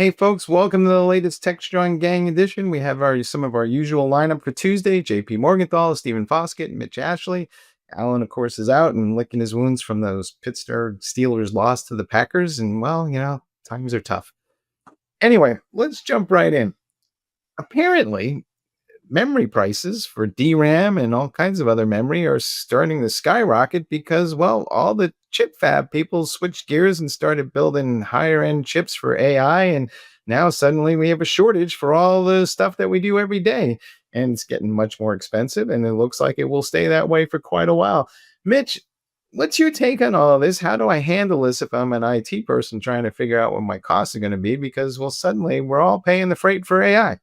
Hey folks, welcome to the latest Techstrong Gang edition. We have some of our usual lineup for Tuesday. JP Morgenthau, Stephen Foskett, Mitch Ashley. Alan, of course, is out and licking his wounds from those Pittsburgh Steelers loss to the Packers. And well, times are tough. Anyway, let's jump right in. Apparently, memory prices for DRAM and all kinds of other memory are starting to skyrocket because, well, all the chip fab people switched gears and started building higher end chips for AI. And now suddenly we have a shortage for all the stuff that we do every day. And it's getting much more expensive. And it looks like it will stay that way for quite a while. Mitch, what's your take on all of this? How do I handle this if I'm an IT person trying to figure out what my costs are going to be? Because, well, suddenly we're all paying the freight for AI.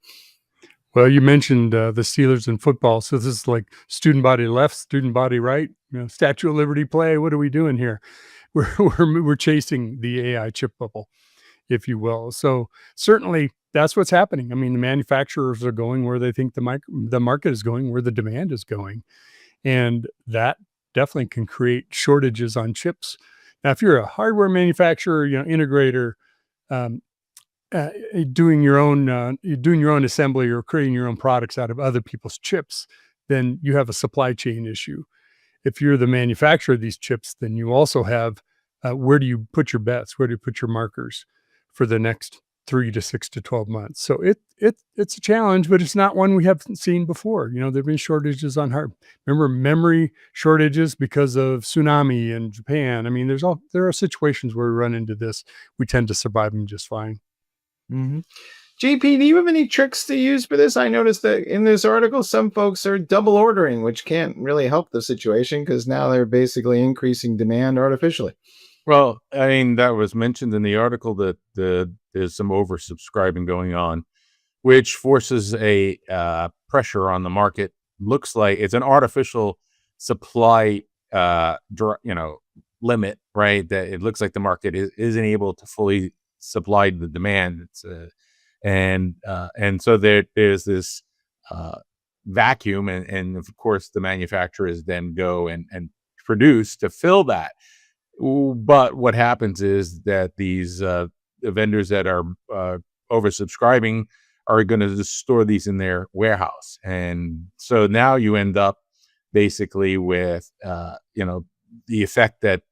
Well, you mentioned the Steelers in football. So this is like student body left, student body right, Statue of Liberty play. What are we doing here? We're chasing the AI chip bubble, if you will. So certainly that's what's happening. I mean, the manufacturers are going where they think the market is going, where the demand is going. And that definitely can create shortages on chips. Now, if you're a hardware manufacturer, integrator, um, uh, doing your own assembly or creating your own products out of other people's chips, then you have a supply chain issue. If you're the manufacturer of these chips, then you also have where do you put your bets? Where do you put your markers for the next 3 to 6 to 12 months? So it's a challenge, but it's not one we haven't seen before. There've been shortages on remember memory shortages because of tsunami in Japan. I mean, there are situations where we run into this. We tend to survive them just fine. Mhm. JP, do you have any tricks to use for this? I noticed that in this article, some folks are double ordering, which can't really help the situation because now they're basically increasing demand artificially. Well, I mean, that was mentioned in the article that there's some oversubscribing going on, which forces a pressure on the market. Looks like it's an artificial supply, limit, right? That it looks like the market isn't able to fully supply the demand. And so there's this vacuum, and of course the manufacturers then go and produce to fill that. But what happens is that these vendors that are oversubscribing are going to just store these in their warehouse, and so now you end up basically with the effect that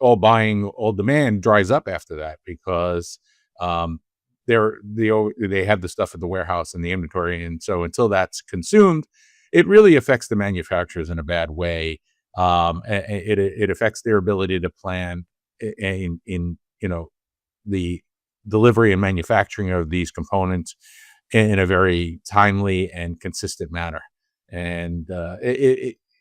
all buying, all demand dries up after that because they have the stuff at the warehouse and the inventory, and so until that's consumed, it really affects the manufacturers in a bad way. It affects their ability to plan in the delivery and manufacturing of these components in a very timely and consistent manner. And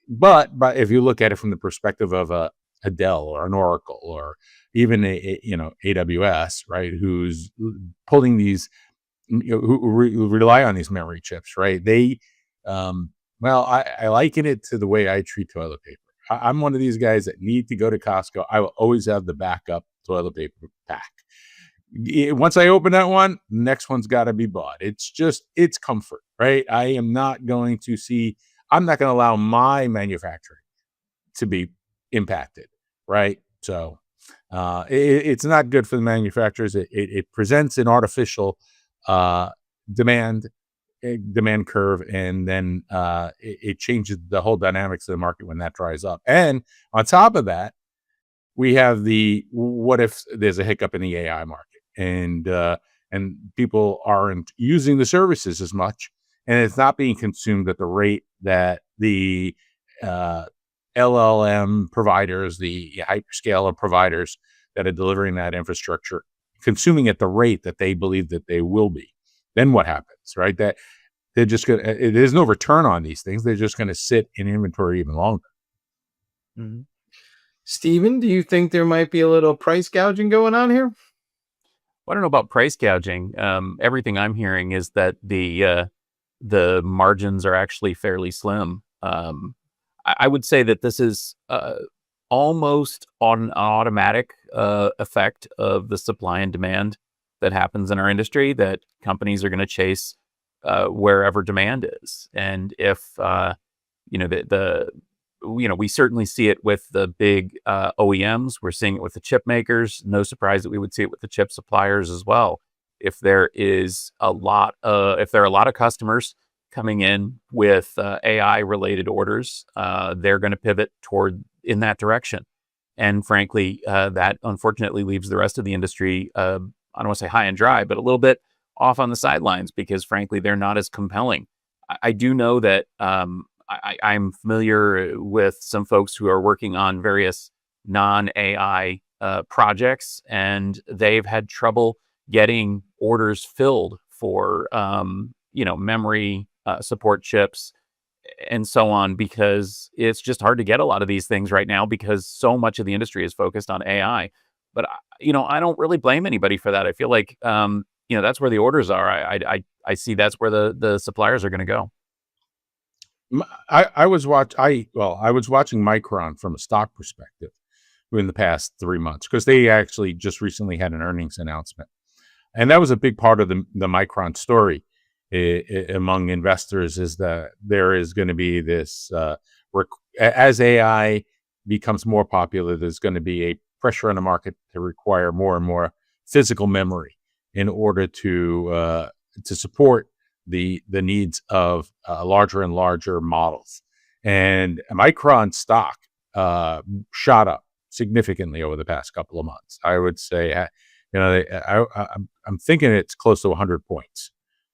but if you look at it from the perspective of a Dell or an Oracle or even AWS, right, who's pulling these, who rely on these memory chips, right? Well, I liken it to the way I treat toilet paper. I'm one of these guys that need to go to Costco. I will always have the backup toilet paper pack. Once I open that one, the next one's got to be bought. It's comfort, right? I'm not going to allow my manufacturing to be impacted, right? So it's not good for the manufacturers. It presents an artificial demand curve, and then it changes the whole dynamics of the market when that dries up. And on top of that, we have what if there's a hiccup in the AI market and people aren't using the services as much, and it's not being consumed at the rate that the LLM providers, the hyperscaler providers that are delivering that infrastructure, consuming at the rate that they believe that they will be. Then what happens, right? That they're just going to, there's no return on these things. They're just going to sit in inventory even longer. Mm-hmm. Steven, do you think there might be a little price gouging going on here? Well, I don't know about price gouging. Everything I'm hearing is that the margins are actually fairly slim. I would say that this is almost on an automatic effect of the supply and demand that happens in our industry, that companies are going to chase wherever demand is. And if the we certainly see it with the big OEMs. We're seeing it with the chip makers. No surprise that we would see it with the chip suppliers as well. If there is if there are a lot of customers coming in with AI related orders, they're going to pivot toward in that direction. And frankly, that unfortunately leaves the rest of the industry, I don't want to say high and dry, but a little bit off on the sidelines because frankly, they're not as compelling. I do know that I'm familiar with some folks who are working on various non-AI projects, and they've had trouble getting orders filled for memory support chips and so on, because it's just hard to get a lot of these things right now because so much of the industry is focused on AI. But I don't really blame anybody for that. I feel like that's where the orders are. I see that's where the suppliers are going to go. I was watching Micron from a stock perspective in the past 3 months because they actually just recently had an earnings announcement, and that was a big part of the Micron story among investors, is that there is going to be this as AI becomes more popular, there's going to be a pressure on the market to require more and more physical memory in order to support the needs of larger and larger models. And Micron stock shot up significantly over the past couple of months. I would say, I'm thinking it's close to 100 points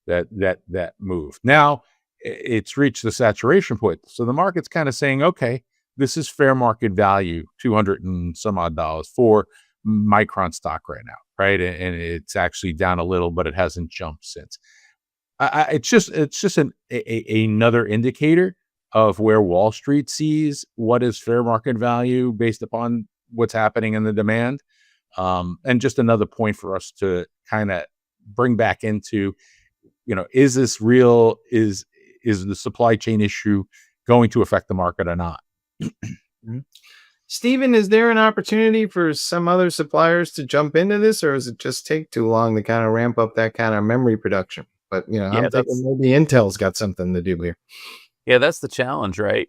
that move. Now it's reached the saturation point, so the market's kind of saying, okay, this is fair market value, $200 and some odd for Micron stock right now, right? And it's actually down a little, but it hasn't jumped since. It's just another indicator of where Wall Street sees what is fair market value based upon what's happening in the demand, and just another point for us to kind of bring back into, is this real? Is the supply chain issue going to affect the market or not? Stephen, is there an opportunity for some other suppliers to jump into this, or does it just take too long to kind of ramp up that kind of memory production? But I'm thinking maybe Intel's got something to do here. Yeah, that's the challenge, right?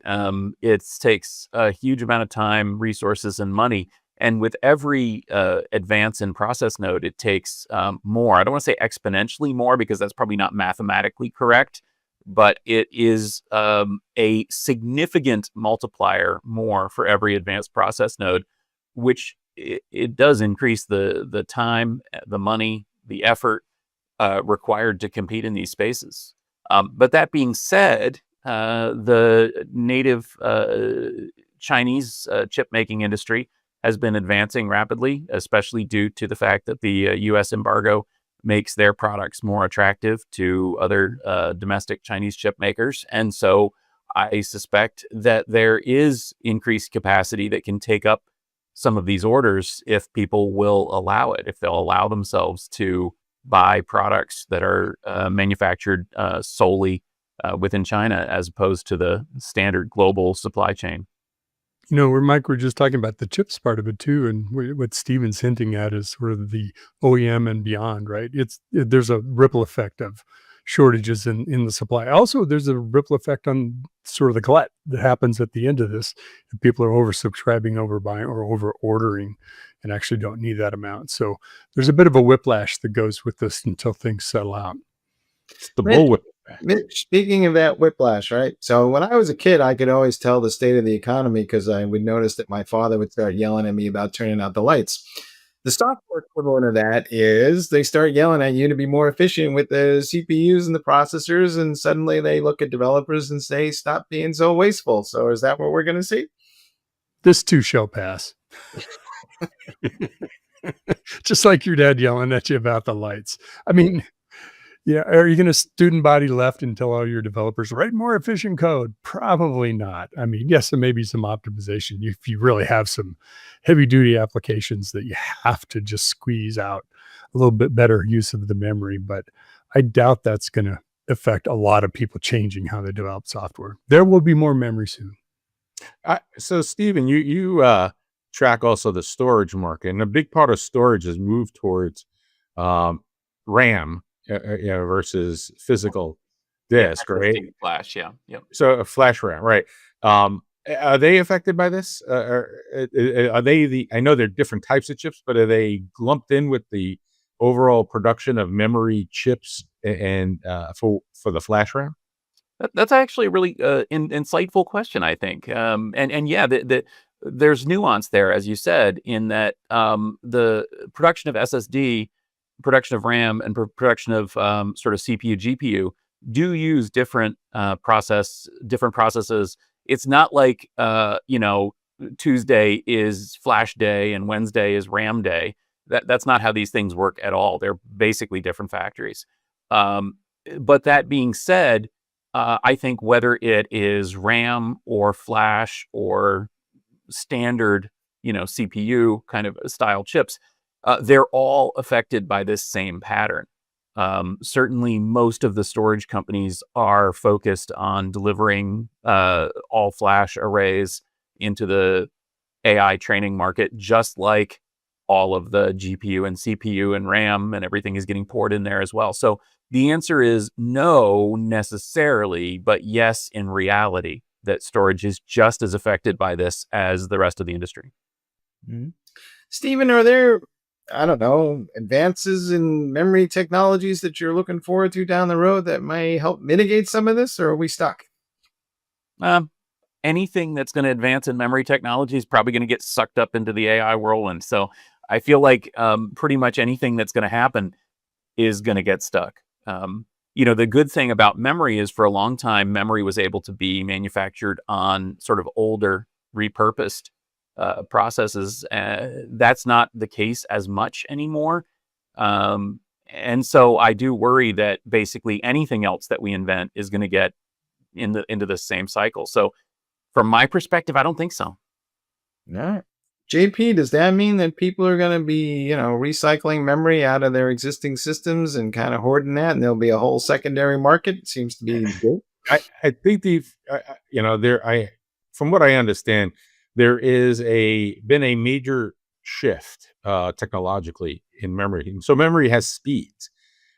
It takes a huge amount of time, resources, and money. And with every advance in process node, it takes more. I don't want to say exponentially more because that's probably not mathematically correct, but it is a significant multiplier more for every advanced process node, which it does increase the time, the money, the effort required to compete in these spaces. But that being said, the native Chinese chip making industry has been advancing rapidly, especially due to the fact that the U.S. embargo makes their products more attractive to other domestic Chinese chip makers. And so I suspect that there is increased capacity that can take up some of these orders if people will allow it, if they'll allow themselves to buy products that are manufactured solely within China as opposed to the standard global supply chain. We're just talking about the chips part of it too, and what Steven's hinting at is sort of the OEM and beyond, right? There's a ripple effect of shortages in the supply. Also, there's a ripple effect on sort of the glut that happens at the end of this. If people are oversubscribing, overbuying, or over ordering, and actually don't need that amount. So there's a bit of a whiplash that goes with this until things settle out. It's the bullwhip. Mitch, speaking of that whiplash, right? So when I was a kid, I could always tell the state of the economy because I would notice that my father would start yelling at me about turning out the lights. The software equivalent of that is they start yelling at you to be more efficient with the CPUs and the processors, and suddenly they look at developers and say, stop being so wasteful. So is that what we're going to see? This too shall pass. Just like your dad yelling at you about the lights. I mean, yeah, are you going to student body left and tell all your developers write more efficient code? Probably not. I mean, yes, there may be some optimization if you really have some heavy duty applications that you have to just squeeze out a little bit better use of the memory. But I doubt that's going to affect a lot of people changing how they develop software. There will be more memory soon. So, Stephen, you track also the storage market, and a big part of storage is moved towards RAM. Versus physical disk, right? Flash, yeah. Yep. So a flash RAM, right? Are they affected by this? Are they the? I know they're different types of chips, but are they lumped in with the overall production of memory chips and for the flash RAM? That's actually a really insightful question, I think. And yeah, there's nuance there, as you said, in that the production of SSD, production of RAM, and production of sort of CPU, GPU do use different processes. It's not like Tuesday is flash day and Wednesday is RAM day. That's not how these things work at all. They're basically different factories. Um, but that being said, I think whether it is RAM or flash or standard, CPU kind of style chips, they're all affected by this same pattern. Certainly, most of the storage companies are focused on delivering all flash arrays into the AI training market, just like all of the GPU and CPU and RAM and everything is getting poured in there as well. So the answer is no necessarily, but yes, in reality, that storage is just as affected by this as the rest of the industry. Mhm. Stephen, are there, I don't know, advances in memory technologies that you're looking forward to down the road that may help mitigate some of this, or are we stuck? Um, Anything that's going to advance in memory technology is probably going to get sucked up into the AI whirlwind. So I feel like pretty much anything that's going to happen is going to get stuck. The good thing about memory is for a long time, memory was able to be manufactured on sort of older, repurposed processes. That's not the case as much anymore. And so I do worry that basically anything else that we invent is going to get into the same cycle. So from my perspective, I don't think so. All right. JP, does that mean that people are going to be, recycling memory out of their existing systems and kind of hoarding that, and there'll be a whole secondary market? It seems to be good. I think from what I understand, there is been a major shift technologically in memory. So memory has speeds,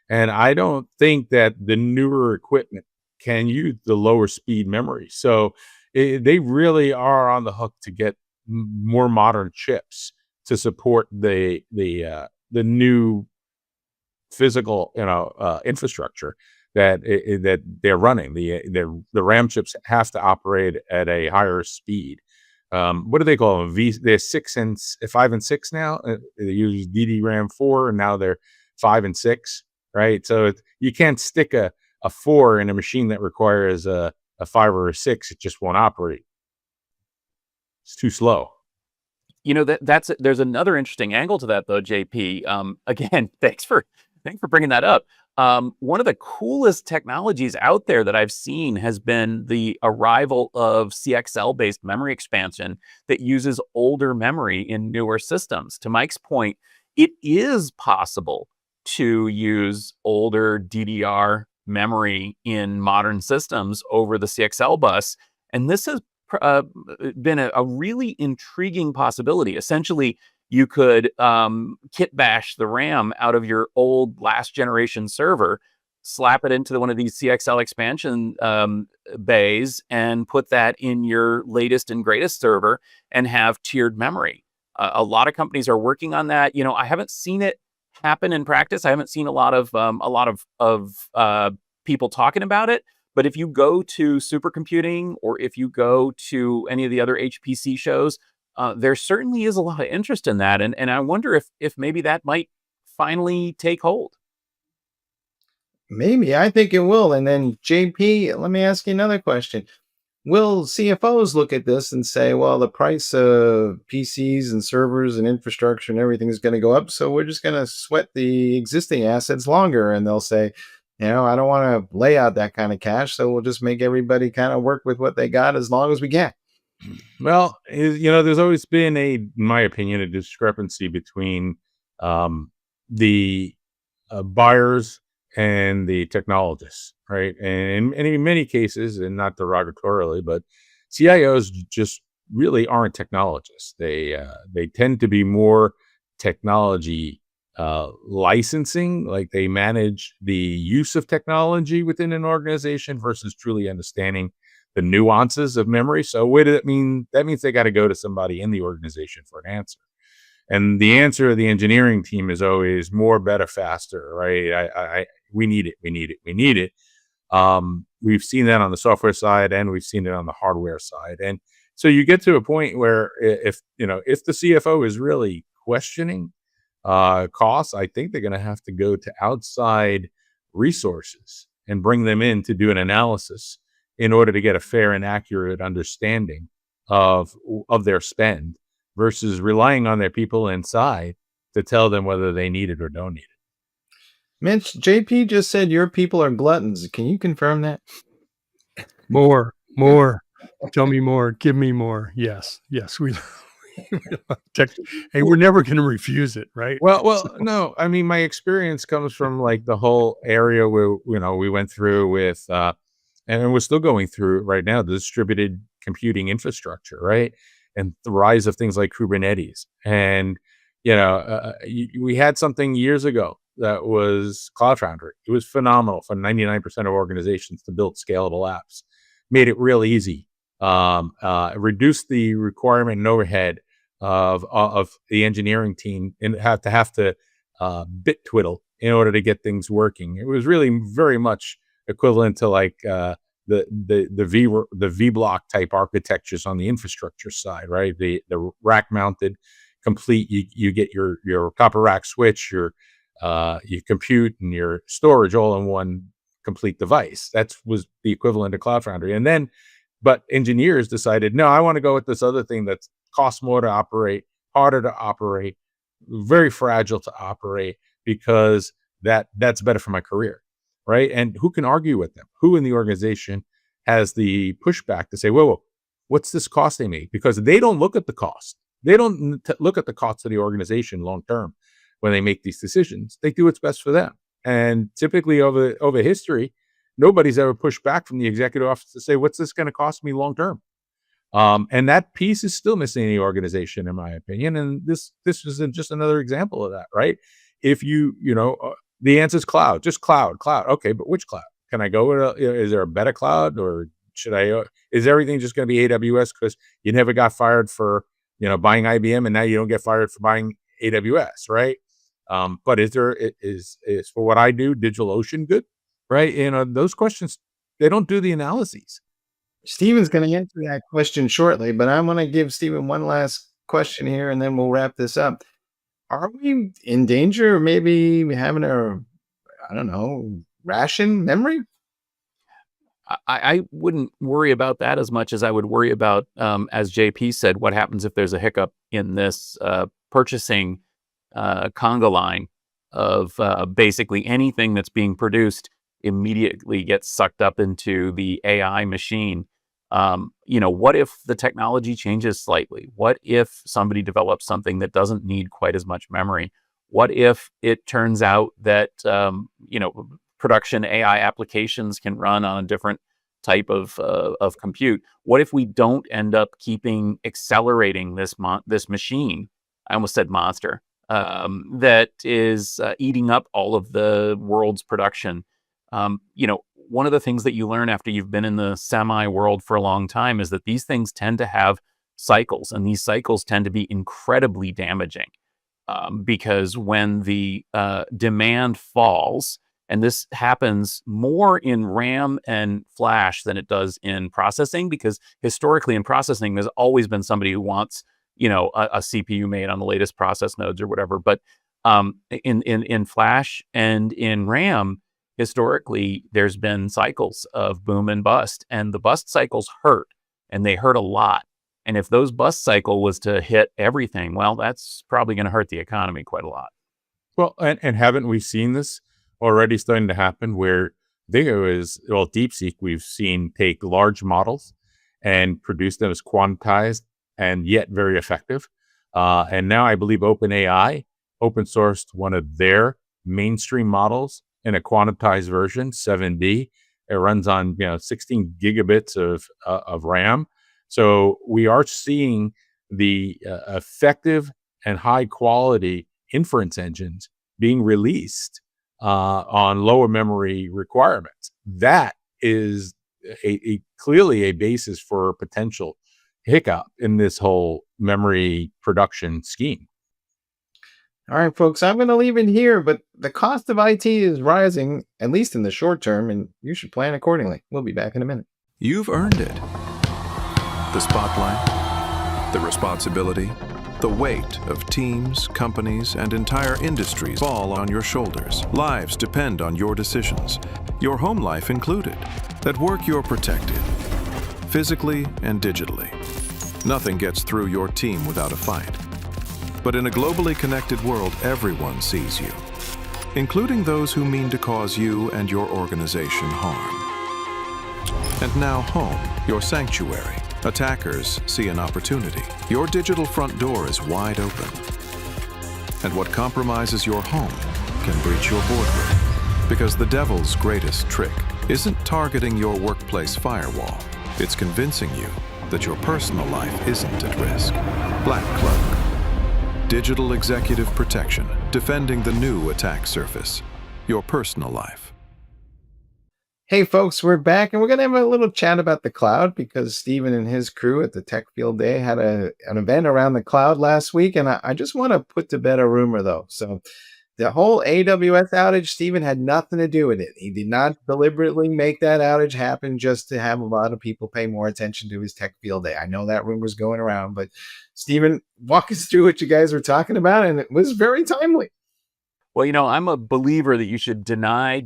and I don't think that the newer equipment can use the lower speed memory. So they really are on the hook to get more modern chips to support the new physical infrastructure that they're running. The RAM chips have to operate at a higher speed. What do they call them? They're 5 and 6 now. They use DDRAM 4, and now they're 5 and 6, right? So you can't stick a 4 in a machine that requires a 5 or a 6. It just won't operate. It's too slow. There's another interesting angle to that though, JP. Again, thanks for bringing that up. One of the coolest technologies out there that I've seen has been the arrival of CXL-based memory expansion that uses older memory in newer systems. To Mike's point, it is possible to use older DDR memory in modern systems over the CXL bus, and this has been a really intriguing possibility. Essentially, you could kit bash the RAM out of your old last generation server, slap it into one of these CXL expansion bays, and put that in your latest and greatest server and have tiered memory. A lot of companies are working on that. I haven't seen it happen in practice. I haven't seen a lot of people talking about it. But if you go to supercomputing or if you go to any of the other HPC shows, there certainly is a lot of interest in that. And I wonder if maybe that might finally take hold. Maybe. I think it will. And then, JP, let me ask you another question. Will CFOs look at this and say, well, the price of PCs and servers and infrastructure and everything is going to go up, so we're just going to sweat the existing assets longer? And they'll say, I don't want to lay out that kind of cash, so we'll just make everybody kind of work with what they got as long as we can. Well, there's always been in my opinion, a discrepancy between the buyers and the technologists, right? And in many cases, and not derogatorily, but CIOs just really aren't technologists. They tend to be more technology licensing, like they manage the use of technology within an organization versus truly understanding the nuances of memory. So what does that mean? That means they got to go to somebody in the organization for an answer. And the answer of the engineering team is always more, better, faster, right? We need it, we need it, we need it. We've seen that on the software side, and we've seen it on the hardware side. And so you get to a point where if the CFO is really questioning costs, I think they're going to have to go to outside resources and bring them in to do an analysis in order to get a fair and accurate understanding of their spend, versus relying on their people inside to tell them whether they need it or don't need it. Mitch, JP just said your people are gluttons. Can you confirm that? More. Tell me more. Give me more. Yes. We love tech. Hey, we're never going to refuse it, right? Well, no. I mean, my experience comes from like the whole area where we went through with, and we're still going through right now, the distributed computing infrastructure, right, and the rise of things like Kubernetes. And we had something years ago that was Cloud Foundry. It was phenomenal for 99% of organizations to build scalable apps. Made it real easy. Reduced the requirement and overhead of the engineering team, and have to bit twiddle in order to get things working. It was really very much equivalent to like the V block type architectures on the infrastructure side, right? The rack mounted complete. You get your copper rack switch, your compute and your storage all in one complete device. That was the equivalent of Cloud Foundry. But engineers decided, no, I want to go with this other thing that costs more to operate, harder to operate, very fragile to operate, because that's better for my career, right? And who can argue with them? Who in the organization has the pushback to say, whoa, what's this costing me? Because they don't look at the cost. They don't look at the cost of the organization long term when they make these decisions. They do what's best for them. And typically over history, nobody's ever pushed back from the executive office to say, what's this going to cost me long term? And that piece is still missing in the organization, in my opinion. And this is just another example of that, right? If the answer is cloud, just cloud. Okay, but which cloud? Can I go with is there a better cloud, or should I, is everything just going to be AWS because you never got fired for, buying IBM, and now you don't get fired for buying AWS, right? But is for what I do, DigitalOcean good, right? Those questions, they don't do the analyses. Steven's going to answer that question shortly, but I'm going to give Steven one last question here, and then we'll wrap this up. Are we in danger of maybe having ration memory? I wouldn't worry about that as much as I would worry about, as JP said, what happens if there's a hiccup in this purchasing conga line of basically anything that's being produced immediately gets sucked up into the AI machine. What if the technology changes slightly? What if somebody develops something that doesn't need quite as much memory? What if it turns out that, production AI applications can run on a different type of compute? What if we don't end up accelerating this machine? I almost said monster, that is eating up all of the world's production. One of the things that you learn after you've been in the semi world for a long time is that these things tend to have cycles, and these cycles tend to be incredibly damaging, because when the demand falls, and this happens more in RAM and flash than it does in processing, because historically in processing, there's always been somebody who wants, a CPU made on the latest process nodes or whatever. But in flash and in RAM, historically, there's been cycles of boom and bust, and the bust cycles hurt, and they hurt a lot. And if those bust cycle was to hit everything, well, that's probably going to hurt the economy quite a lot. Well, and haven't we seen this already starting to happen, where DeepSeek, we've seen take large models and produce them as quantized and yet very effective. And now I believe OpenAI open sourced one of their mainstream models in a quantized version, 7D. It runs on 16 gigabits of RAM. So we are seeing the effective and high quality inference engines being released on lower memory requirements. That is clearly a basis for potential hiccup in this whole memory production scheme. All right, folks, I'm going to leave it here, but the cost of IT is rising, at least in the short term, and you should plan accordingly. We'll be back in a minute. You've earned it. The spotlight, the responsibility, the weight of teams, companies, and entire industries fall on your shoulders. Lives depend on your decisions, your home life included. At work, you're protected, physically and digitally. Nothing gets through your team without a fight. But in a globally connected world, everyone sees you, including those who mean to cause you and your organization harm. And now home, your sanctuary. Attackers see an opportunity. Your digital front door is wide open. And what compromises your home can breach your boardroom. Because the devil's greatest trick isn't targeting your workplace firewall. It's convincing you that your personal life isn't at risk. Black Cloak. Digital executive protection, defending the new attack surface, your personal life. Hey, folks, we're back, and we're going to have a little chat about the cloud because Stephen and his crew at the Tech Field Day had an event around the cloud last week, and I just want to put to bed a rumor, though. So the whole AWS outage, Stephen had nothing to do with it. He did not deliberately make that outage happen just to have a lot of people pay more attention to his Tech Field Day. I know that rumor's going around, but Stephen, walk us through what you guys were talking about, and it was very timely. Well, I'm a believer that you should deny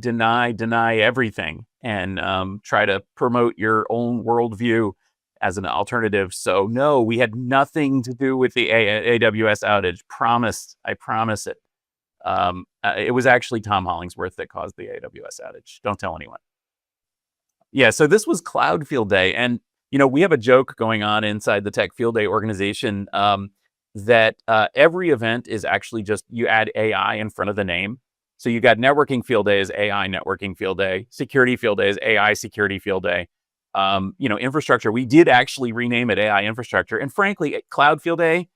everything and try to promote your own worldview as an alternative. So no, we had nothing to do with the AWS outage. I promise it. It was actually Tom Hollingsworth that caused the AWS outage. Don't tell anyone. Yeah, so this was Cloud Field Day. And, we have a joke going on inside the Tech Field Day organization that every event is actually just you add AI in front of the name. So you got Networking Field Day is AI Networking Field Day. Security Field Day is AI Security Field Day. Infrastructure, we did actually rename it AI Infrastructure. And frankly, Cloud Field Day,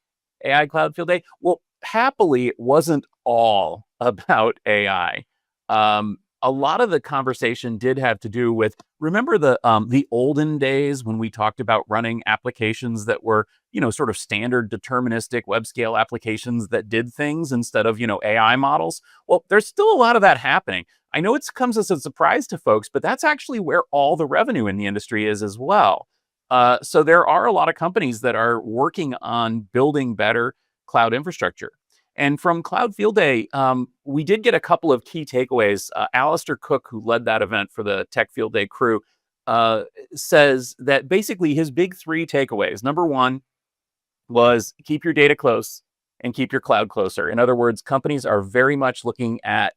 AI Cloud Field Day, well, happily, it wasn't all about AI. A lot of the conversation did have to do with, remember the olden days when we talked about running applications that were, sort of standard deterministic web scale applications that did things instead of, AI models? Well, there's still a lot of that happening. I know it comes as a surprise to folks, but that's actually where all the revenue in the industry is as well. So there are a lot of companies that are working on building better cloud infrastructure. And from Cloud Field Day, we did get a couple of key takeaways. Alistair Cook, who led that event for the Tech Field Day crew, says that basically his big three takeaways. Number one was keep your data close and keep your cloud closer. In other words, companies are very much looking at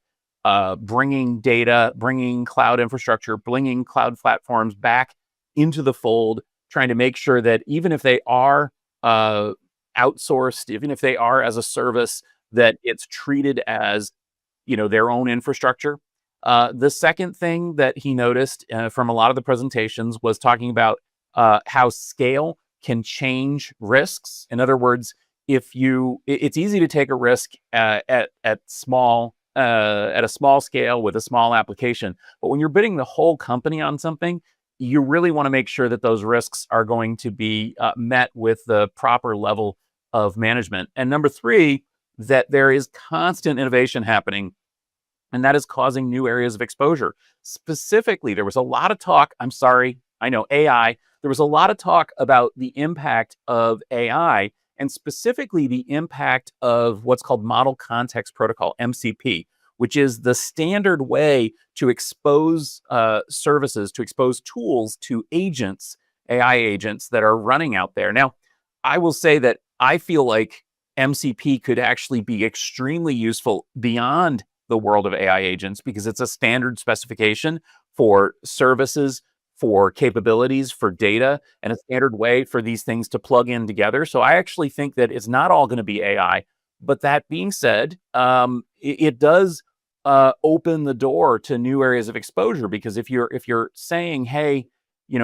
bringing data, bringing cloud infrastructure, bringing cloud platforms back into the fold, trying to make sure that even if they are outsourced, even if they are as a service, that it's treated as, their own infrastructure. The second thing that he noticed from a lot of the presentations was talking about how scale can change risks. In other words, it's easy to take a risk at a small scale with a small application, but when you're bidding the whole company on something, you really want to make sure that those risks are going to be met with the proper level of management. And number three, that there is constant innovation happening, and that is causing new areas of exposure. Specifically, there was a lot of talk, AI, there was a lot of talk about the impact of AI, and specifically the impact of what's called Model Context Protocol, MCP, which is the standard way to expose services, to expose tools to agents, AI agents that are running out there. Now, I will say that I feel like MCP could actually be extremely useful beyond the world of AI agents because it's a standard specification for services, for capabilities, for data, and a standard way for these things to plug in together. So I actually think that it's not all going to be AI. But that being said, it does open the door to new areas of exposure, because if you're saying, hey,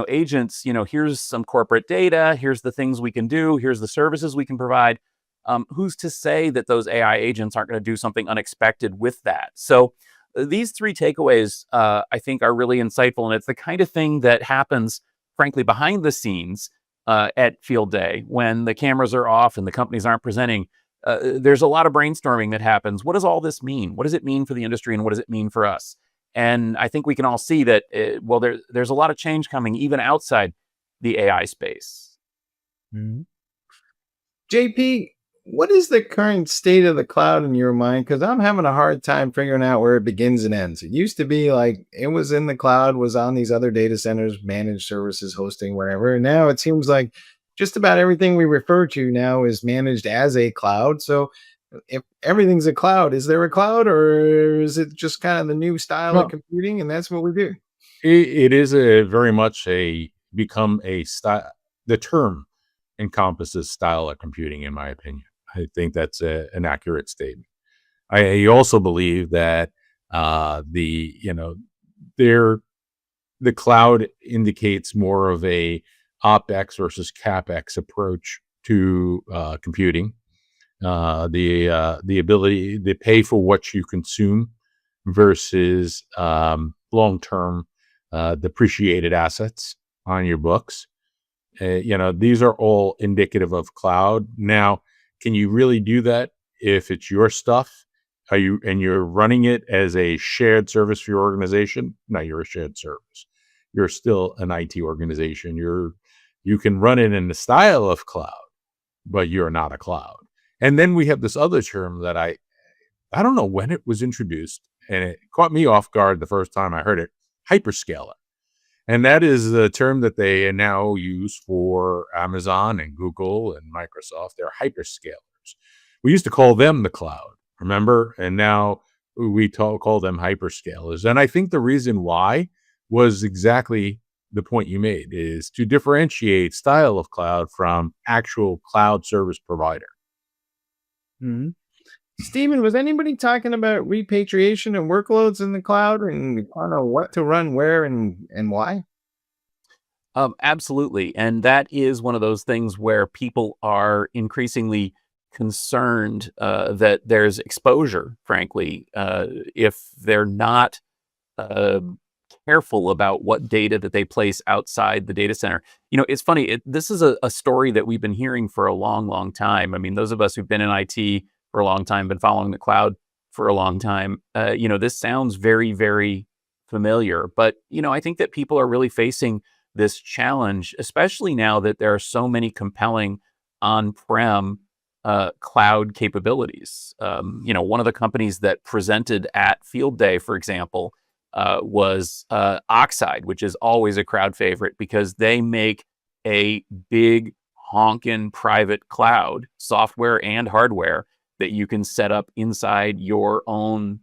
agents, here's some corporate data, here's the things we can do, here's the services we can provide. Who's to say that those AI agents aren't going to do something unexpected with that? So these three takeaways, I think, are really insightful. And it's the kind of thing that happens, frankly, behind the scenes at Field Day when the cameras are off and the companies aren't presenting. There's a lot of brainstorming that happens. What does all this mean? What does it mean for the industry, and what does it mean for us? And I think we can all see that, well, there's a lot of change coming even outside the AI space. JP, what is the current state of the cloud in your mind? Because I'm having a hard time figuring out where it begins and ends. It used to be like it was in the cloud, was on these other data centers, managed services, hosting, wherever. And now it seems like just about everything we refer to now is managed as a cloud. So if everything's a cloud, is there a cloud, or is it just kind of the new style of Well, computing and that's what we do? it is a very much become a style. The term encompasses style of computing, in my opinion. I think that's an accurate statement. I also believe that the you know there the cloud indicates more of a OpEx versus CapEx approach to computing. The ability to pay for what you consume versus long-term depreciated assets on your books. These are all indicative of cloud. Now, can you really do that if it's your stuff? You're running it as a shared service for your organization? No, you're a shared service. You're still an IT organization. You can run it in the style of cloud, but you're not a cloud. And then we have this other term that I don't know when it was introduced, and it caught me off guard the first time I heard it: hyperscaler. And that is the term that they now use for Amazon and Google and Microsoft. They're hyperscalers. We used to call them the cloud, remember? And now we call them hyperscalers. And I think the reason why was exactly the point you made, is to differentiate style of cloud from actual cloud service provider. Stephen, was anybody talking about repatriation and workloads in the cloud, and I don't know what to run where and why? Absolutely. And that is one of those things where people are increasingly concerned that there's exposure, frankly, if they're not careful about what data that they place outside the data center. It's funny. This is a story that we've been hearing for a long, long time. I mean, those of us who've been in IT for a long time, been following the cloud for a long time, this sounds very, very familiar. But, I think that people are really facing this challenge, especially now that there are so many compelling on-prem cloud capabilities. One of the companies that presented at Field Day, for example, was Oxide, which is always a crowd favorite because they make a big honkin' private cloud, software and hardware, that you can set up inside your own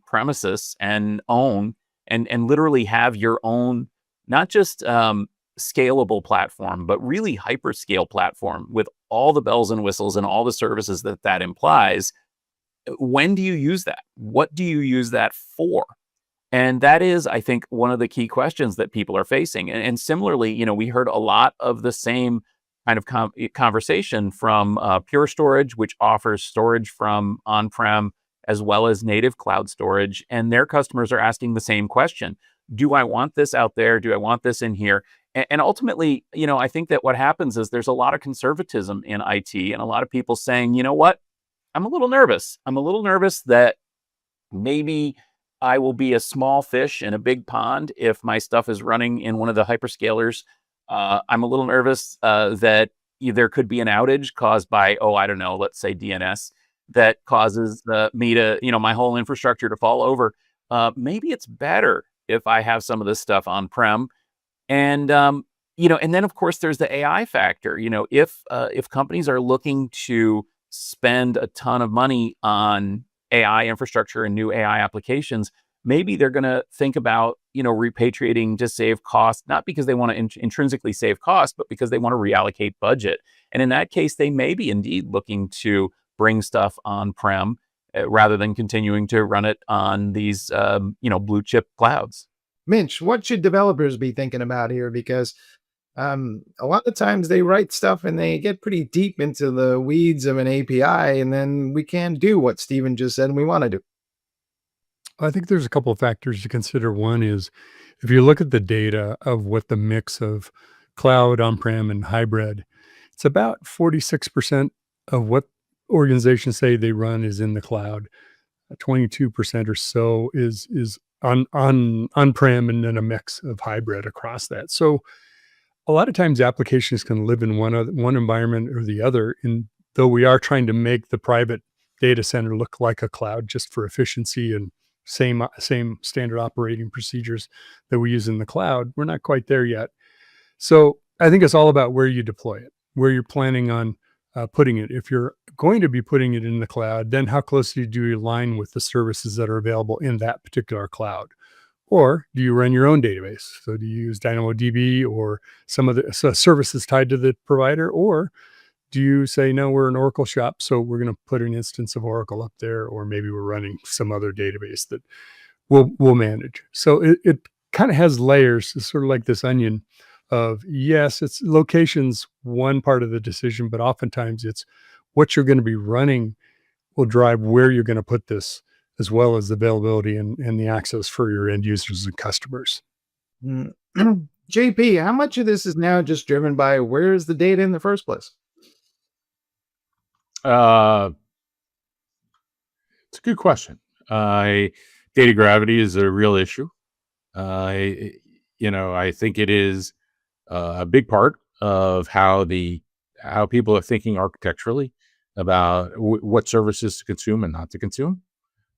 premises and own and literally have your own, not just scalable platform, but really hyperscale platform with all the bells and whistles and all the services that implies. When do you use that? What do you use that for? And that is, I think, one of the key questions that people are facing. And similarly, we heard a lot of the same kind of conversation from Pure Storage, which offers storage from on-prem as well as native cloud storage. And their customers are asking the same question. Do I want this out there? Do I want this in here? And ultimately, I think that what happens is there's a lot of conservatism in IT and a lot of people saying, you know what? I'm a little nervous. I'm a little nervous that maybe I will be a small fish in a big pond if my stuff is running in one of the hyperscalers. I'm a little nervous that there could be an outage caused by, I don't know, let's say DNS, that causes me to, my whole infrastructure to fall over. Maybe it's better if I have some of this stuff on-prem. And, and then of course there's the AI factor. If companies are looking to spend a ton of money on AI infrastructure and new AI applications, maybe they're going to think about, repatriating to save cost, not because they want to intrinsically save cost, but because they want to reallocate budget. And in that case, they may be indeed looking to bring stuff on-prem rather than continuing to run it on these, blue chip clouds. Minch, what should developers be thinking about here? Because a lot of times they write stuff and they get pretty deep into the weeds of an API, and then we can't do what Stephen just said we want to do. I think there's a couple of factors to consider. One is if you look at the data of what the mix of cloud, on-prem, and hybrid, it's about 46% of what organizations say they run is in the cloud. 22% or so is on-prem, and then a mix of hybrid across that. So a lot of times applications can live in one environment or the other, and though we are trying to make the private data center look like a cloud just for efficiency and same standard operating procedures that we use in the cloud, we're not quite there yet. So I think it's all about where you deploy it, where you're planning on putting it. If you're going to be putting it in the cloud, then how closely do you align with the services that are available in that particular cloud? Or do you run your own database? So do you use DynamoDB or some of the services tied to the provider? Or do you say, no, we're an Oracle shop, so we're going to put an instance of Oracle up there, or maybe we're running some other database that we'll manage. So it kind of has layers. It's sort of like this onion of, yes, it's location's one part of the decision, but oftentimes it's what you're going to be running will drive where you're going to put this, as well as the availability and the access for your end users and customers. Mm. JP, how much of this is now just driven by where is the data in the first place? It's a good question. Data gravity is a real issue. I think it is a big part of how people are thinking architecturally about what services to consume and not to consume.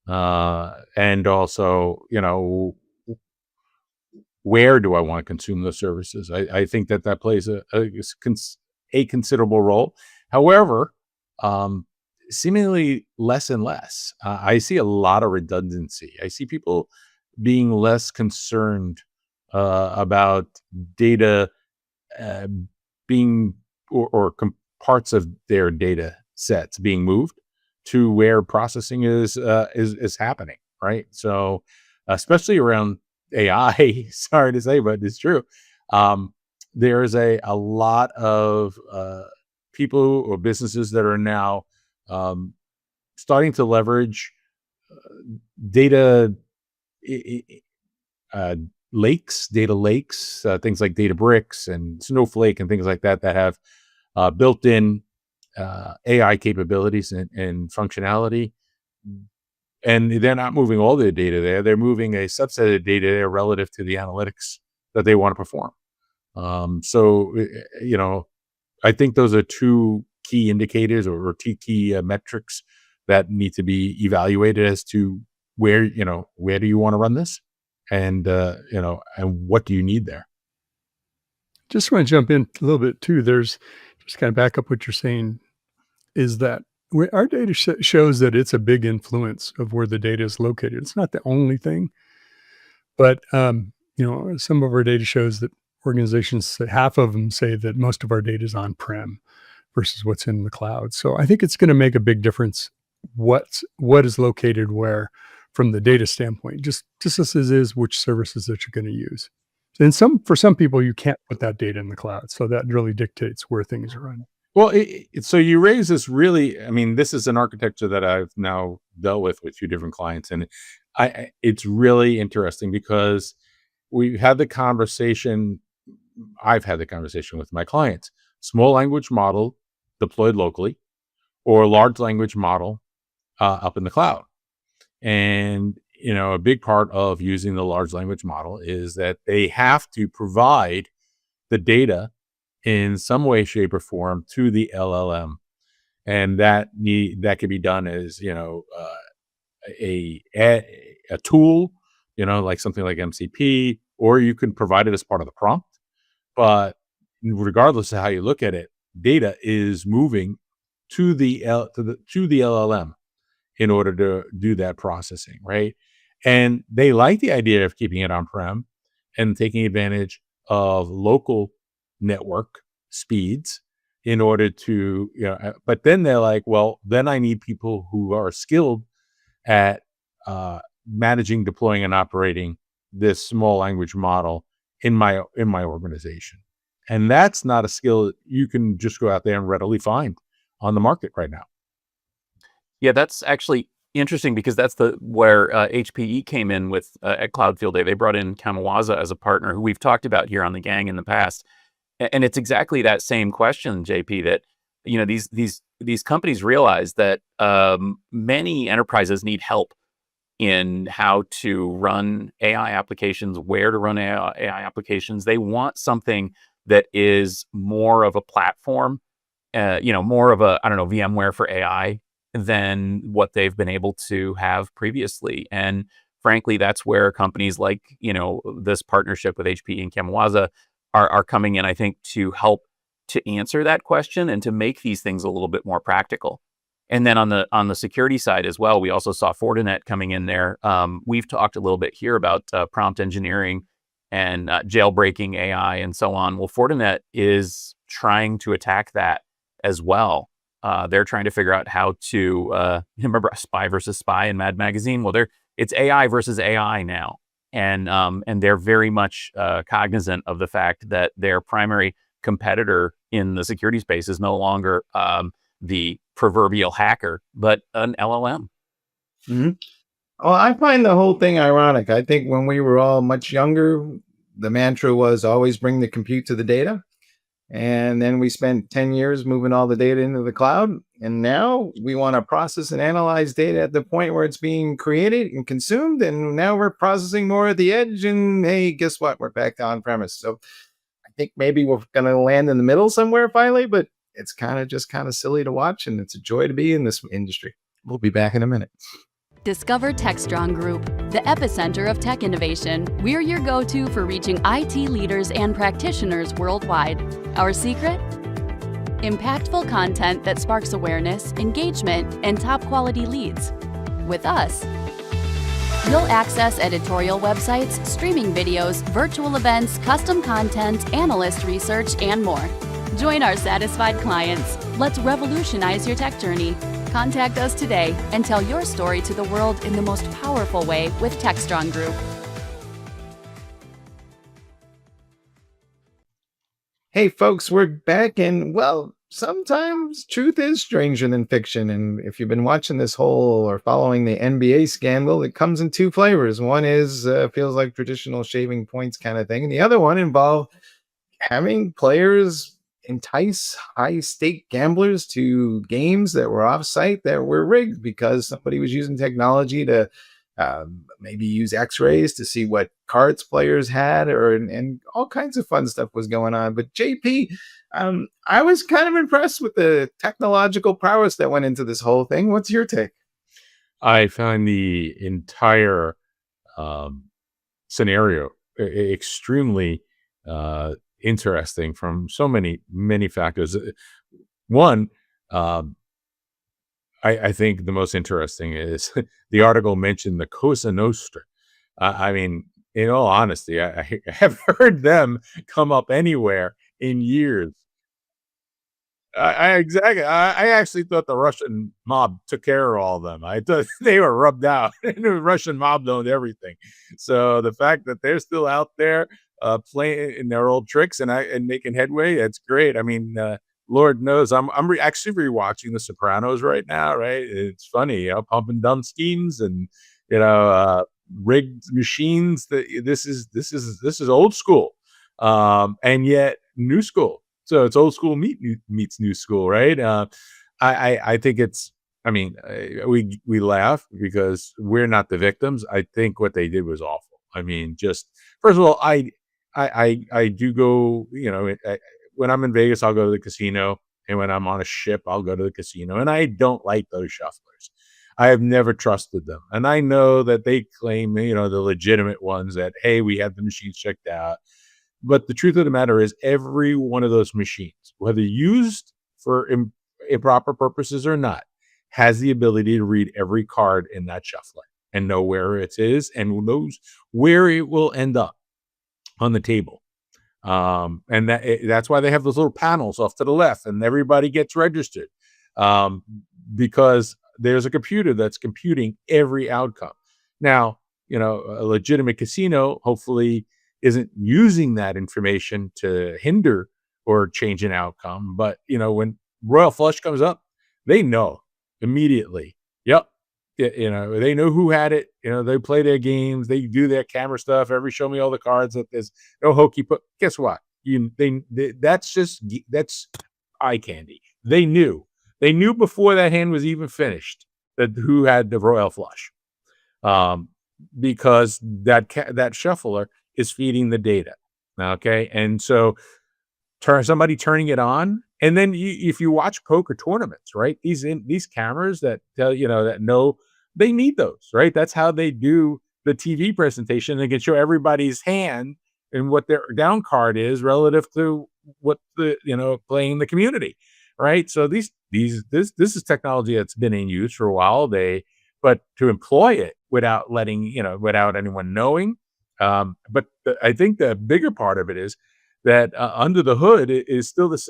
And also, where do I want to consume those services? I think that plays a considerable role. However, seemingly less and less. I see a lot of redundancy. I see people being less concerned about data being or parts of their data sets being moved to where processing is happening, right? So, especially around AI, sorry to say, but it's true. There is a lot of people or businesses that are now starting to leverage data lakes, things like Databricks and Snowflake and things like that have built-in AI capabilities and functionality. And they're not moving all their data there. They're moving a subset of data there relative to the analytics that they want to perform. I think those are two key indicators or two key metrics that need to be evaluated as to where do you want to run this, and and what do you need there. Just want to jump in a little bit too. There's just kind of back up what you're saying is that our data shows that it's a big influence of where the data is located. It's not the only thing, but some of our data shows that organizations, half of them say that most of our data is on-prem versus what's in the cloud. So I think it's going to make a big difference what is located where from the data standpoint, just as is which services that you're going to use. And for some people, you can't put that data in the cloud. So that really dictates where things are running. Well, so you raise this really, this is an architecture that I've now dealt with a few different clients. And it's really interesting because I've had the conversation with my clients. Small language model deployed locally or large language model up in the cloud. And, a big part of using the large language model is that they have to provide the data in some way, shape, or form to the LLM. And that can be done as, a tool, like something like MCP, or you can provide it as part of the prompt. But regardless of how you look at it, data is moving to the LLM in order to do that processing, right? And they like the idea of keeping it on-prem and taking advantage of local network speeds in order to, but then they're like, well, then I need people who are skilled at managing, deploying, and operating this small language model in my organization. And that's not a skill that you can just go out there and readily find on the market right now. Yeah, that's actually interesting because that's where HPE came in with at Cloud Field Day. They brought in Kamawaza as a partner who we've talked about here on the gang in the past. And it's exactly that same question, JP, that these companies realize that many enterprises need help in how to run AI applications, where to run AI applications. They want something that is more of a platform, more of a, I don't know, VMware for AI than what they've been able to have previously. And frankly, that's where companies like, this partnership with HPE and Kamawaza are coming in, I think, to help to answer that question and to make these things a little bit more practical. And then on the security side as well, we also saw Fortinet coming in there. We've talked a little bit here about prompt engineering and jailbreaking AI and so on. Well, Fortinet is trying to attack that as well. They're trying to figure out how to remember Spy versus Spy in Mad Magazine. Well, it's AI versus AI now, and they're very much cognizant of the fact that their primary competitor in the security space is no longer the proverbial hacker, but an LLM. Mm-hmm. Well, I find the whole thing ironic. I think when we were all much younger, the mantra was always bring the compute to the data. And then we spent 10 years moving all the data into the cloud. And now we want to process and analyze data at the point where it's being created and consumed. And now we're processing more at the edge. And hey, guess what? We're back to on-premise. So I think maybe we're going to land in the middle somewhere finally, but it's kind of silly to watch. And it's a joy to be in this industry. We'll be back in a minute. Discover Techstrong Group, the epicenter of tech innovation. We're your go-to for reaching IT leaders and practitioners worldwide. Our secret? Impactful content that sparks awareness, engagement, and top-quality leads. With us, you'll access editorial websites, streaming videos, virtual events, custom content, analyst research, and more. Join our satisfied clients. Let's revolutionize your tech journey. Contact us today and tell your story to the world in the most powerful way with Techstrong Group. Hey, folks, we're back, and well, sometimes truth is stranger than fiction. And if you've been watching this whole or following the NBA scandal, it comes in two flavors. One is feels like traditional shaving points kind of thing, and the other one involved having players entice high-stake gamblers to games that were off-site that were rigged because somebody was using technology to maybe use x-rays to see what cards players had, and all kinds of fun stuff was going on. But JP, I was kind of impressed with the technological prowess that went into this whole thing. What's your take? I find the entire scenario extremely interesting from so many factors. One, I think the most interesting is the article mentioned the Cosa Nostra. I mean, in all honesty, I haven't heard them come up anywhere in years. Exactly. I actually thought the Russian mob took care of all of them. I thought they were rubbed out. The Russian mob owned everything. So the fact that they're still out there playing in their old tricks and making headway, that's great. I mean, Lord knows I'm actually rewatching The Sopranos right now. Right, it's funny, pump and dump schemes and rigged machines. This is old school, and yet new school. So it's old school meets new school, right? I think it's. I mean, we laugh because we're not the victims. I think what they did was awful. I mean, just first of all, I do go. When I'm in Vegas, I'll go to the casino, and when I'm on a ship, I'll go to the casino. And I don't like those shufflers. I have never trusted them, and I know that they claim, the legitimate ones that hey, we have the machines checked out. But the truth of the matter is every one of those machines, whether used for improper purposes or not, has the ability to read every card in that shuffler and know where it is and knows where it will end up on the table. And that's why they have those little panels off to the left and everybody gets registered because there's a computer that's computing every outcome. Now, a legitimate casino hopefully isn't using that information to hinder or change an outcome. But, when Royal Flush comes up, they know immediately, yep, they know who had it. They play their games. They do their camera stuff. Show me all the cards. That there's no hokey. But guess what? That's eye candy. They knew before that hand was even finished that who had the royal flush, because that shuffler is feeding the data. Okay, and so somebody turning it on, and then if you watch poker tournaments, right? These cameras that tell that know, they need those, right? That's how they do the TV presentation. They can show everybody's hand and what their down card is relative to what playing the community, right? So this is technology that's been in use for a while. But to employ it without without anyone knowing, but I think the bigger part of it is that under the hood is still this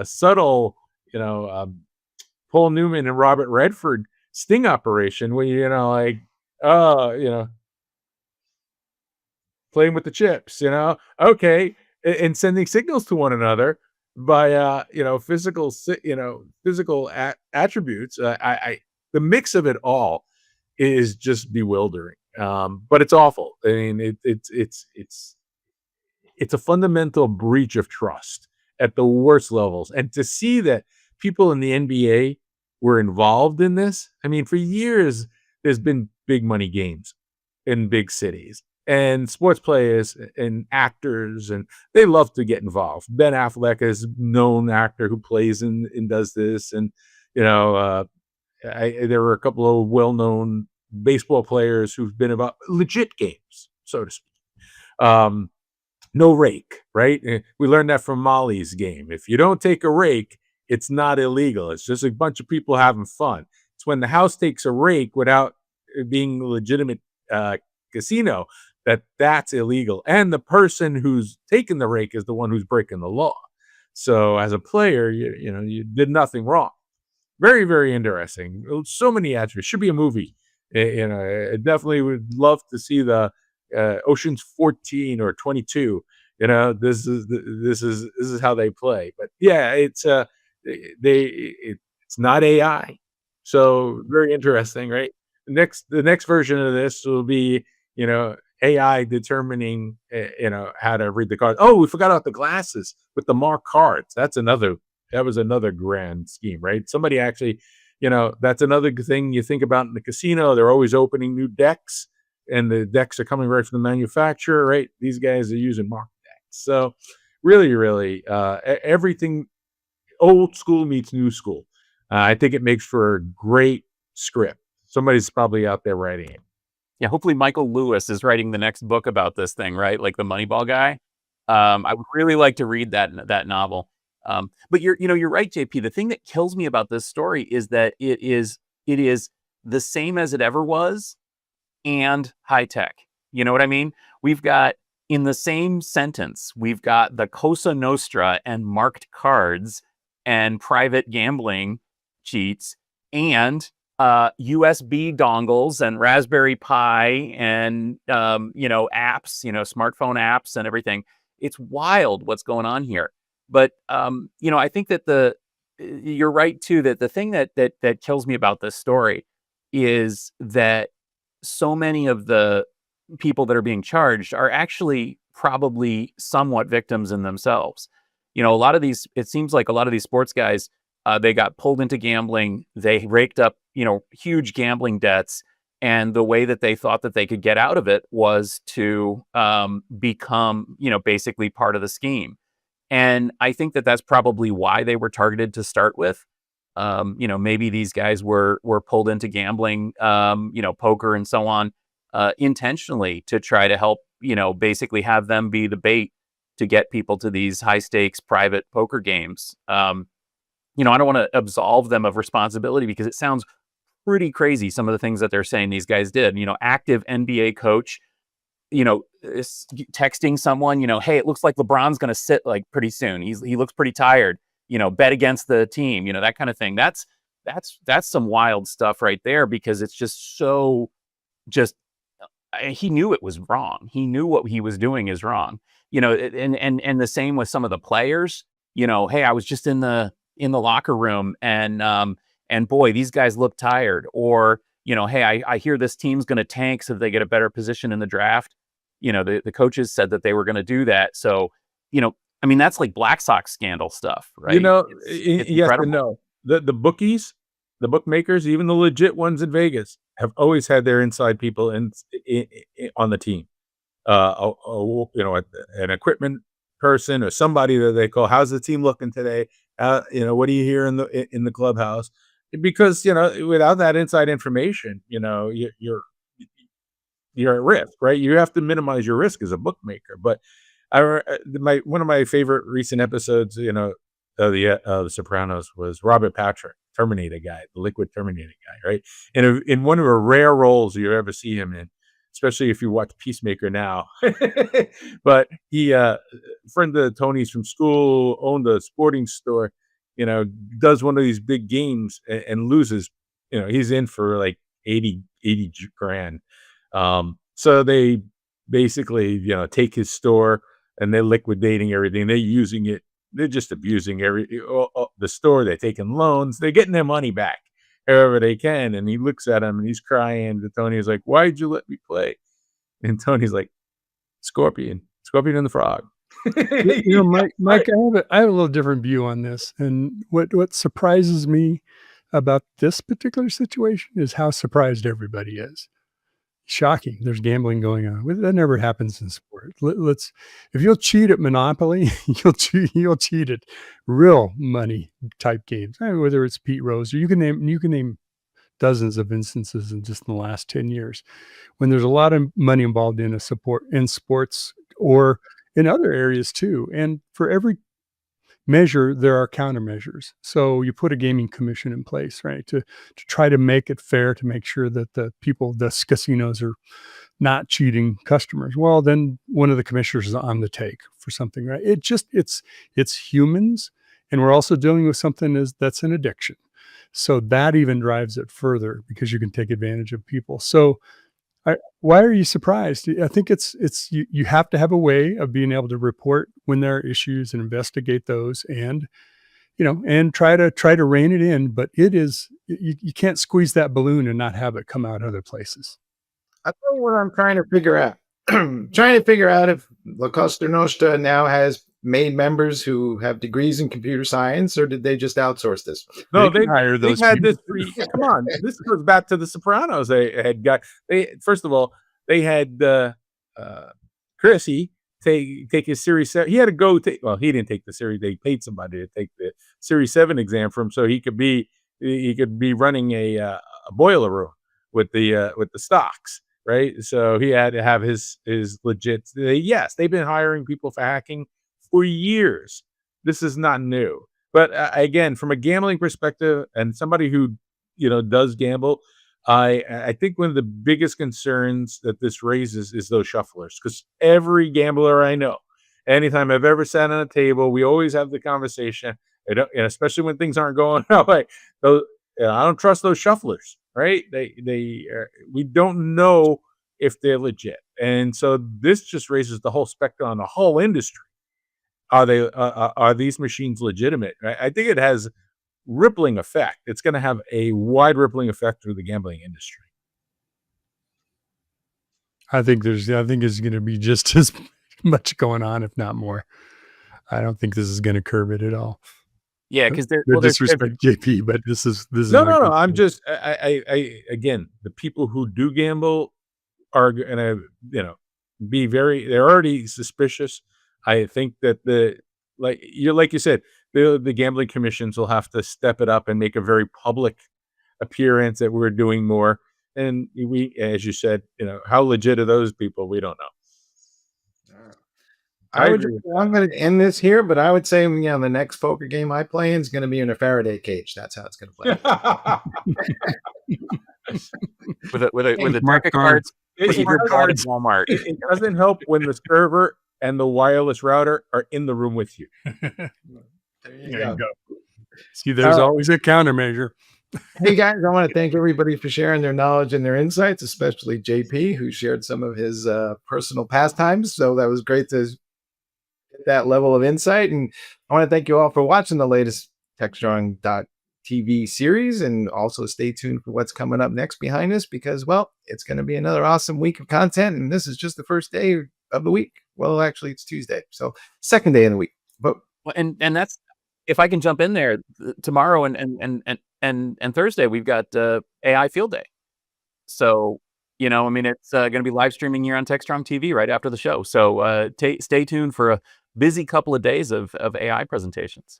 subtle, Paul Newman and Robert Redford sting operation where playing with the chips, okay, and sending signals to one another by physical attributes. The mix of it all is just bewildering, but it's awful. I mean, it's a fundamental breach of trust at the worst levels, and to see that people in the NBA were involved in this. I mean, for years there's been big money games in big cities, and sports players and actors, and they love to get involved. Ben Affleck is a known actor who plays and does this, and there were a couple of well-known baseball players who've been about legit games, so to speak. No rake, right? We learned that from Molly's game. If you don't take a rake, it's not illegal. It's just a bunch of people having fun. It's when the house takes a rake without it being a legitimate casino that's illegal. And the person who's taking the rake is the one who's breaking the law. So as a player, you did nothing wrong. Very, very interesting. So many attributes. Should be a movie. I definitely would love to see the Ocean's 14 or 22. This is how they play. But yeah, it's not AI. So very interesting, right? The next version of this will be AI determining how to read the cards. Oh, we forgot about the glasses with the marked cards. That was another grand scheme, right? Somebody actually, that's another thing you think about in the casino. They're always opening new decks, and the decks are coming right from the manufacturer, right? These guys are using marked decks. So really, really, everything old school meets new school. I think it makes for a great script. Somebody's probably out there writing it. Yeah, hopefully Michael Lewis is writing the next book about this thing, right? Like the Moneyball guy. I would really like to read that novel. But you're right, JP. The thing that kills me about this story is that it is the same as it ever was, and high tech. You know what I mean? We've got, in the same sentence, we've got the Cosa Nostra and marked cards and private gambling cheats and USB dongles and Raspberry Pi and apps, smartphone apps and everything. It's wild what's going on here. But I think that you're right too, that the thing that kills me about this story is that so many of the people that are being charged are actually probably somewhat victims in themselves. It seems like a lot of these sports guys, they got pulled into gambling. They raked up, huge gambling debts. And the way that they thought that they could get out of it was to become, basically part of the scheme. And I think that that's probably why they were targeted to start with. Maybe these guys were pulled into gambling, poker and so on, intentionally to try to help, basically have them be the bait to get people to these high stakes private poker games. I don't want to absolve them of responsibility because it sounds pretty crazy, some of the things that they're saying these guys did. Active NBA coach, texting someone, hey, it looks like LeBron's going to sit like pretty soon. He looks pretty tired. Bet against the team. That kind of thing. That's some wild stuff right there, because it's just so he knew it was wrong. He knew what he was doing is wrong. And the same with some of the players. Hey, I was just in the locker room and boy, these guys look tired. Or hey, I hear this team's going to tank so that they get a better position in the draft. The coaches said that they were going to do that. So, I mean, that's like Black Sox scandal stuff, right? It's Yes incredible. and no. The bookies, the bookmakers, even the legit ones in Vegas, have always had their inside people on the team. An equipment person or somebody that they call, how's the team looking today? What do you hear in the clubhouse? Because without that inside information, you're at risk, right? You have to minimize your risk as a bookmaker. But one of my favorite recent episodes, of the Sopranos was Robert Patrick, Terminator guy, the liquid Terminator guy, right? And in one of the rare roles you ever see him in, especially if you watch Peacemaker now. But he, friend of Tony's from school, owned a sporting store, does one of these big games and loses, he's in for like 80 grand. So they basically, take his store and they're liquidating everything. They're using it. They're just abusing the store. They're taking loans. They're getting their money back however they can. And he looks at him and he's crying. And Tony's like, why'd you let me play? And Tony's like, Scorpion and the Frog. Mike, I have a little different view on this. And what surprises me about this particular situation is how surprised everybody is. Shocking. There's gambling going on. That never happens in sport. If you'll cheat at Monopoly, you'll cheat at real money type games. Whether it's Pete Rose, or you can name dozens of instances in just the last 10 years when there's a lot of money involved in sports or in other areas too. And for every measure, there are countermeasures. So you put a gaming commission in place, right, to try to make it fair, to make sure that the casinos are not cheating customers. Well, then one of the commissioners is on the take for something, right? It's humans, and we're also dealing with something that's an addiction. So that even drives it further because you can take advantage of people. So why are you surprised? I think you have to have a way of being able to report when there are issues and investigate those, and try to rein it in. But you can't squeeze that balloon and not have it come out other places. I know what I'm trying to figure out. Trying to figure out if La Costa Nostra now has made members who have degrees in computer science, or did they just outsource this? No, they hire those. Had this. Come on, this goes back to the Sopranos. First of all, they had Chrissy take his Series 7. He had to go take. Well, he didn't take the series. They paid somebody to take the Series 7 exam for him, so he could be running a boiler room with the stocks. Right. So he had to have his legit. Yes, they've been hiring people for hacking for years. This is not new. But again, from a gambling perspective and somebody who, does gamble, I think one of the biggest concerns that this raises is those shufflers. Because every gambler I know, anytime I've ever sat on a table, we always have the conversation, and especially when things aren't going our way. I don't trust those shufflers. Right? We don't know if they're legit, and so this just raises the whole spectrum on the whole industry. Are these machines legitimate? Right? I think it has rippling effect. It's going to have a wide rippling effect through the gambling industry. I think there's going to be just as much going on, if not more. I don't think this is going to curb it at all. Yeah, because disrespect JP, but this is no. I'm just again, the people who do gamble are gonna be they're already suspicious. I think that like you said, the gambling commissions will have to step it up and make a very public appearance that we're doing more. And we, as you said, how legit are those people? We don't know. I'm going to end this here, but I would say, the next poker game I play in is going to be in a Faraday cage. That's how it's going to play. with a deck of cards. Cards Walmart. It doesn't help when the server and the wireless router are in the room with you. There you go. See, there's always a countermeasure. Hey guys, I want to thank everybody for sharing their knowledge and their insights, especially JP, who shared some of his personal pastimes. So that was great to get that level of insight. And I want to thank you all for watching the latest Techstrong TV series, and also stay tuned for what's coming up next behind us because, well, it's going to be another awesome week of content. And this is just the first day of the week. Well, actually, it's Tuesday. So second day of the week. But Well, and that's, if I can jump in there, tomorrow and Thursday we've got AI Field Day. So, I mean, it's going to be live streaming here on Techstrong TV right after the show. So stay tuned for a busy couple of days of AI presentations.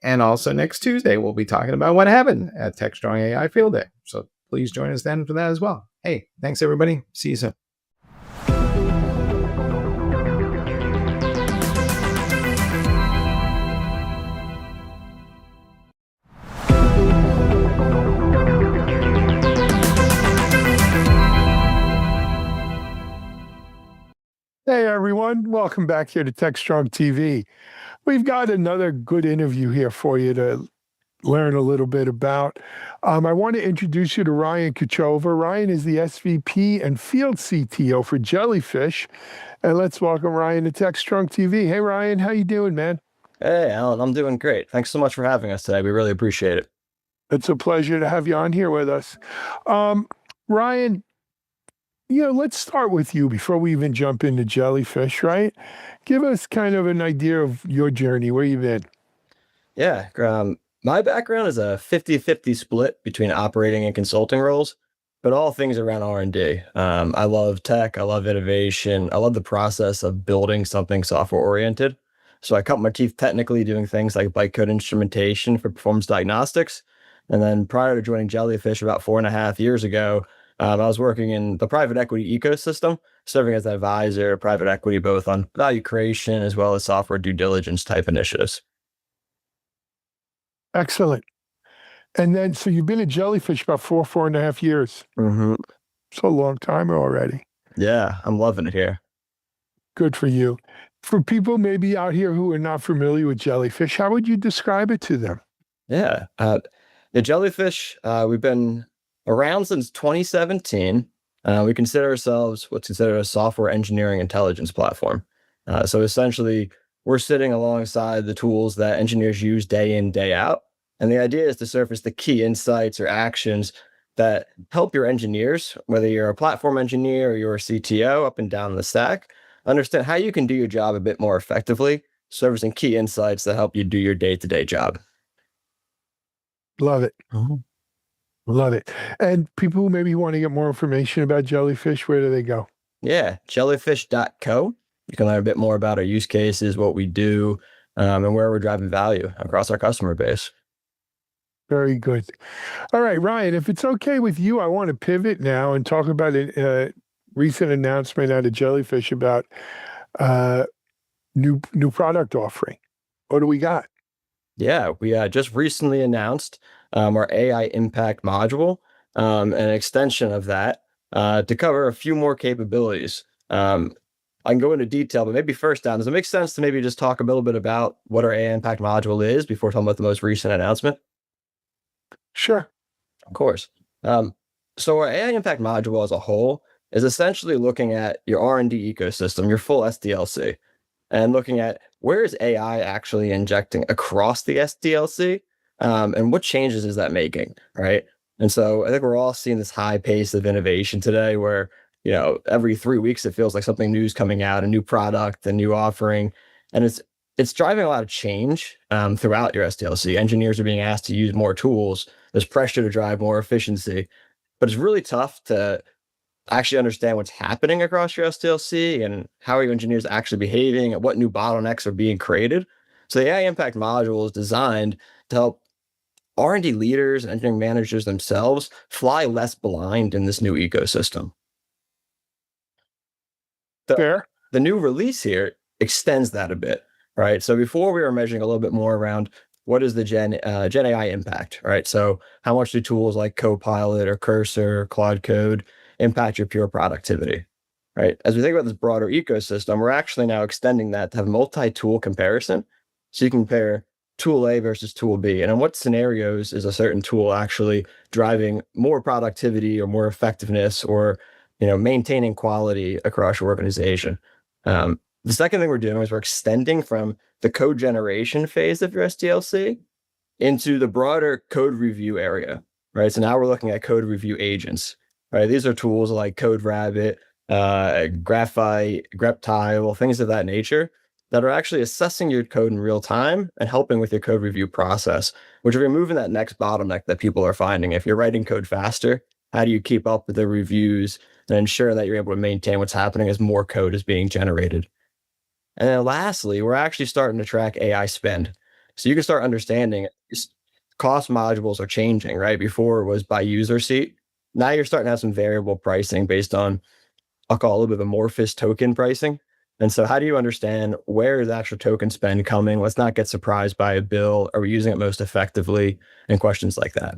And also next Tuesday, we'll be talking about what happened at Techstrong AI Field Day. So please join us then for that as well. Hey, thanks everybody. See you soon. Hey everyone, welcome back here to Techstrong TV. We've got another good interview here for you to learn a little bit about. I want to introduce you to Ryan Kochova. Ryan is the SVP and Field CTO for Jellyfish. And let's welcome Ryan to Techstrong TV. Hey Ryan, how you doing, man? Hey, Alan, I'm doing great. Thanks so much for having us today. We really appreciate it. It's a pleasure to have you on here with us. Ryan, let's start with you before we even jump into Jellyfish, right? Give us kind of an idea of your journey, where you've been. Yeah, my background is a 50-50 split between operating and consulting roles, but all things around R&D. I love tech, I love innovation, I love the process of building something software-oriented. So I cut my teeth technically doing things like bytecode instrumentation for performance diagnostics. And then prior to joining Jellyfish about 4.5 years ago, I was working in the private equity ecosystem, serving as an advisor, private equity, both on value creation as well as software due diligence type initiatives. Excellent. And then, so you've been at Jellyfish about 4.5 years. Mm-hmm. It's a long time already. Yeah, I'm loving it here. Good for you. For people maybe out here who are not familiar with Jellyfish, how would you describe it to them? Yeah. At Jellyfish, we've been around since 2017. We consider ourselves what's considered a software engineering intelligence platform. So essentially, we're sitting alongside the tools that engineers use day in, day out. And the idea is to surface the key insights or actions that help your engineers, whether you're a platform engineer or you're a CTO up and down the stack, understand how you can do your job a bit more effectively, surfacing key insights that help you do your day-to-day job. Love it. Love it. And people who maybe want to get more information about Jellyfish, where do they go? Yeah, jellyfish.co. You can learn a bit more about our use cases, what we do, and where we're driving value across our customer base. Very good. All right, Ryan, if it's okay with you, I want to pivot now and talk about a recent announcement out of Jellyfish about new product offering. What do we got? Yeah, we just recently announced our AI Impact module, an extension of that to cover a few more capabilities. I can go into detail, but maybe first down, does it make sense to maybe just talk a little bit about what our AI Impact module is before talking about the most recent announcement? Sure. Of course. So our AI Impact module as a whole is essentially looking at your R&D ecosystem, your full SDLC, and looking at where is AI actually injecting across the SDLC, and what changes is that making, right? And so I think we're all seeing this high pace of innovation today where, every 3 weeks, it feels like something new is coming out, a new product, a new offering. And it's driving a lot of change throughout your SDLC. Engineers are being asked to use more tools. There's pressure to drive more efficiency, but it's really tough to actually understand what's happening across your SDLC and how are your engineers actually behaving and what new bottlenecks are being created. So the AI Impact module is designed to help R&D leaders and engineering managers themselves fly less blind in this new ecosystem. Fair. The new release here extends that a bit, right? So before we were measuring a little bit more around what is the Gen AI impact, right? So how much do tools like Copilot or Cursor, Claude Code impact your pure productivity, right? As we think about this broader ecosystem, we're actually now extending that to have multi-tool comparison. So you can compare tool A versus tool B, and in what scenarios is a certain tool actually driving more productivity or more effectiveness or maintaining quality across your organization. The second thing we're doing is we're extending from the code generation phase of your SDLC into the broader code review area, right? So now we're looking at code review agents, right? These are tools like CodeRabbit, Graphite, greptile, things of that nature that are actually assessing your code in real time and helping with your code review process, which are removing that next bottleneck that people are finding. If you're writing code faster, how do you keep up with the reviews and ensure that you're able to maintain what's happening as more code is being generated? And then lastly, we're actually starting to track AI spend. So you can start understanding cost modules are changing, right? Before it was by user seat. Now you're starting to have some variable pricing based on, I'll call it a little bit of amorphous token pricing. And so how do you understand where is actual token spend coming? Let's not get surprised by a bill. Are we using it most effectively? And questions like that.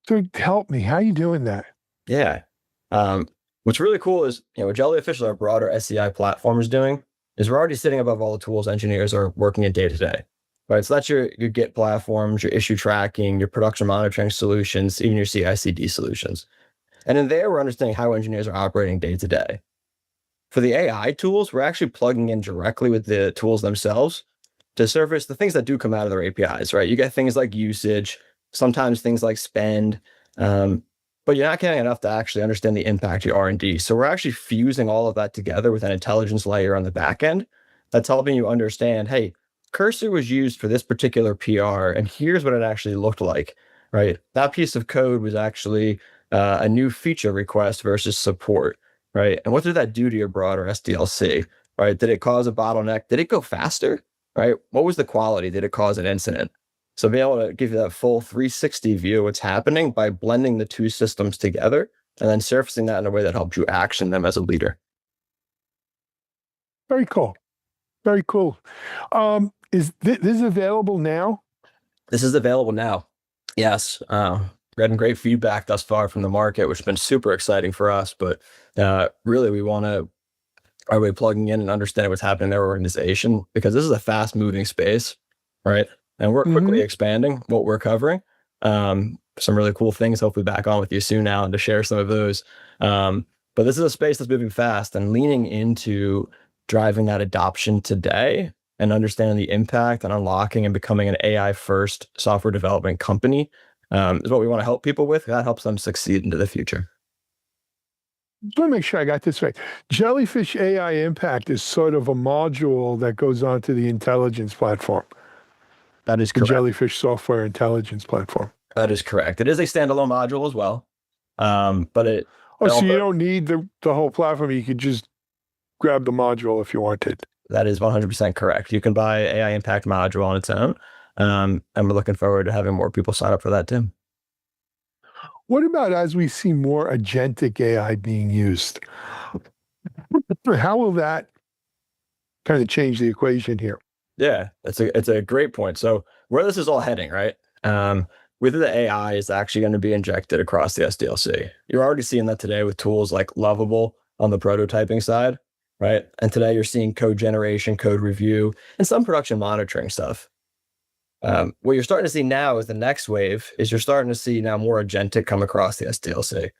So help me, how are you doing that? Yeah. What's really cool is, what Jellyfish, our broader SCI platform, is doing is we're already sitting above all the tools engineers are working in day to day, right? So that's your Git platforms, your issue tracking, your production monitoring solutions, even your CI/CD solutions. And in there, we're understanding how engineers are operating day to day. For the AI tools, we're actually plugging in directly with the tools themselves to surface the things that do come out of their APIs, right? You get things like usage, sometimes things like spend, but you're not getting enough to actually understand the impact of your R&D. So we're actually fusing all of that together with an intelligence layer on the back end that's helping you understand, hey, Cursor was used for this particular PR, and here's what it actually looked like, right? That piece of code was actually a new feature request versus support, right? And what did that do to your broader SDLC, right? Did it cause a bottleneck? Did it go faster, right? What was the quality? Did it cause an incident? So being able to give you that full 360 view of what's happening by blending the two systems together and then surfacing that in a way that helps you action them as a leader. Very cool. Very cool. Is this available now? This is available now. Yes. We're getting great feedback thus far from the market, which has been super exciting for us. But really, we want to are we plugging in and understanding what's happening in their organization, because this is a fast moving space, right? And we're quickly expanding what we're covering. Some really cool things, hopefully back on with you soon, Alan, to share some of those. But this is a space that's moving fast, and leaning into driving that adoption today and understanding the impact and unlocking and becoming an AI first software development company is what we want to help people with. That helps them succeed into the future. Let me make sure I got this right. Jellyfish AI Impact is sort of a module that goes onto the intelligence platform. That is The correct. Jellyfish software intelligence platform. That is correct. It is a standalone module as well. But it. So you don't need the whole platform. You could just grab the module if you wanted. That is 100% correct. You can buy AI Impact module on its own. And we're looking forward to having more people sign up for that too. What about as we see more agentic AI being used? How will that kind of change the equation here? Yeah, it's a great point. So where this is all heading, right? Whether the AI is actually going to be injected across the SDLC. You're already seeing that today with tools like Lovable on the prototyping side, right? And today you're seeing code generation, code review, and some production monitoring stuff. What you're starting to see now is the next wave is you're starting to see now more agentic come across the SDLC,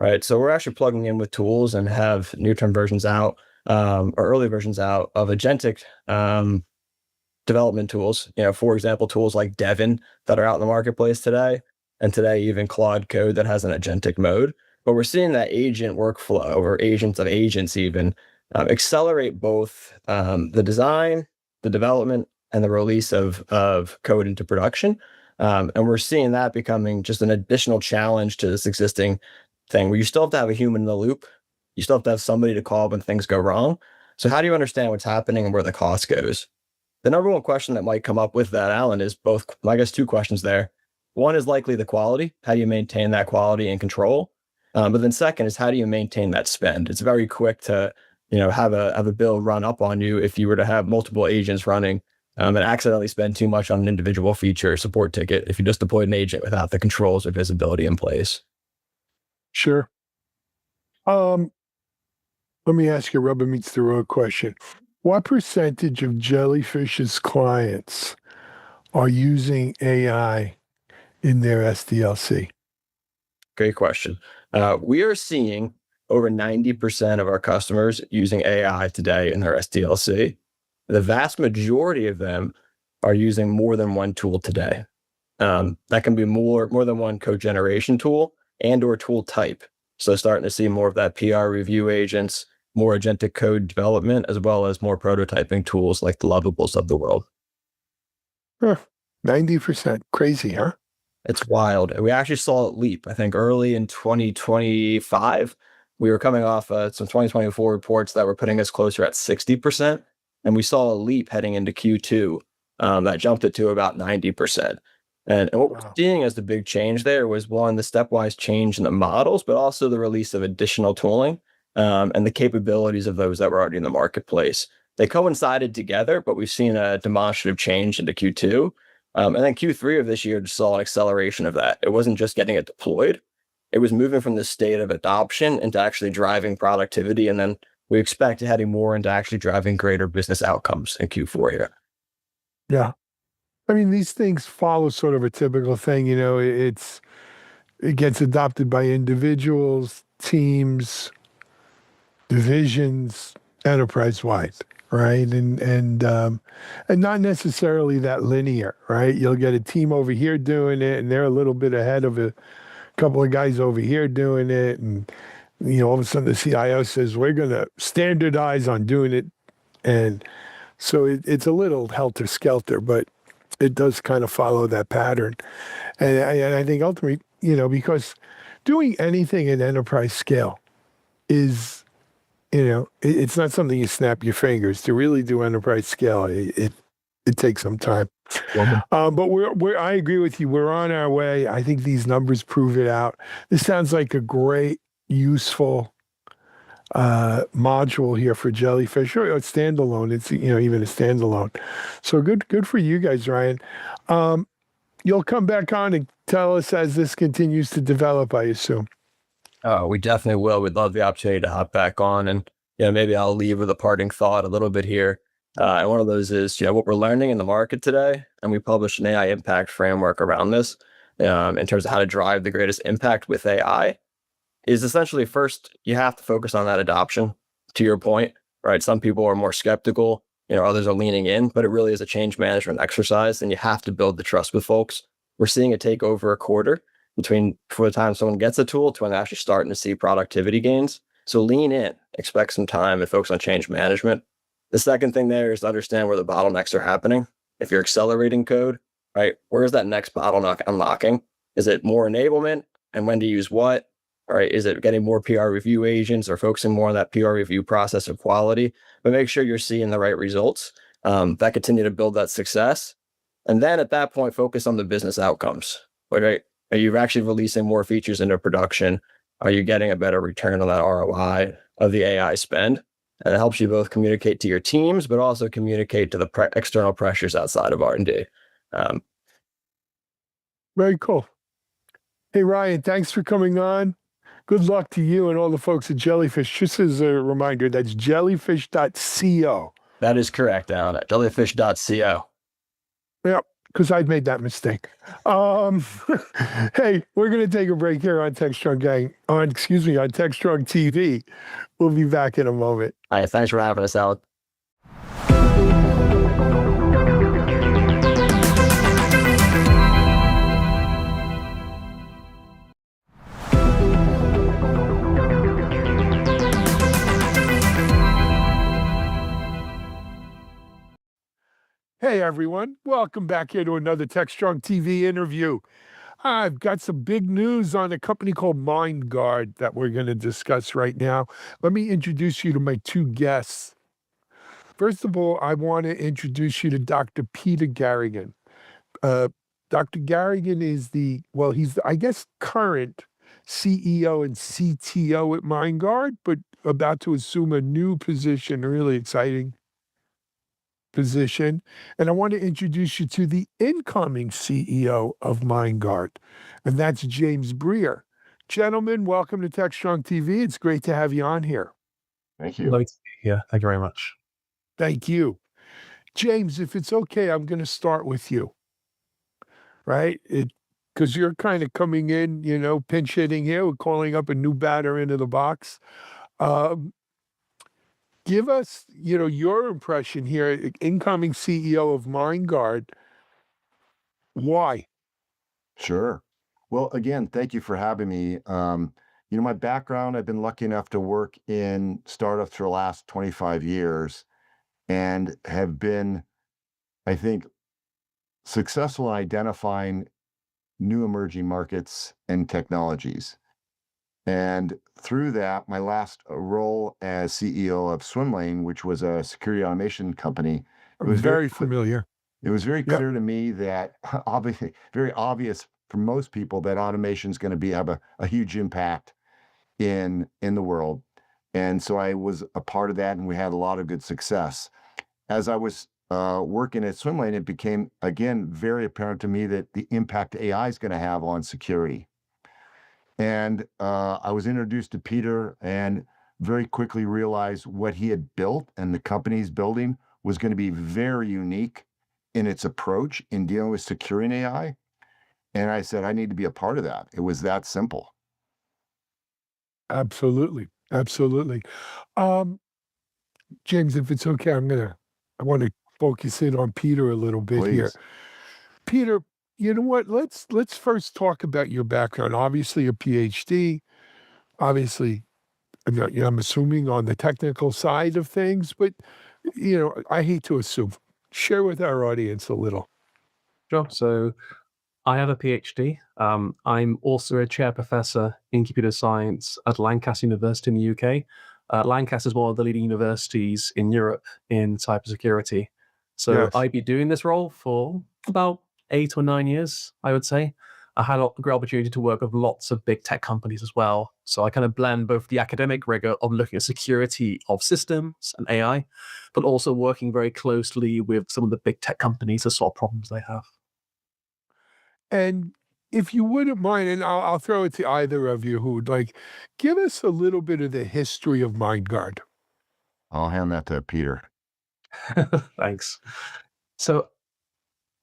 right? So we're actually plugging in with tools and have near-term versions out, or early versions out of agentic development tools. For example, tools like Devin that are out in the marketplace today, and today even Claude Code that has an agentic mode. But we're seeing that agent workflow, or agents of agents even, accelerate both the design, the development, and the release of code into production. And we're seeing that becoming just an additional challenge to this existing thing, where you still have to have a human in the loop. You still have to have somebody to call when things go wrong. So how do you understand what's happening and where the cost goes? The number one question that might come up with that, Alan, is both, I guess, two questions there. One is likely the quality. How do you maintain that quality and control? But then second is, how do you maintain that spend? It's very quick to have a bill run up on you if you were to have multiple agents running and accidentally spend too much on an individual feature or support ticket if you just deployed an agent without the controls or visibility in place. Sure. Let me ask you a rubber meets the road question. What percentage of Jellyfish's clients are using AI in their SDLC? Great question. We are seeing over 90% of our customers using AI today in their SDLC. The vast majority of them are using more than one tool today. That can be more than one code generation tool and or tool type. So starting to see more of that PR review agents, more agentic code development, as well as more prototyping tools like the Lovables of the world. 90%. Crazy, huh? It's wild. We actually saw it leap. I think early in 2025, we were coming off some 2024 reports that were putting us closer at 60%. And we saw a leap heading into Q2 that jumped it to about 90%. And what we're seeing as the big change there was, one, the stepwise change in the models, but also the release of additional tooling and the capabilities of those that were already in the marketplace. They coincided together, but we've seen a demonstrative change into Q2. And then Q3 of this year just saw an acceleration of that. It wasn't just getting it deployed. It was moving from the state of adoption into actually driving productivity. And then we expect heading more into actually driving greater business outcomes in Q4 here. Yeah. I mean, these things follow sort of a typical thing. You know, it gets adopted by individuals, teams, divisions, enterprise-wide, right? And not necessarily that linear, right? You'll get a team over here doing it, and they're a little bit ahead of a couple of guys over here doing it, and all of a sudden the CIO says, we're going to standardize on doing it. And so it's a little helter-skelter, but it does kind of follow that pattern. And I think ultimately, because doing anything at enterprise scale is, it's not something you snap your fingers. To really do enterprise scale, it takes some time. But I agree with you. We're on our way. I think these numbers prove it out. This sounds like a great, useful module here for Jellyfish. Sure, it's standalone. It's even a standalone. So good for you guys, Ryan. You'll come back on and tell us as this continues to develop, I assume. Oh, we definitely will. We'd love the opportunity to hop back on, and maybe I'll leave with a parting thought a little bit here. And one of those is what we're learning in the market today, and we published an AI impact framework around this in terms of how to drive the greatest impact with AI. Is essentially, first, you have to focus on that adoption, to your point, right? Some people are more skeptical, others are leaning in, but it really is a change management exercise, and you have to build the trust with folks. We're seeing it take over a quarter for the time someone gets a tool to when they're actually starting to see productivity gains. So lean in, expect some time, and focus on change management. The second thing there is to understand where the bottlenecks are happening. If you're accelerating code, right, where is that next bottleneck unlocking? Is it more enablement, and when to use what? All right, is it getting more PR review agents or focusing more on that PR review process of quality? But make sure you're seeing the right results that continue to build that success. And then at that point, focus on the business outcomes. Right? Are you actually releasing more features into production? Are you getting a better return on that ROI of the AI spend? And it helps you both communicate to your teams, but also communicate to the external pressures outside of R&D. Very cool. Hey, Ryan, thanks for coming on. Good luck to you and all the folks at Jellyfish. Just as a reminder, that's jellyfish.co. That is correct, Alan, at jellyfish.co. Yep, because I've made that mistake. Hey, we're going to take a break here on Techstrong Techstrong TV. We'll be back in a moment. All right, thanks for having us, Alan. Hey everyone, welcome back here to another Techstrong TV interview. I've got some big news on a company called MindGuard that we're going to discuss right now. Let me introduce you to my two guests. First of all, I want to introduce you to Dr. Peter Garrigan. Dr. Garrigan is he's I guess, current CEO and CTO at MindGuard, but about to assume a new position, a really exciting position. And I want to introduce you to the incoming CEO of MindGuard, and that's James Breer. Gentlemen, welcome to Techstrong TV. It's great to have you on here. Thank you. Lovely to be here. Thank you very much. Thank you. James, if it's okay, I'm going to start with you, right? Because you're kind of coming in, pinch hitting here. We're calling up a new batter into the box. give us, your impression here, incoming CEO of MindGuard. Why? Sure. Well, again, thank you for having me. My background, I've been lucky enough to work in startups for the last 25 years and have been, I think, successful in identifying new emerging markets and technologies. And through that, my last role as CEO of Swimlane, which was a security automation company, it was Very familiar. It was very Yep. clear to me that obviously very obvious for most people that automation is going to have a huge impact in the world. And so I was a part of that, and we had a lot of good success. As I was working at Swimlane, it became, again, very apparent to me that the impact AI is going to have on security. And I was introduced to Peter and very quickly realized what he had built and the company he's building was going to be very unique in its approach in dealing with securing AI. And I said, I need to be a part of that. It was that simple. Absolutely. Absolutely. James, if it's okay, I want to focus in on Peter a little bit here. Please. Peter, you know what? Let's first talk about your background. Obviously, a PhD. Obviously, I'm assuming on the technical side of things, but I hate to assume. Share with our audience a little. Sure. So I have a PhD. I'm also a chair professor in computer science at Lancaster University in the UK. Lancaster is one of the leading universities in Europe in cybersecurity. So Yes. I've been doing this role for about 8 or 9 years, I would say. I had a great opportunity to work with lots of big tech companies as well. So I kind of blend both the academic rigor of looking at security of systems and AI, but also working very closely with some of the big tech companies to solve problems they have. And if you wouldn't mind, and I'll throw it to either of you who would give us a little bit of the history of MindGuard. I'll hand that to Peter. Thanks. So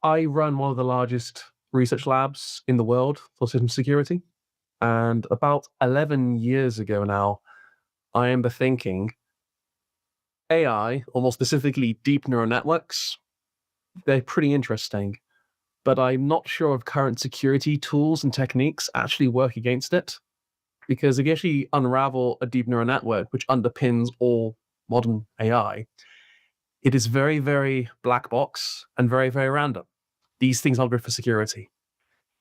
I run one of the largest research labs in the world for system security. And about 11 years ago now, I remember thinking AI, or more specifically deep neural networks, they're pretty interesting, but I'm not sure if current security tools and techniques actually work against it. Because if you actually unravel a deep neural network, which underpins all modern AI, it is very, very black box and very, very random. These things aren't good for security.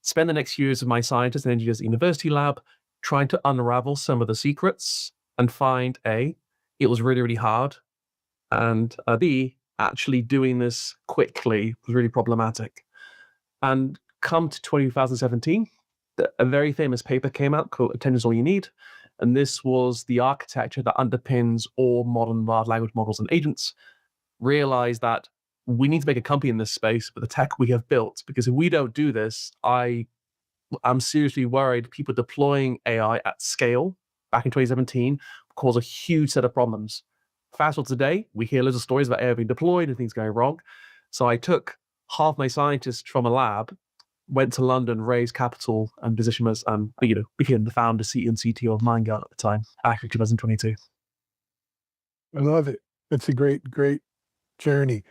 Spend the next few years with my scientists and engineers at the university lab trying to unravel some of the secrets and find A, it was really, really hard, and B, actually doing this quickly was really problematic. And come to 2017, a very famous paper came out called Attention's All You Need. And this was the architecture that underpins all modern large language models and agents. Realized that we need to make a company in this space with the tech we have built, because if we don't do this, I'm seriously worried people deploying AI at scale back in 2017 cause a huge set of problems. Fast forward today, we hear loads of stories about AI being deployed and things going wrong. So I took half my scientists from a lab, went to London, raised capital, and positioned us, became the founder, CEO, and CTO of MindGuard at the time, back in 2022. I love it. It's a great, great journey.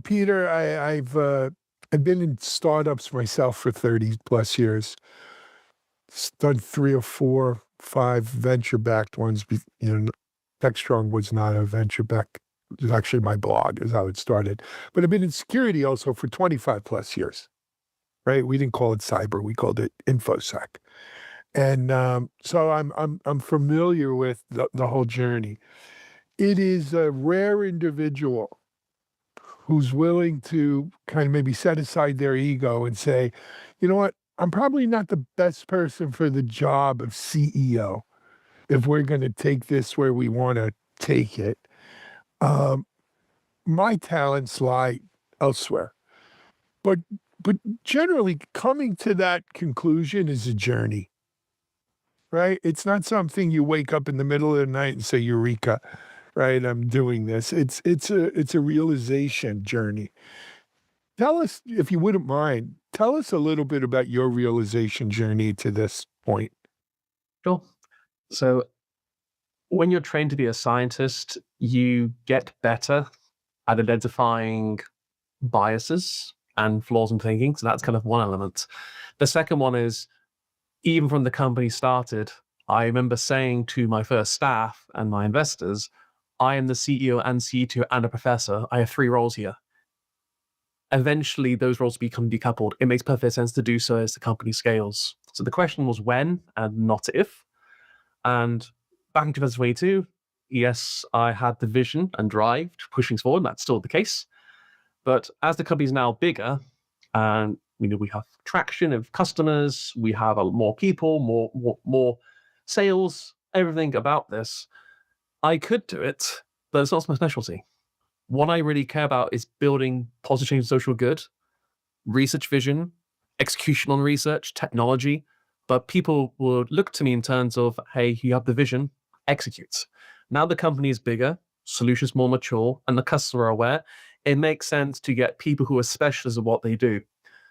Peter, I've been in startups myself for 30 plus years. Done 3 or 4, 5 venture-backed ones. Techstrong was not a venture-backed. It was actually my blog is how it started. But I've been in security also for 25 plus years. Right? We didn't call it cyber. We called it InfoSec. And so I'm familiar with the whole journey. It is a rare individual who's willing to kind of maybe set aside their ego and say, you know what, I'm probably not the best person for the job of CEO if we're going to take this where we want to take it. My talents lie elsewhere. But generally, coming to that conclusion is a journey, right? It's not something you wake up in the middle of the night and say, "Eureka!" Right? I'm doing this. It's a realization journey. Tell us, if you wouldn't mind, tell us a little bit about your realization journey to this point. Sure. So when you're trained to be a scientist, you get better at identifying biases and flaws in thinking. So that's kind of one element. The second one is, even from the company started, I remember saying to my first staff and my investors, I am the CEO and C2 and a professor. I have 3 roles here. Eventually, those roles become decoupled. It makes perfect sense to do so as the company scales. So the question was when and not if. And back in 2022, yes, I had the vision and drive to pushing forward. And that's still the case. But as the company is now bigger, and we have traction of customers, we have more people, more sales, everything about this, I could do it, but it's not my specialty. What I really care about is building positive change and social good, research vision, execution on research, technology. But people would look to me in terms of, hey, you have the vision, execute. Now the company is bigger, solutions more mature, and the customer are aware. It makes sense to get people who are specialists at what they do.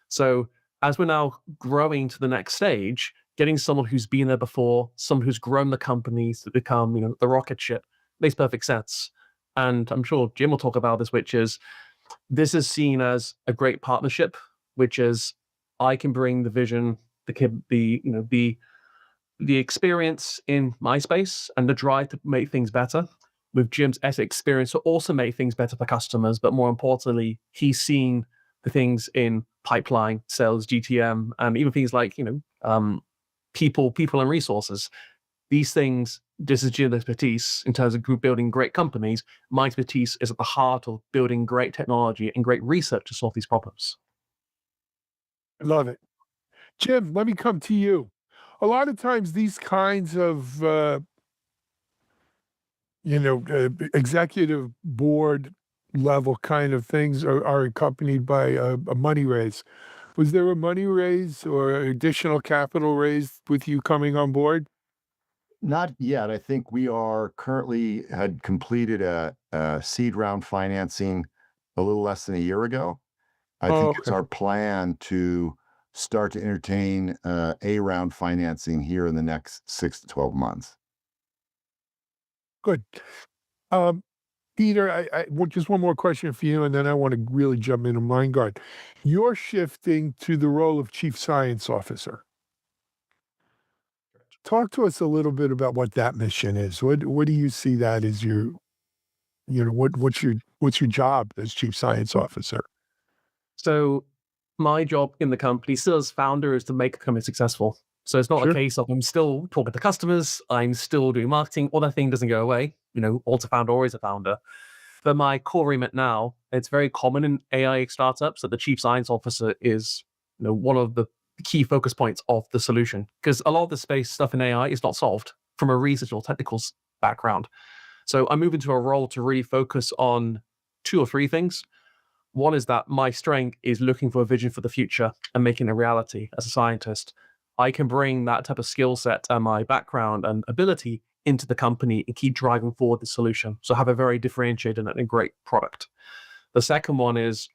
So as we're now growing to the next stage, getting someone who's been there before, someone who's grown the company to become, the rocket ship, makes perfect sense. And I'm sure Jim will talk about this, which is this is seen as a great partnership, which is I can bring the vision, the experience in my space and the drive to make things better with Jim's experience to also make things better for customers. But more importantly, he's seen the things in pipeline, sales, GTM, and even things like, people and resources. These things, this is Jim's expertise in terms of building great companies. My expertise is at the heart of building great technology and great research to solve these problems. I love it. Jim, let me come to you. A lot of times these kinds of, executive board level kind of things are accompanied by a money raise. Was there a money raise or additional capital raise with you coming on board? Not yet. I think we are currently had completed a seed round financing a little less than a year ago. I think it's Okay. our plan to start to entertain a round financing here in the next 6 to 12 months. Good. Peter, just one more question for you, and then I want to really jump into MindGuard. You're shifting to the role of Chief Science Officer. Talk to us a little bit about what that mission is. What do you see that as what's your job as Chief Science Officer? So my job in the company still as founder is to make the company successful. So it's not Sure. a case of I'm still talking to customers, I'm still doing marketing, all that thing doesn't go away. Also founder, always a founder. But my core remit now, it's very common in AI startups that the chief science officer is one of the key focus points of the solution. Because a lot of the space stuff in AI is not solved from a research or technical background. So I move into a role to really focus on 2 or 3 things. One is that my strength is looking for a vision for the future and making it a reality as a scientist. I can bring that type of skill set and my background and ability into the company and keep driving forward the solution. So have a very differentiated and a great product. The second one is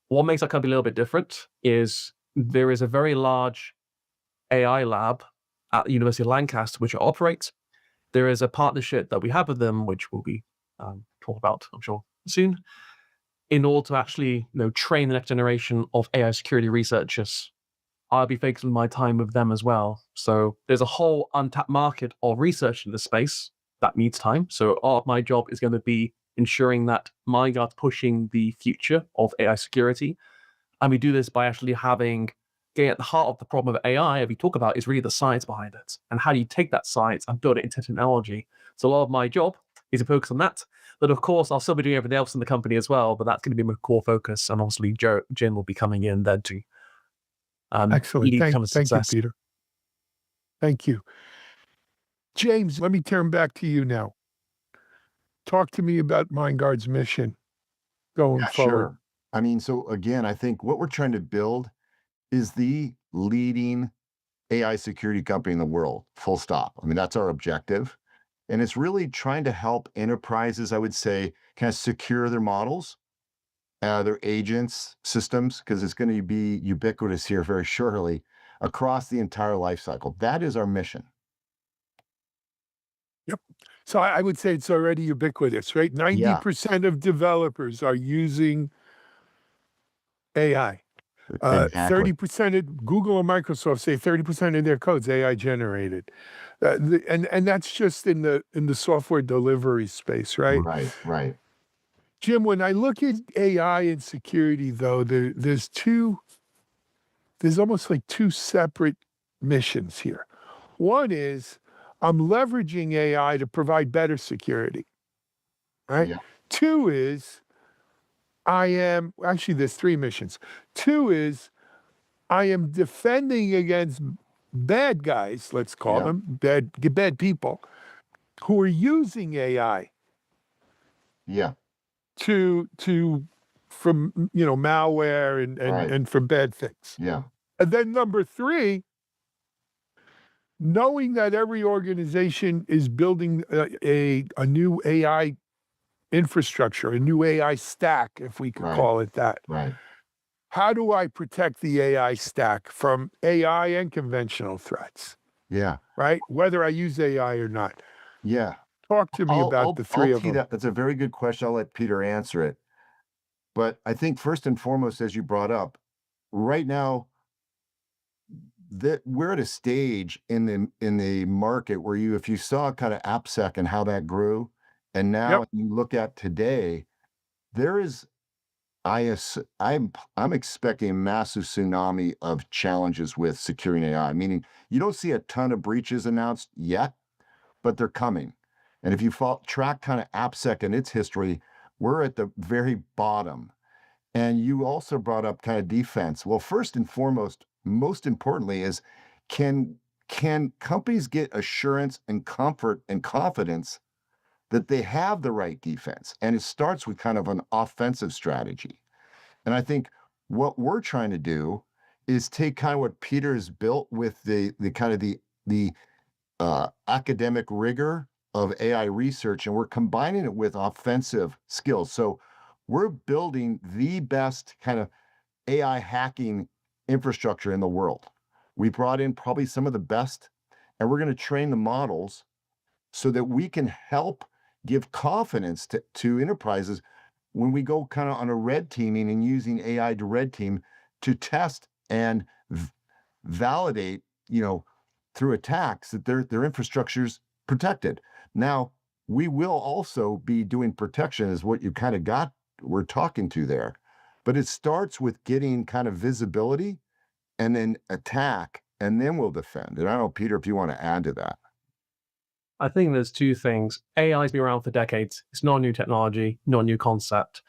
what makes our company a little bit different is there is a very large AI lab at the University of Lancaster, which operates. There is a partnership that we have with them, which we'll be talk about, I'm sure, soon, in order to actually train the next generation of AI security researchers. I'll be focusing my time with them as well. So there's a whole untapped market of research in this space that needs time. So my job is going to be ensuring that MindGuard's pushing the future of AI security. And we do this by actually getting at the heart of the problem of AI, as we talk about, is really the science behind it. And how do you take that science and build it into technology? So a lot of my job is to focus on that. But of course, I'll still be doing everything else in the company as well, but that's going to be my core focus. And obviously, Jim will be coming in then too. Excellent. Thank you, success. Peter. Thank you. James, let me turn back to you now. Talk to me about MindGuard's mission going Yeah, forward. sure. I mean, so again, I think what we're trying to build is the leading AI security company in the world, full stop. I mean, that's our objective. And it's really trying to help enterprises, I would say, kind of secure their models, their agents, systems, because it's going to be ubiquitous here very shortly across the entire life cycle. That is our mission. So I would say it's already ubiquitous, right? Yeah. 90% of developers are using AI. Exactly. 30% of Google and Microsoft say 30% of their code's AI generated. And that's just in the software delivery space, right? Right, right. Jim, when I look at AI and security, though, there's almost like two separate missions here. One is I'm leveraging AI to provide better security, right? Yeah. Two is there's three missions. Two is I am defending against bad guys, let's call Yeah. them, bad people who are using AI Yeah. from malware Right. and for bad things. Yeah. And then number three, knowing that every organization is building a new AI infrastructure, a new AI stack, if we could Right. call it that. Right. How do I protect the AI stack from AI and conventional threats, Yeah. right? Whether I use AI or not. Yeah. Talk to me about the three of tee them. that's a very good question. I'll let Peter answer it. But I think first and foremost, as you brought up, right now that we're at a stage in the market where if you saw kind of AppSec and how that grew, and now Yep. you look at today, there is I'm expecting a massive tsunami of challenges with securing AI. Meaning you don't see a ton of breaches announced yet, but they're coming. And if you track kind of AppSec and its history, we're at the very bottom. And you also brought up kind of defense. Well, first and foremost, most importantly, is can companies get assurance and comfort and confidence that they have the right defense? And it starts with kind of an offensive strategy. And I think what we're trying to do is take kind of what Peter's built with the kind of the academic rigor of AI research, and we're combining it with offensive skills. So we're building the best kind of AI hacking infrastructure in the world. We brought in probably some of the best, and we're going to train the models so that we can help give confidence to enterprises when we go kind of on a red teaming and using AI to red team to test and validate, through attacks that their infrastructure's protected. Now, we will also be doing protection is what you kind of we're talking to there. But it starts with getting kind of visibility and then attack, and then we'll defend. And I don't know, Peter, if you want to add to that. I think there's two things. AI has been around for decades. It's not a new technology, not a new concept.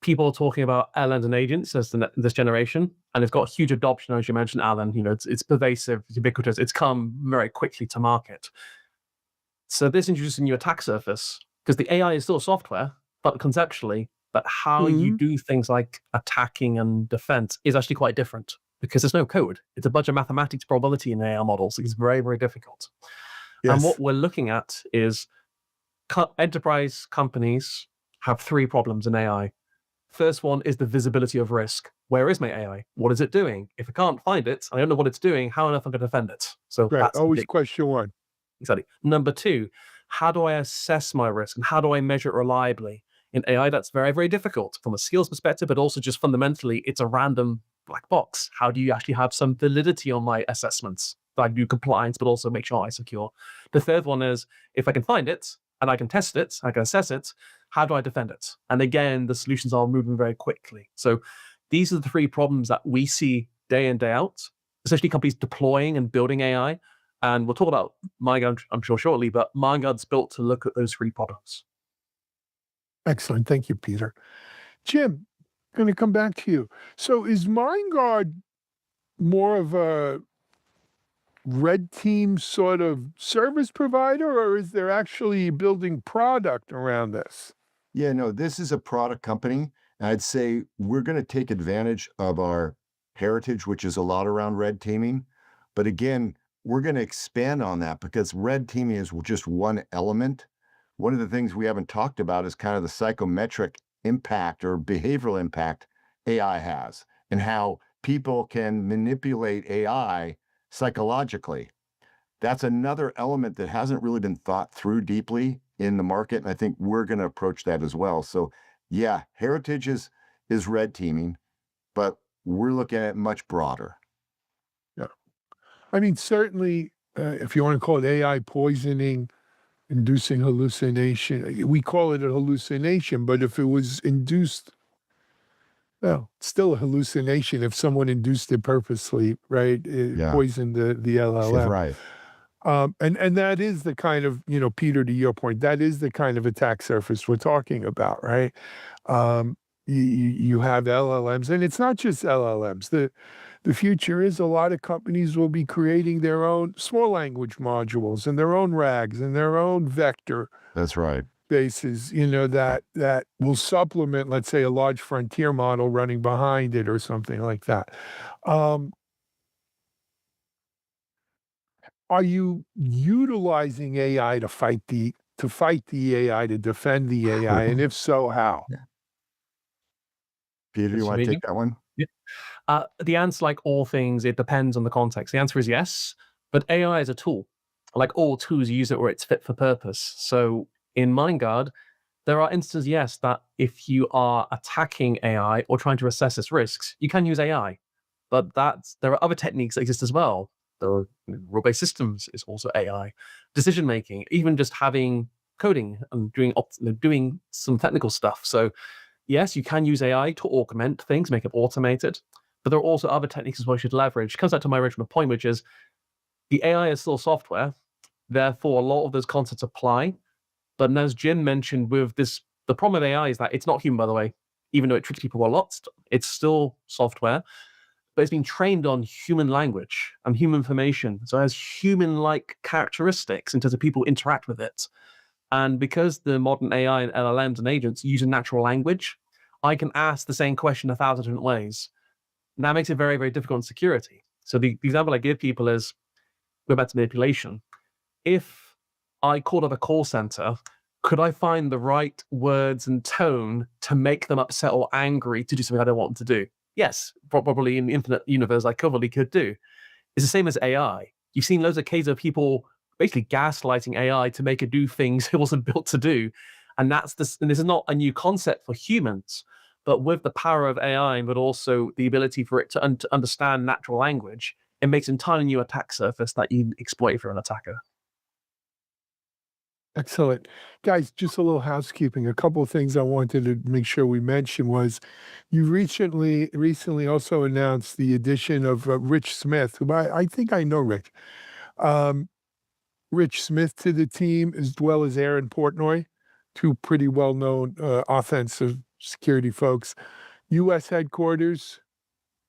People are talking about LLMs and agents as this generation, and it's got huge adoption, as you mentioned, Alan. It's pervasive, it's ubiquitous. It's come very quickly to market. So this introduces a new attack surface because the AI is still software, but conceptually, but how you do things like attacking and defense is actually quite different because there's no code. It's a bunch of mathematics probability in AI models. It's very, very difficult. Yes. And what we're looking at is enterprise companies have three problems in AI. First one is the visibility of risk. Where is my AI? What is it doing? If I can't find it, I don't know what it's doing, how on earth am I going to defend it? So Right. that's Always big. question one. Exactly. Number two, how do I assess my risk and how do I measure it reliably? In AI, that's very, very difficult from a skills perspective, but also just fundamentally, it's a random black box. How do you actually have some validity on my assessments? So I do compliance, but also make sure I secure. The third one is if I can find it and I can test it, I can assess it, how do I defend it? And again, the solutions are moving very quickly. So these are the three problems that we see day in, day out, especially companies deploying and building AI. And we'll talk about MindGuard, I'm sure, shortly, but MindGuard's built to look at those three problems. Excellent. Thank you, Peter. Jim, going to come back to you. So is MindGuard more of a red team sort of service provider, or is there actually building product around this? Yeah, no, this is a product company. I'd say we're going to take advantage of our heritage, which is a lot around red teaming. But again, we're going to expand on that because red teaming is just one element. One of the things we haven't talked about is kind of the psychometric impact or behavioral impact AI has and how people can manipulate AI psychologically. that's another element that hasn't really been thought through deeply in the market. And I think we're going to approach that as well. So yeah, heritage is red teaming, but we're looking at it much broader. Yeah. I mean, certainly, if you want to call it AI poisoning, inducing hallucination, we call it a hallucination, but if it was induced, well, it's still a hallucination if someone induced it purposely, right? It Yeah. poisoned the She's LLM. right. And that is the kind of, Peter, to your point, that is the kind of attack surface we're talking about, right? You have LLMs, and it's not just LLMs. The future is a lot of companies will be creating their own small language modules and their own RAGs and their own vector That's right. bases, that will supplement, let's say, a large frontier model running behind it or something like that. Are you utilizing AI to fight the AI, to defend the AI? And if so, how? Peter, you Mr. want to take Medium? that one? The answer, like all things, it depends on the context. The answer is yes, but AI is a tool. Like all tools, you use it where it's fit for purpose. So in MindGuard, there are instances, yes, that if you are attacking AI or trying to assess its risks, you can use AI. But there are other techniques that exist as well. The rule-based systems is also AI. Decision-making, even just having coding and doing some technical stuff. So yes, you can use AI to augment things, make it automated, but there are also other techniques as well you should leverage. It comes back to my original point, which is the AI is still software. Therefore, a lot of those concepts apply. But as Jim mentioned with this, the problem with AI is that it's not human, by the way, even though it tricks people a lot. It's still software, but it's been trained on human language and human information. So it has human-like characteristics in terms of people interact with it. And because the modern AI and LLMs and agents use a natural language, I can ask the same question 1,000 different ways. And that makes it very, very difficult in security. So the example I give people is, go back to manipulation. If I called up a call center, could I find the right words and tone to make them upset or angry to do something I don't want them to do? Yes, probably in the infinite universe, I probably could do. It's the same as AI. You've seen loads of cases of people basically gaslighting AI to make it do things it wasn't built to do. And this is not a new concept for humans, but with the power of AI, but also the ability for it to understand natural language, it makes an entirely new attack surface that you exploit if you're an attacker. Excellent. Guys, just a little housekeeping. A couple of things I wanted to make sure we mention was you recently also announced the addition of Rich Smith, who I think I know Rich. Rich Smith to the team, as well as Aaron Portnoy, two pretty well-known offensive security folks. U.S. headquarters,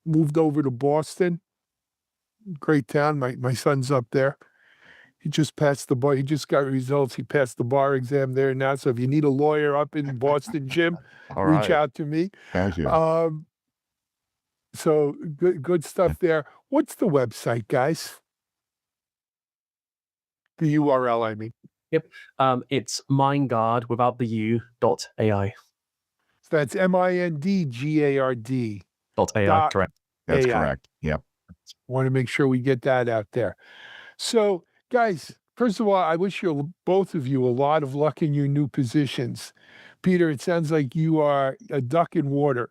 moved over to Boston. Great town. My son's up there. He just passed the bar. He just got results. He passed the bar exam there now. So if you need a lawyer up in Boston, Jim, reach out to me. Thank you. So good stuff there. What's the website, guys? The URL, I mean. Yep. It's MindGuard without the U.ai. So that's MINDGARD. .ai, correct. That's AI. correct. Yep. Want to make sure we get that out there. So, guys, first of all, I wish both of you a lot of luck in your new positions. Peter, it sounds like you are a duck in water,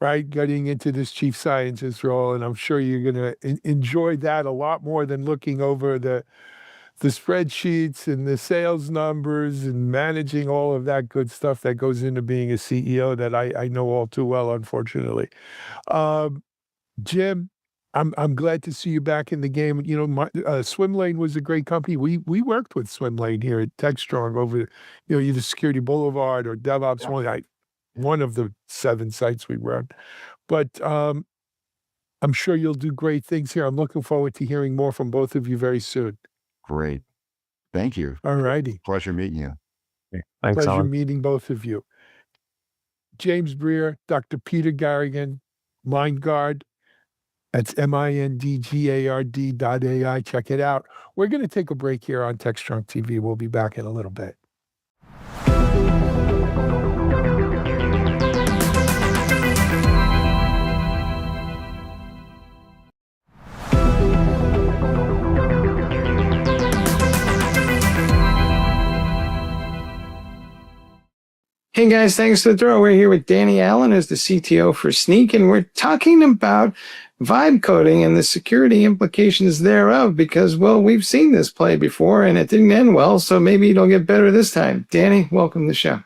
right? Getting into this chief scientist role, and I'm sure you're going to enjoy that a lot more than looking over the spreadsheets and the sales numbers and managing all of that good stuff that goes into being a CEO that I know all too well, unfortunately. Jim, I'm glad to see you back in the game. Swim Lane was a great company. We worked with Swim Lane here at Techstrong over, either Security Boulevard or DevOps, one of the 7 sites we run. But I'm sure you'll do great things here. I'm looking forward to hearing more from both of you very soon. Great. Thank you. All righty. Pleasure meeting you. Thanks, Pleasure Alan. meeting both of you. James Breer, Dr. Peter Garrigan, MindGuard. That's MINDGARD.ai. Check it out. We're going to take a break here on Techstrong TV. We'll be back in a little bit. Hey guys, thanks for the throw. We're here with Danny Allen as the CTO for Sneak, and we're talking about vibe coding and the security implications thereof because, well, we've seen this play before and it didn't end well, so maybe it'll get better this time. Danny, welcome to the show.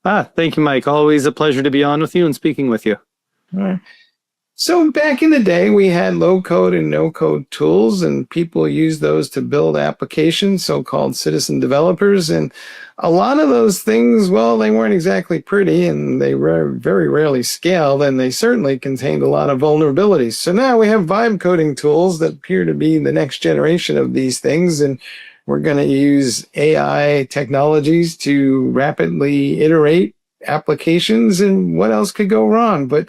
Thank you, Mike. Always a pleasure to be on with you and speaking with you. All right. So back in the day, we had low-code and no-code tools, and people used those to build applications, so-called citizen developers. And a lot of those things, well, they weren't exactly pretty, and they were very rarely scaled, and they certainly contained a lot of vulnerabilities. So now we have vibe coding tools that appear to be the next generation of these things, and we're going to use AI technologies to rapidly iterate applications, and what else could go wrong? But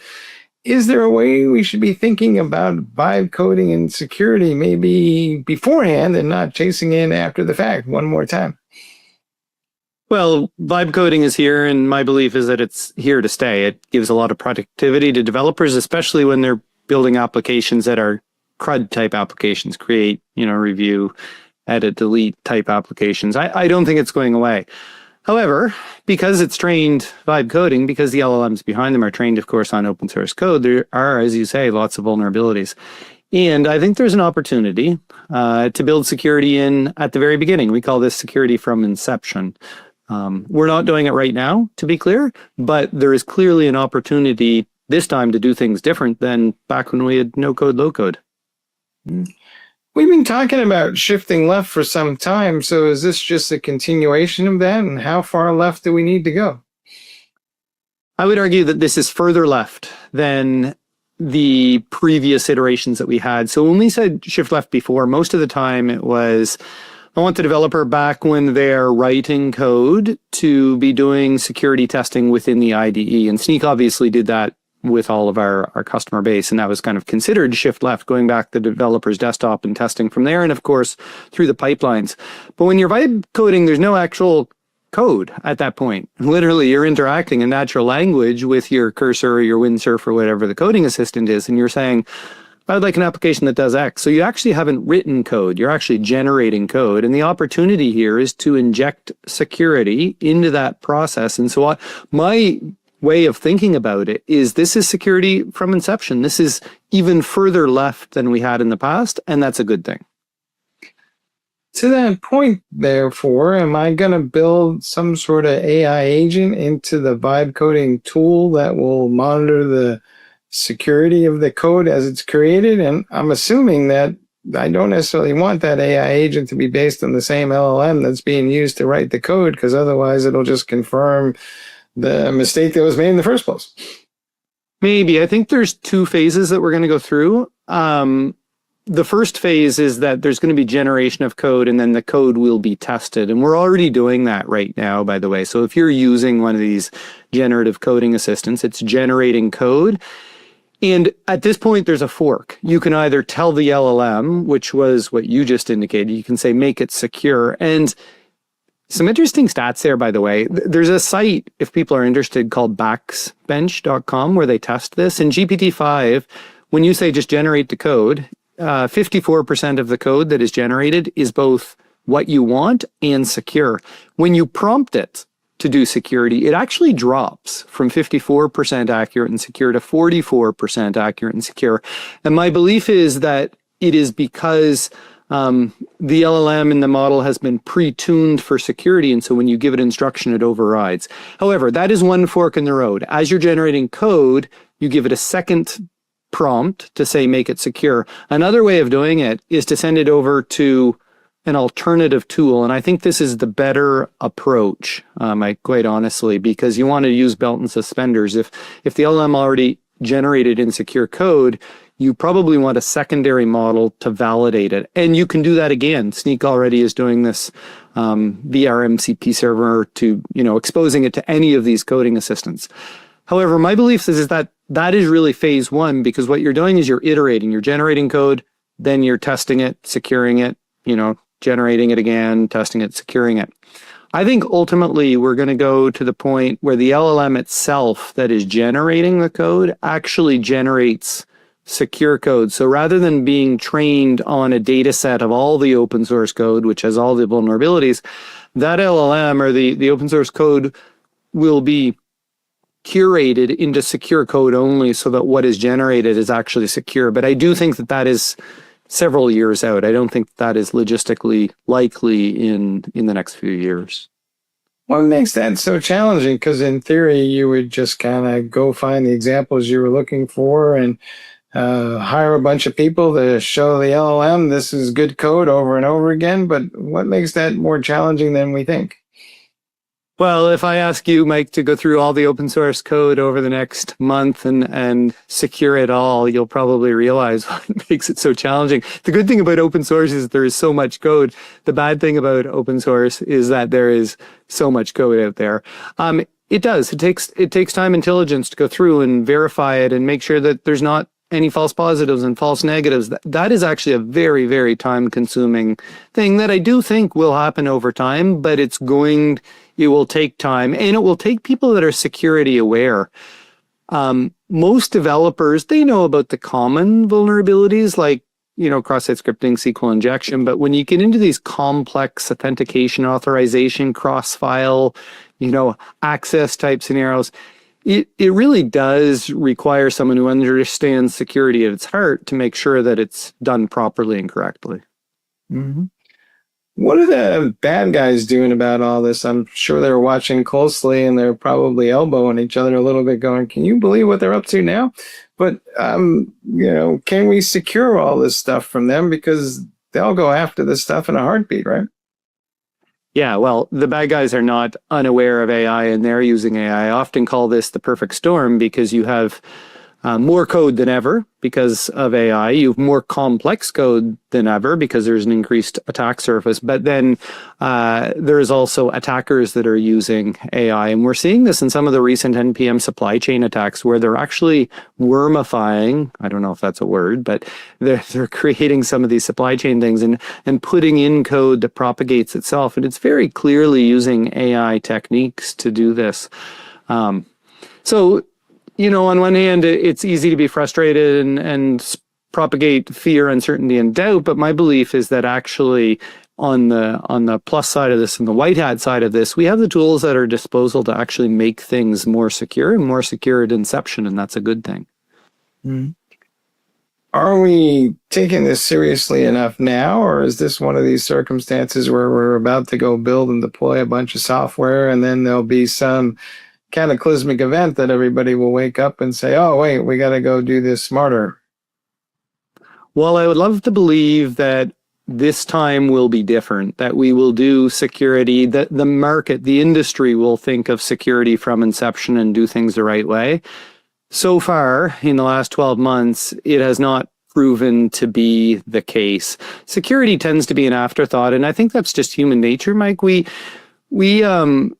is there a way we should be thinking about vibe coding and security maybe beforehand and not chasing in after the fact? One more time. Well, vibe coding is here, and my belief is that it's here to stay. It gives a lot of productivity to developers, especially when they're building applications that are CRUD type applications, create, review, edit, delete type applications. I don't think it's going away. However, because it's trained vibe coding, because the LLMs behind them are trained, of course, on open source code, there are, as you say, lots of vulnerabilities. And I think there's an opportunity to build security in at the very beginning. We call this security from inception. We're not doing it right now, to be clear, but there is clearly an opportunity this time to do things different than back when we had no code, low code. We've been talking about shifting left for some time, so is this just a continuation of that, and how far left do we need to go? I would argue that this is further left than the previous iterations that we had. So when we said shift left before, most of the time it was, I want the developer back when they're writing code to be doing security testing within the IDE, and Sneak obviously did that with all of our customer base. And that was kind of considered shift left, going back to the developer's desktop and testing from there. And of course, through the pipelines. But when you're vibe coding, there's no actual code at that point. Literally, you're interacting in natural language with your cursor or your windsurf or whatever the coding assistant is. And you're saying, I would like an application that does X. So you actually haven't written code. You're actually generating code. And the opportunity here is to inject security into that process. And so my way of thinking about it is this is security from inception. This is even further left than we had in the past, and that's a good thing. To that point, therefore, am I going to build some sort of AI agent into the vibe coding tool that will monitor the security of the code as it's created? And I'm assuming that I don't necessarily want that AI agent to be based on the same LLM that's being used to write the code, because otherwise it'll just confirm the mistake that was made in the first place. Maybe. I think there's two phases that we're going to go through. The first phase is that there's going to be generation of code, and then the code will be tested. And we're already doing that right now, by the way. So if you're using one of these generative coding assistants, it's generating code. And at this point, there's a fork. You can either tell the LLM, which was what you just indicated, you can say, make it secure. And some interesting stats there, by the way. There's a site, if people are interested, called backsbench.com where they test this. In GPT-5, when you say just generate the code, 54% of the code that is generated is both what you want and secure. When you prompt it to do security, it actually drops from 54% accurate and secure to 44% accurate and secure. And my belief is that it is because the LLM in the model has been pre-tuned for security, and so when you give it instruction, it overrides. However, that is one fork in the road. As you're generating code, you give it a second prompt to say, make it secure. Another way of doing it is to send it over to an alternative tool, and I think this is the better approach, quite honestly, because you want to use belt and suspenders. If the LLM already generated insecure code, you probably want a secondary model to validate it. And you can do that again. Sneak already is doing this via our MCP server to, exposing it to any of these coding assistants. However, my belief is that is really phase one, because what you're doing is you're iterating, you're generating code, then you're testing it, securing it, generating it again, testing it, securing it. I think ultimately we're going to go to the point where the LLM itself that is generating the code actually generates secure code. So rather than being trained on a data set of all the open source code, which has all the vulnerabilities, that LLM or the open source code will be curated into secure code only so that what is generated is actually secure. But I do think that that is several years out. I don't think that is logistically likely in the next few years. What makes that so challenging? Because in theory, you would just kind of go find the examples you were looking for and hire a bunch of people to show the LLM this is good code over and over again. But what makes that more challenging than we think? Well, if I ask you, Mike, to go through all the open source code over the next month and secure it all, you'll probably realize what makes it so challenging. The good thing about open source is there is so much code. The bad thing about open source is that there is so much code out there. It does. It takes time and diligence to go through and verify it and make sure that there's not any false positives and false negatives. That is actually a very, very time-consuming thing that I do think will happen over time, but it will take time, and it will take people that are security aware. Most developers, they know about the common vulnerabilities like, cross-site scripting, SQL injection, but when you get into these complex authentication, authorization, cross-file, access type scenarios, it really does require someone who understands security at its heart to make sure that it's done properly and correctly. Mm-hmm. What are the bad guys doing about all this? I'm sure they're watching closely and they're probably elbowing each other a little bit going, can you believe what they're up to now? But, can we secure all this stuff from them? Because they'll go after this stuff in a heartbeat, right? Yeah, well, the bad guys are not unaware of AI and they're using AI. I often call this the perfect storm because you have more code than ever because of AI. You have more complex code than ever because there's an increased attack surface. But then there's also attackers that are using AI. And we're seeing this in some of the recent NPM supply chain attacks where they're actually wormifying, I don't know if that's a word, but they're creating some of these supply chain things and putting in code that propagates itself. And it's very clearly using AI techniques to do this. On one hand, it's easy to be frustrated and propagate fear, uncertainty, and doubt. But my belief is that actually on the plus side of this and the white hat side of this, we have the tools at our disposal to actually make things more secure and more secure at inception. And that's a good thing. Mm-hmm. Are we taking this seriously enough now? Or is this one of these circumstances where we're about to go build and deploy a bunch of software and then there'll be some cataclysmic event that everybody will wake up and say, oh, wait, we got to go do this smarter? Well, I would love to believe that this time will be different, that we will do security, that the market, the industry will think of security from inception and do things the right way. So far, in the last 12 months, it has not proven to be the case. Security tends to be an afterthought, and I think that's just human nature, Mike. We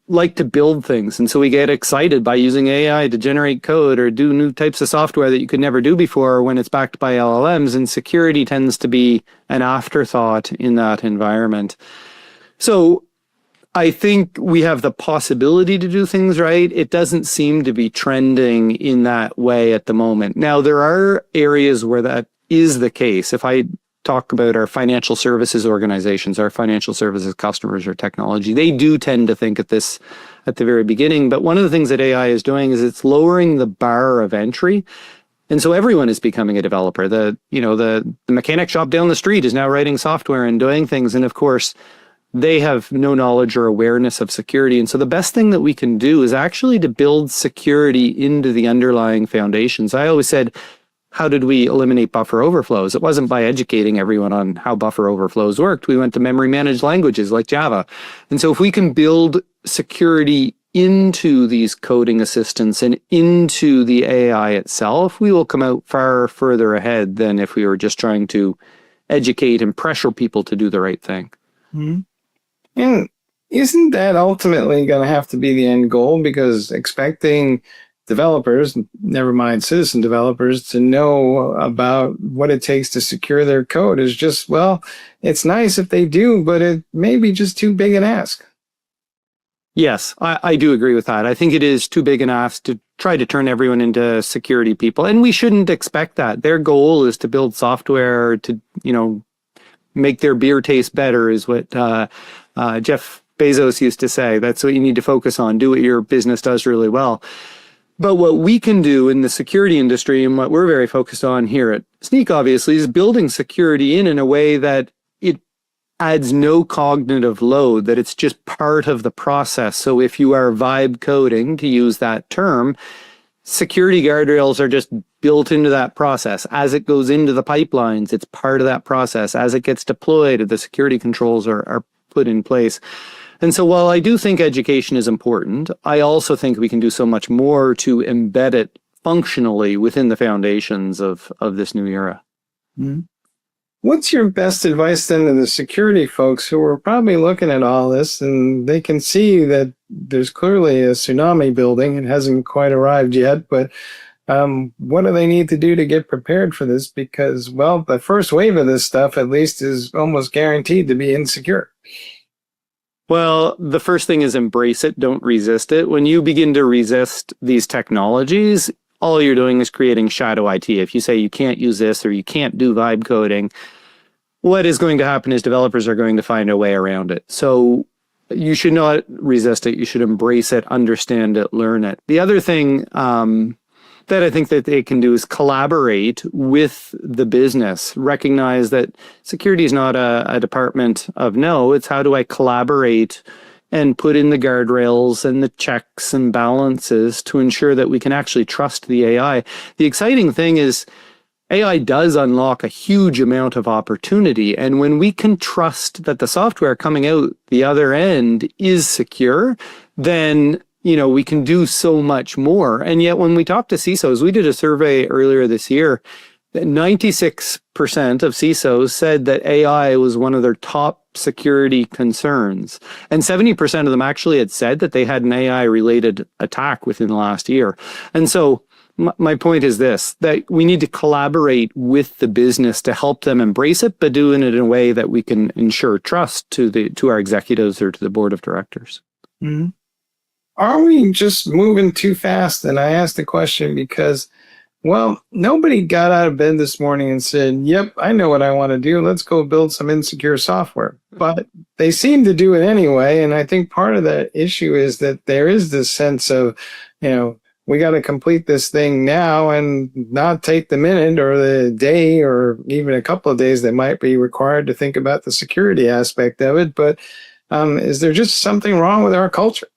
like to build things, and so we get excited by using AI to generate code or do new types of software that you could never do before when it's backed by LLMs, and security tends to be an afterthought in that environment. So I think we have the possibility to do things right. It doesn't seem to be trending in that way at the moment. Now, there are areas where that is the case. If I talk about our financial services organizations, our financial services customers or technology, they do tend to think at this at the very beginning. But one of the things that AI is doing is it's lowering the bar of entry. And so everyone is becoming a developer. The mechanic shop down the street is now writing software and doing things. And of course, they have no knowledge or awareness of security. And so the best thing that we can do is actually to build security into the underlying foundations. I always said, how did we eliminate buffer overflows? It wasn't by educating everyone on how buffer overflows worked. We went to memory managed languages like Java. And so if we can build security into these coding assistants and into the AI itself, we will come out far further ahead than if we were just trying to educate and pressure people to do the right thing. Mm-hmm. And isn't that ultimately going to have to be the end goal? Because expecting developers, never mind citizen developers, to know about what it takes to secure their code is just, well, it's nice if they do, but it may be just too big an ask. Yes, I do agree with that. I think it is too big an ask to try to turn everyone into security people. And we shouldn't expect that. Their goal is to build software to, make their beer taste better, is what Jeff Bezos used to say. That's what you need to focus on. Do what your business does really well. But what we can do in the security industry, and what we're very focused on here at Sneak, obviously, is building security in a way that it adds no cognitive load, that it's just part of the process. So if you are vibe coding, to use that term, security guardrails are just built into that process. As it goes into the pipelines, it's part of that process. As it gets deployed, the security controls are put in place. And so while I do think education is important, I also think we can do so much more to embed it functionally within the foundations of this new era. Mm-hmm. What's your best advice then to the security folks who are probably looking at all this and they can see that there's clearly a tsunami building? It hasn't quite arrived yet, but what do they need to do to get prepared for this? Because, well, the first wave of this stuff, at least, is almost guaranteed to be insecure. Well, the first thing is embrace it. Don't resist it. When you begin to resist these technologies, all you're doing is creating shadow IT. If you say you can't use this or you can't do vibe coding, what is going to happen is developers are going to find a way around it. So you should not resist it. You should embrace it, understand it, learn it. The other thing that I think that they can do is collaborate with the business. Recognize that security is not a department of no. It's how do I collaborate and put in the guardrails and the checks and balances to ensure that we can actually trust the AI. The exciting thing is AI does unlock a huge amount of opportunity. And when we can trust that the software coming out the other end is secure, then we can do so much more. And yet when we talk to CISOs, we did a survey earlier this year, that 96% of CISOs said that AI was one of their top security concerns. And 70% of them actually had said that they had an AI-related attack within the last year. And so my point is this, that we need to collaborate with the business to help them embrace it, but doing it in a way that we can ensure trust to our executives or to the board of directors. Mm-hmm. Are we just moving too fast? And I asked the question because, well, nobody got out of bed this morning and said, yep, I know what I want to do. Let's go build some insecure software. But they seem to do it anyway. And I think part of the issue is that there is this sense of, we got to complete this thing now and not take the minute or the day or even a couple of days that might be required to think about the security aspect of it. But is there just something wrong with our culture?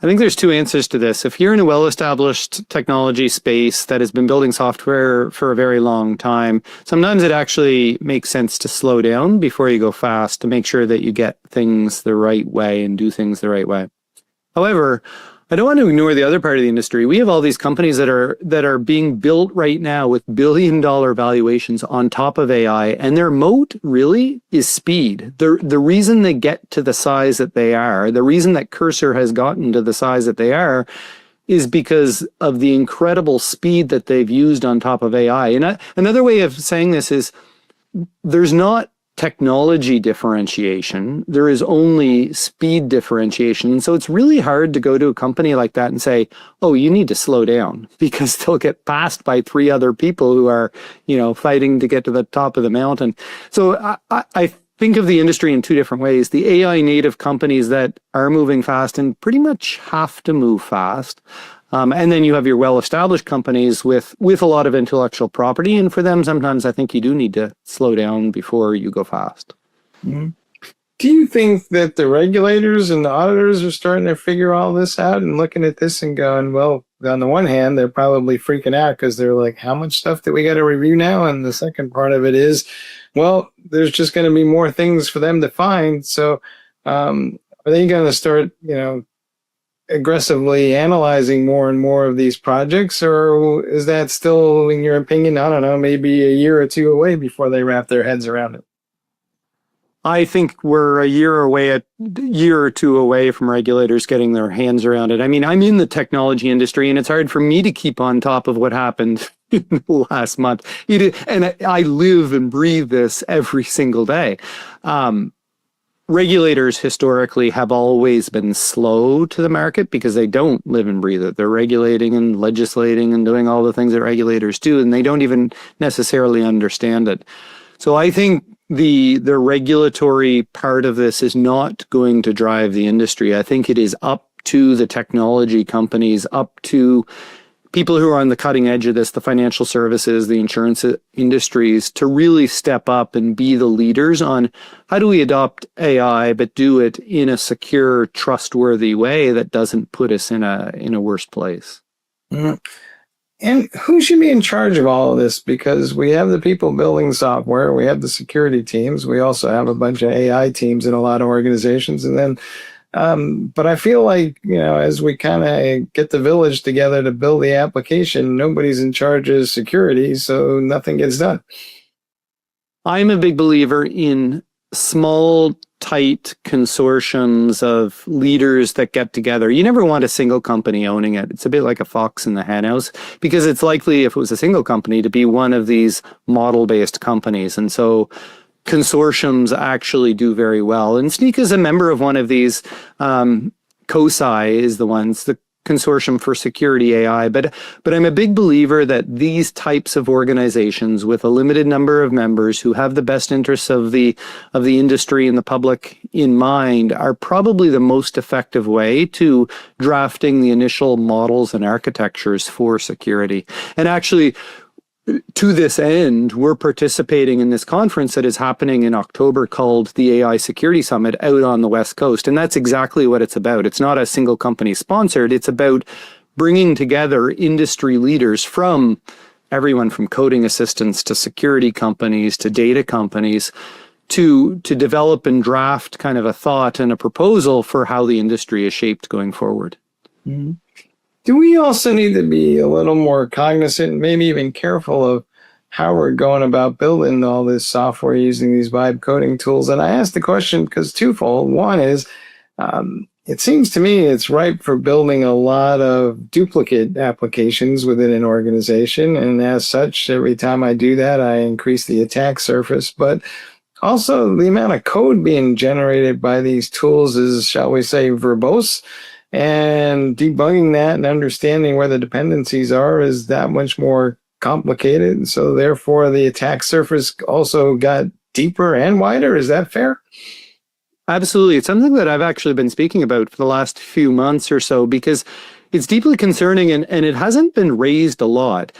I think there's two answers to this. If you're in a well-established technology space that has been building software for a very long time, sometimes it actually makes sense to slow down before you go fast to make sure that you get things the right way and do things the right way. However, I don't want to ignore the other part of the industry. We have all these companies that are being built right now with billion-dollar valuations on top of AI, and their moat really is speed. The reason they get to the size that they are, the reason that Cursor has gotten to the size that they are, is because of the incredible speed that they've used on top of AI. And another way of saying this is there's not technology differentiation. There is only speed differentiation. And so it's really hard to go to a company like that and say, oh, you need to slow down, because they'll get passed by three other people who are, fighting to get to the top of the mountain. So I think of the industry in two different ways. The AI native companies that are moving fast and pretty much have to move fast. And then you have your well-established companies with a lot of intellectual property. And for them, sometimes I think you do need to slow down before you go fast. Mm-hmm. Do you think that the regulators and the auditors are starting to figure all this out and looking at this and going, well, on the one hand, they're probably freaking out because they're like, how much stuff do we got to review now? And the second part of it is, well, there's just going to be more things for them to find. So are they going to start, aggressively analyzing more and more of these projects, or is that still, in your opinion, I don't know, maybe a year or two away before they wrap their heads around it? I think we're a year or two away from regulators getting their hands around it. I mean, I'm in the technology industry, and it's hard for me to keep on top of what happened in the last month. And I live and breathe this every single day. Regulators historically have always been slow to the market because they don't live and breathe it. They're regulating and legislating and doing all the things that regulators do, and they don't even necessarily understand it. So I think the regulatory part of this is not going to drive the industry. I think it is up to the technology companies, up to people who are on the cutting edge of this, the financial services, the insurance industries, to really step up and be the leaders on how do we adopt AI, but do it in a secure, trustworthy way that doesn't put us in a worse place. Mhm. And who should be in charge of all of this? Because we have the people building software, we have the security teams, we also have a bunch of AI teams in a lot of organizations, and then but I feel like, as we kind of get the village together to build the application, nobody's in charge of security, so nothing gets done. I'm a big believer in small, tight consortiums of leaders that get together. You never want a single company owning it. It's a bit like a fox in the henhouse, because it's likely, if it was a single company, to be one of these model-based companies. And so consortiums actually do very well. And Sneak is a member of one of these. COSI is the Consortium for Security AI. But I'm a big believer that these types of organizations with a limited number of members who have the best interests of the industry and the public in mind are probably the most effective way to drafting the initial models and architectures for security. And actually, to this end, we're participating in this conference that is happening in October called the AI Security Summit out on the West Coast. And that's exactly what it's about. It's not a single company sponsored. It's about bringing together industry leaders from everyone from coding assistants to security companies to data companies to develop and draft kind of a thought and a proposal for how the industry is shaped going forward. Mm-hmm. Do we also need to be a little more cognizant, maybe even careful of how we're going about building all this software using these vibe coding tools? And I asked the question because twofold. One is, it seems to me it's ripe for building a lot of duplicate applications within an organization. And as such, every time I do that, I increase the attack surface. But also the amount of code being generated by these tools is, shall we say, verbose. And debugging that and understanding where the dependencies are is that much more complicated. So therefore, the attack surface also got deeper and wider. Is that fair? Absolutely. It's something that I've actually been speaking about for the last few months or so, because it's deeply concerning and it hasn't been raised a lot.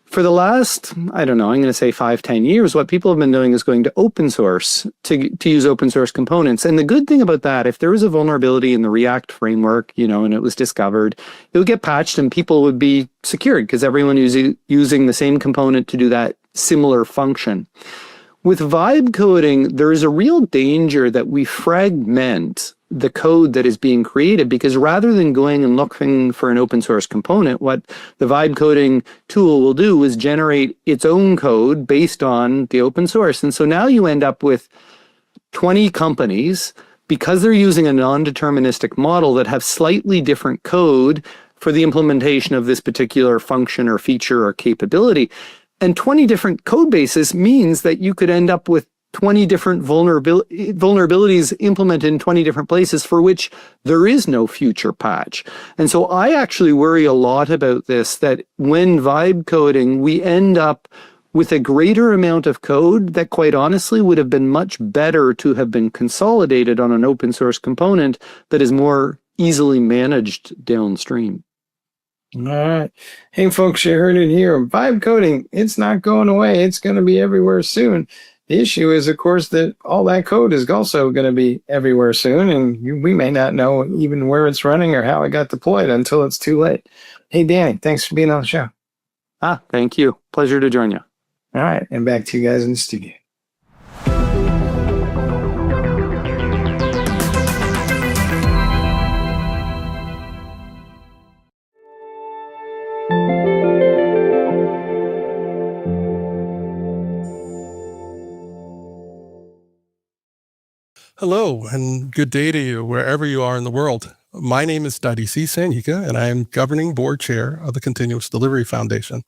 For the last, I don't know, I'm going to say 5-10 years, what people have been doing is going to open source to use open source components. And the good thing about that, if there was a vulnerability in the React framework, and it was discovered, it would get patched and people would be secured because everyone is using the same component to do that similar function. With vibe coding, there is a real danger that we fragment the code that is being created, because rather than going and looking for an open source component, what the vibe coding tool will do is generate its own code based on the open source. And so now you end up with 20 companies, because they're using a non-deterministic model, that have slightly different code for the implementation of this particular function or feature or capability. And 20 different code bases means that you could end up with 20 different vulnerabilities implemented in 20 different places for which there is no future patch. And so I actually worry a lot about this, that when vibe coding, we end up with a greater amount of code that quite honestly would have been much better to have been consolidated on an open source component that is more easily managed downstream. All right. Hey, folks, you heard it here. Vibe coding, it's not going away. It's going to be everywhere soon. The issue is, of course, that all that code is also going to be everywhere soon, and we may not know even where it's running or how it got deployed until it's too late. Hey, Danny, thanks for being on the show. Thank you. Pleasure to join you. All right, and back to you guys in the studio. Hello, and good day to you wherever you are in the world. My name is Dadisi Sanyika, and I am Governing Board Chair of the Continuous Delivery Foundation.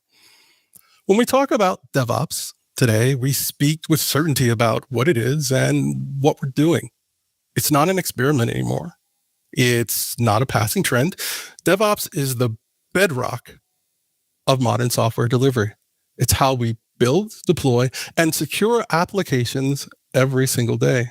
When we talk about DevOps today, we speak with certainty about what it is and what we're doing. It's not an experiment anymore. It's not a passing trend. DevOps is the bedrock of modern software delivery. It's how we build, deploy, and secure applications every single day.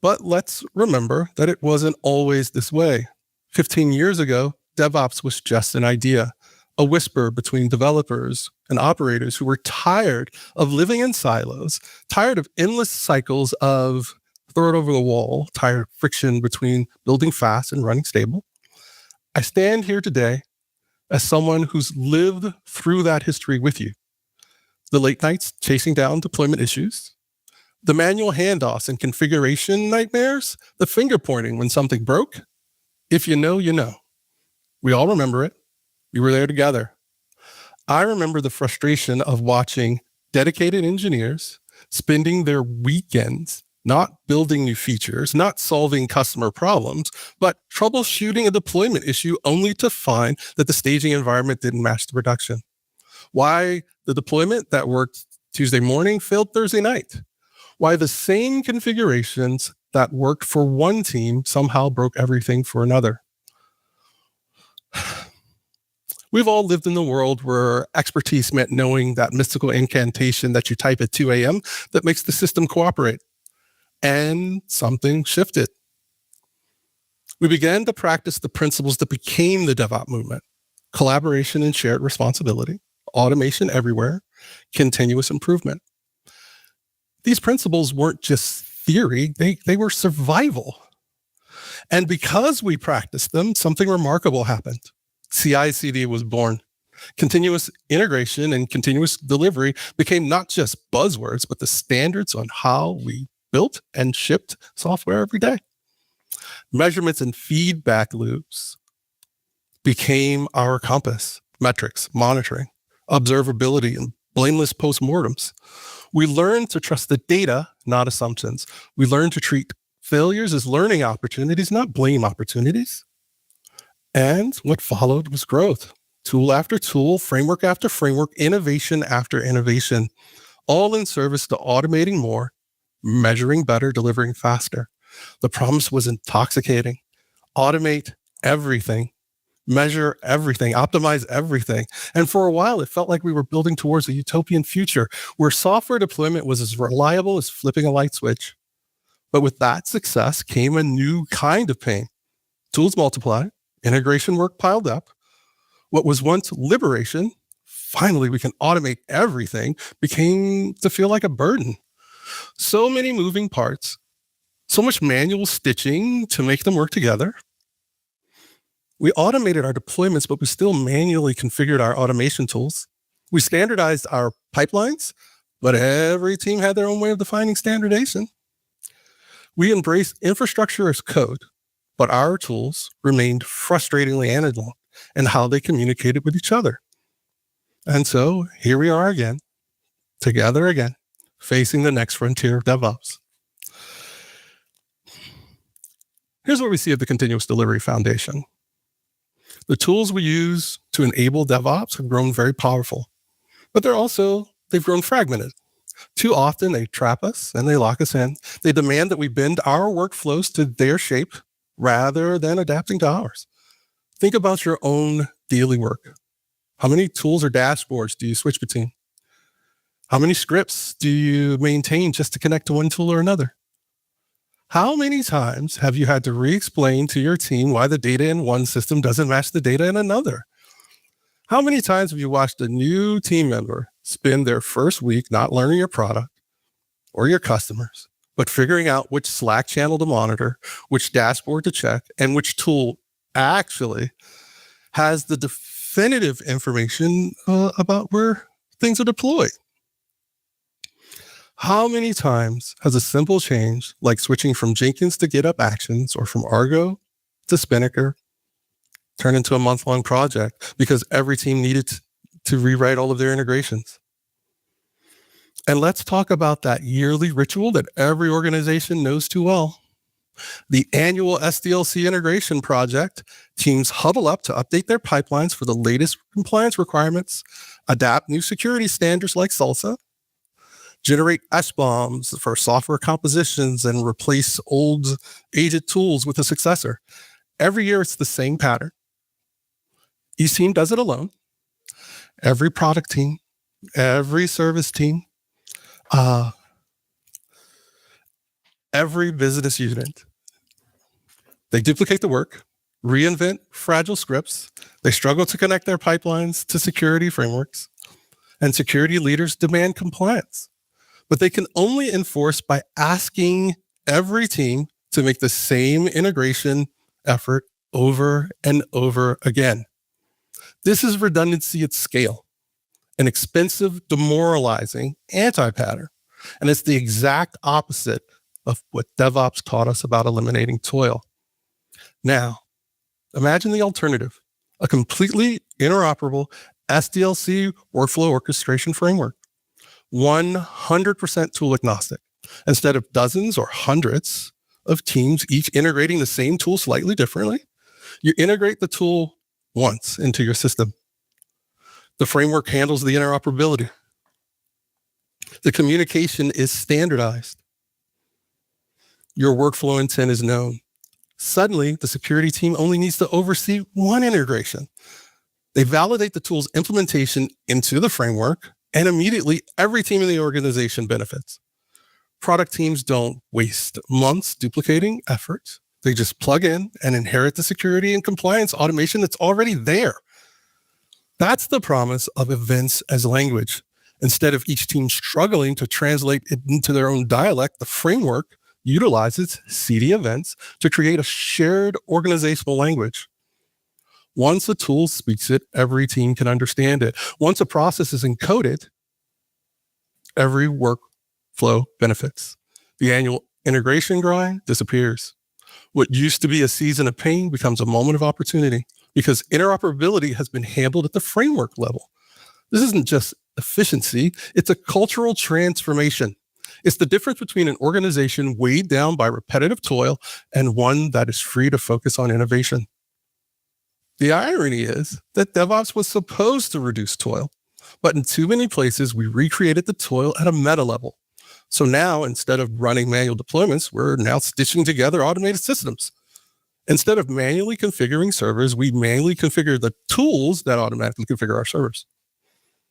But let's remember that it wasn't always this way. 15 years ago, DevOps was just an idea, a whisper between developers and operators who were tired of living in silos, tired of endless cycles of throw it over the wall, tired of friction between building fast and running stable. I stand here today as someone who's lived through that history with you. The late nights chasing down deployment issues, the manual handoffs and configuration nightmares, the finger pointing when something broke. If you know, you know. We all remember it. We were there together. I remember the frustration of watching dedicated engineers spending their weekends not building new features, not solving customer problems, but troubleshooting a deployment issue only to find that the staging environment didn't match the production. Why the deployment that worked Tuesday morning failed Thursday night. Why the same configurations that worked for one team somehow broke everything for another. We've all lived in the world where expertise meant knowing that mystical incantation that you type at 2 a.m. that makes the system cooperate. And something shifted. We began to practice the principles that became the DevOps movement: collaboration and shared responsibility, automation everywhere, continuous improvement. These principles weren't just theory, they were survival. And because we practiced them, something remarkable happened. CI/CD was born. Continuous integration and continuous delivery became not just buzzwords, but the standards on how we built and shipped software every day. Measurements and feedback loops became our compass. Metrics, monitoring, observability, and blameless postmortems. We learned to trust the data, not assumptions. We learned to treat failures as learning opportunities, not blame opportunities. And what followed was growth. Tool after tool, framework after framework, innovation after innovation, all in service to automating more, measuring better, delivering faster. The promise was intoxicating. Automate everything, measure everything, optimize everything. And for a while, it felt like we were building towards a utopian future where software deployment was as reliable as flipping a light switch. But with that success came a new kind of pain. Tools multiplied, integration work piled up. What was once liberation, finally we can automate everything, became to feel like a burden. So many moving parts, so much manual stitching to make them work together. We automated our deployments, but we still manually configured our automation tools. We standardized our pipelines, but every team had their own way of defining standardization. We embraced infrastructure as code, but our tools remained frustratingly analog in how they communicated with each other. And so here we are again, together again, facing the next frontier of DevOps. Here's what we see at the Continuous Delivery Foundation. The tools we use to enable DevOps have grown very powerful, but they've grown fragmented. Too often they trap us and they lock us in. They demand that we bend our workflows to their shape rather than adapting to ours. Think about your own daily work. How many tools or dashboards do you switch between? How many scripts do you maintain just to connect to one tool or another? How many times have you had to re-explain to your team why the data in one system doesn't match the data in another? How many times have you watched a new team member spend their first week not learning your product or your customers, but figuring out which Slack channel to monitor, which dashboard to check, and which tool actually has the definitive information about where things are deployed? How many times has a simple change like switching from Jenkins to GitHub Actions or from Argo to Spinnaker turned into a month-long project because every team needed to rewrite all of their integrations? And let's talk about that yearly ritual that every organization knows too well. The annual SDLC integration project. Teams huddle up to update their pipelines for the latest compliance requirements, adapt new security standards like SLSA, generate SBOMs for software compositions, and replace old aged tools with a successor. Every year, it's the same pattern. Each team does it alone. Every product team, every service team. every business unit. They duplicate the work, reinvent fragile scripts. They struggle to connect their pipelines to security frameworks, and security leaders demand compliance. But they can only enforce by asking every team to make the same integration effort over and over again. This is redundancy at scale, an expensive, demoralizing anti-pattern. And it's the exact opposite of what DevOps taught us about eliminating toil. Now, imagine the alternative, a completely interoperable SDLC workflow orchestration framework, 100% tool agnostic, instead of dozens or hundreds of teams, each integrating the same tool slightly differently. You integrate the tool once into your system. The framework handles the interoperability. The communication is standardized. Your workflow intent is known. Suddenly, the security team only needs to oversee one integration. They validate the tool's implementation into the framework, and immediately every team in the organization benefits. Product teams don't waste months duplicating efforts. They just plug in and inherit the security and compliance automation that's already there. That's the promise of events as language. Instead of each team struggling to translate it into their own dialect, the framework utilizes CD events to create a shared organizational language. Once a tool speaks it, every team can understand it. Once a process is encoded, every workflow benefits. The annual integration grind disappears. What used to be a season of pain becomes a moment of opportunity because interoperability has been handled at the framework level. This isn't just efficiency, it's a cultural transformation. It's the difference between an organization weighed down by repetitive toil and one that is free to focus on innovation. The irony is that DevOps was supposed to reduce toil, but in too many places, we recreated the toil at a meta level. So now, instead of running manual deployments, we're now stitching together automated systems. Instead of manually configuring servers, we manually configure the tools that automatically configure our servers.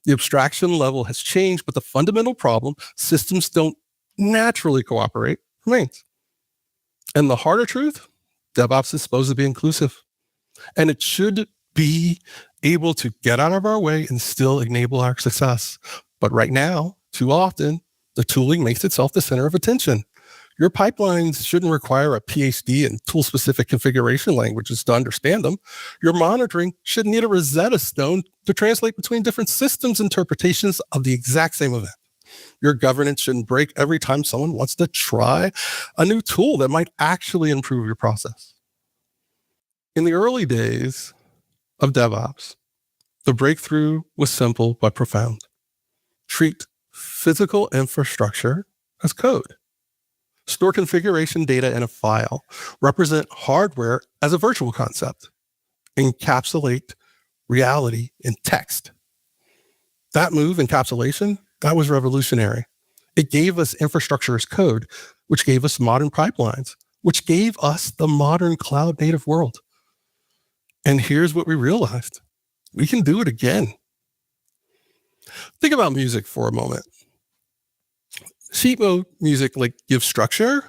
The abstraction level has changed, but the fundamental problem, systems don't naturally cooperate, remains. And the harder truth, DevOps is supposed to be inclusive. And it should be able to get out of our way and still enable our success. But right now, too often, the tooling makes itself the center of attention. Your pipelines shouldn't require a PhD in tool-specific configuration languages to understand them. Your monitoring shouldn't need a Rosetta Stone to translate between different systems interpretations of the exact same event. Your governance shouldn't break every time someone wants to try a new tool that might actually improve your process. In the early days of DevOps, the breakthrough was simple but profound. Treat physical infrastructure as code. Store configuration data in a file. Represent hardware as a virtual concept. Encapsulate reality in text. That move, encapsulation, that was revolutionary. It gave us infrastructure as code, which gave us modern pipelines, which gave us the modern cloud-native world. And here's what we realized. We can do it again. Think about music for a moment. Sheet mode music gives structure,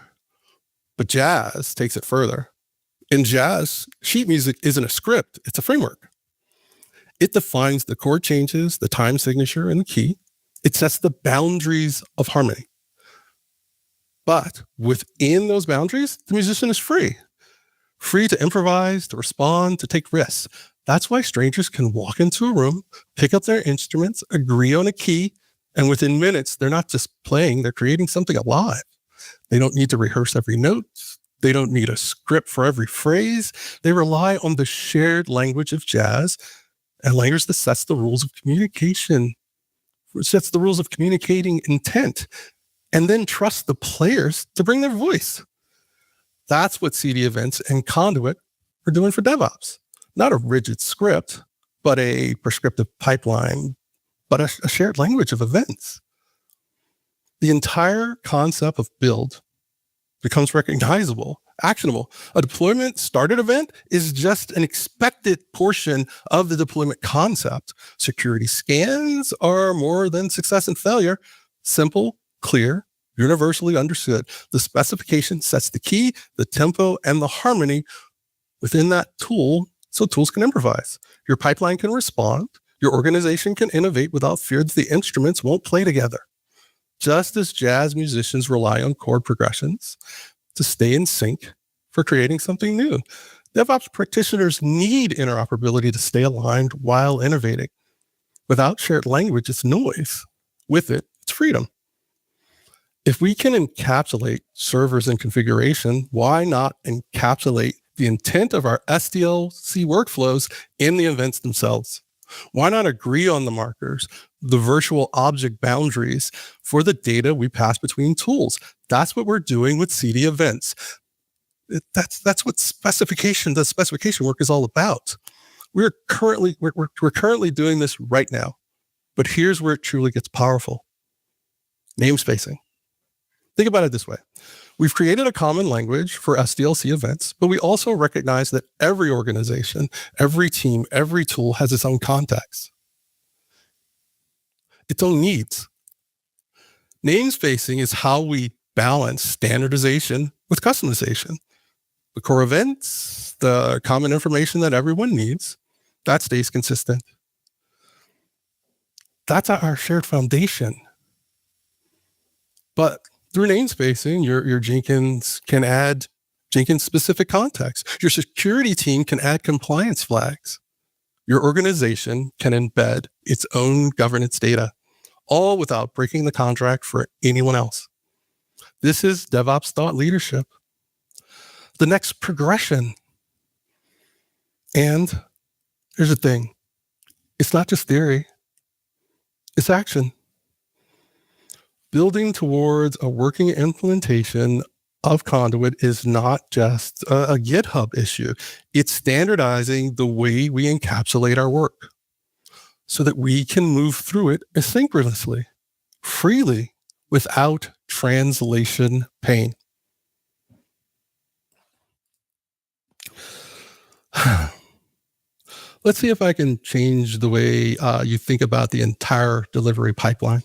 but jazz takes it further. In jazz, sheet music isn't a script, it's a framework. It defines the chord changes, the time signature, and the key. It sets the boundaries of harmony. But within those boundaries, the musician is free to improvise, to respond, to take risks. That's why strangers can walk into a room, pick up their instruments, agree on a key, and within minutes, they're not just playing, they're creating something alive. They don't need to rehearse every note. They don't need a script for every phrase. They rely on the shared language of jazz, and language that sets the rules of communication, sets the rules of communicating intent, and then trust the players to bring their voice. That's what CD events and Conduit are doing for DevOps. Not a rigid script, but a prescriptive pipeline, but a shared language of events. The entire concept of build becomes recognizable, actionable. A deployment started event is just an expected portion of the deployment concept. Security scans are more than success and failure, simple, clear, universally understood. The specification sets the key, the tempo, and the harmony within that tool so tools can improvise. Your pipeline can respond. Your organization can innovate without fear that the instruments won't play together. Just as jazz musicians rely on chord progressions to stay in sync for creating something new, DevOps practitioners need interoperability to stay aligned while innovating. Without shared language, it's noise. With it, it's freedom. If we can encapsulate servers and configuration, why not encapsulate the intent of our SDLC workflows in the events themselves? Why not agree on the markers, the virtual object boundaries for the data we pass between tools? That's what we're doing with CD events. That's what the specification work is all about. We're currently doing this right now, but here's where it truly gets powerful. Namespacing. Think about it this way. We've created a common language for SDLC events, but we also recognize that every organization, every team, every tool has its own context, its own needs. Namespacing is how we balance standardization with customization. The core events, the common information that everyone needs, that stays consistent. That's our shared foundation. But through namespacing, your Jenkins can add Jenkins-specific context. Your security team can add compliance flags. Your organization can embed its own governance data, all without breaking the contract for anyone else. This is DevOps thought leadership. The next progression. And here's the thing. It's not just theory. It's action. Building towards a working implementation of Conduit is not just a GitHub issue. It's standardizing the way we encapsulate our work so that we can move through it asynchronously, freely, without translation pain. Let's see if I can change the way you think about the entire delivery pipeline.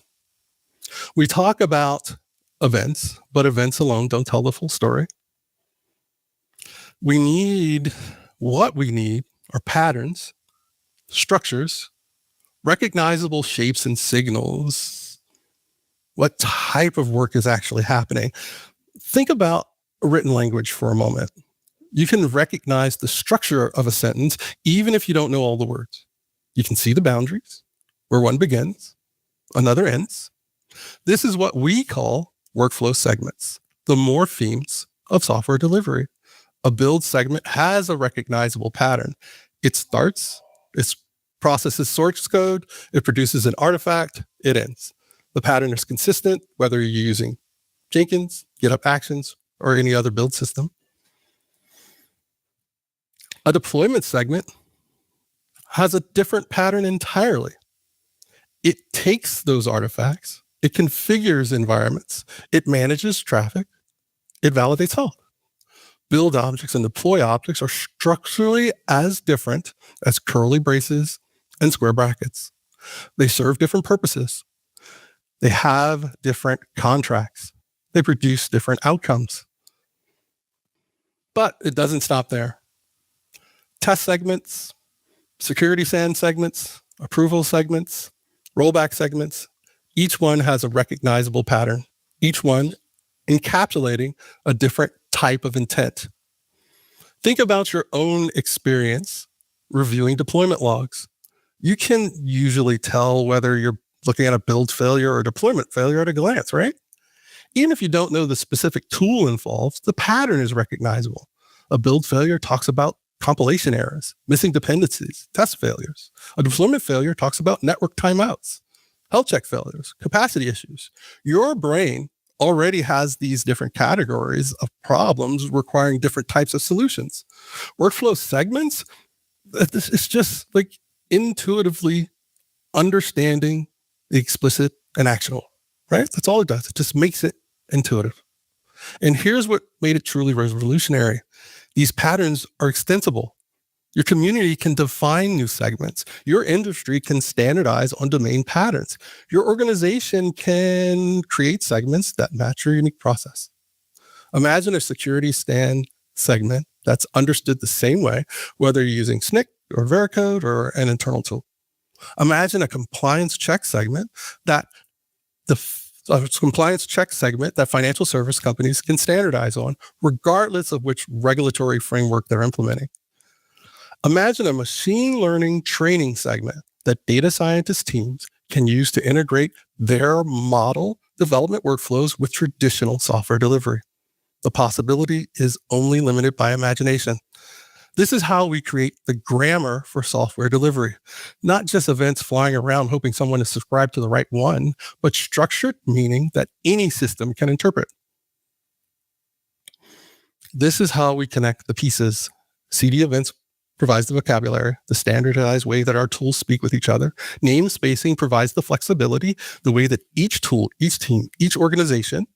We talk about events, but events alone don't tell the full story. What we need are patterns, structures, recognizable shapes and signals. What type of work is actually happening? Think about a written language for a moment. You can recognize the structure of a sentence, even if you don't know all the words. You can see the boundaries, where one begins, another ends. This is what we call workflow segments, the morphemes of software delivery. A build segment has a recognizable pattern. It starts, it processes source code, it produces an artifact, it ends. The pattern is consistent, whether you're using Jenkins, GitHub Actions, or any other build system. A deployment segment has a different pattern entirely. It takes those artifacts, it configures environments, it manages traffic, it validates health. Build objects and deploy objects are structurally as different as curly braces and square brackets. They serve different purposes. They have different contracts. They produce different outcomes. But it doesn't stop there. Test segments, security sand segments, approval segments, rollback segments, each one has a recognizable pattern, each one encapsulating a different type of intent. Think about your own experience reviewing deployment logs. You can usually tell whether you're looking at a build failure or deployment failure at a glance, right? Even if you don't know the specific tool involved, the pattern is recognizable. A build failure talks about compilation errors, missing dependencies, test failures. A deployment failure talks about network timeouts, health check failures, capacity issues. Your brain already has these different categories of problems requiring different types of solutions. Workflow segments, it's just like intuitively understanding the explicit and actionable, right? That's all it does. It just makes it intuitive. And here's what made it truly revolutionary. These patterns are extensible. Your community can define new segments. Your industry can standardize on domain patterns. Your organization can create segments that match your unique process. Imagine a security stand segment that's understood the same way, whether you're using SNCC or Veracode or an internal tool. Imagine a compliance check segment that financial service companies can standardize on, regardless of which regulatory framework they're implementing. Imagine a machine learning training segment that data scientist teams can use to integrate their model development workflows with traditional software delivery. The possibility is only limited by imagination. This is how we create the grammar for software delivery, not just events flying around hoping someone is subscribed to the right one, but structured meaning that any system can interpret. This is how we connect the pieces. CD events provides the vocabulary, the standardized way that our tools speak with each other. Namespacing provides the flexibility, the way that each tool, each team, each organization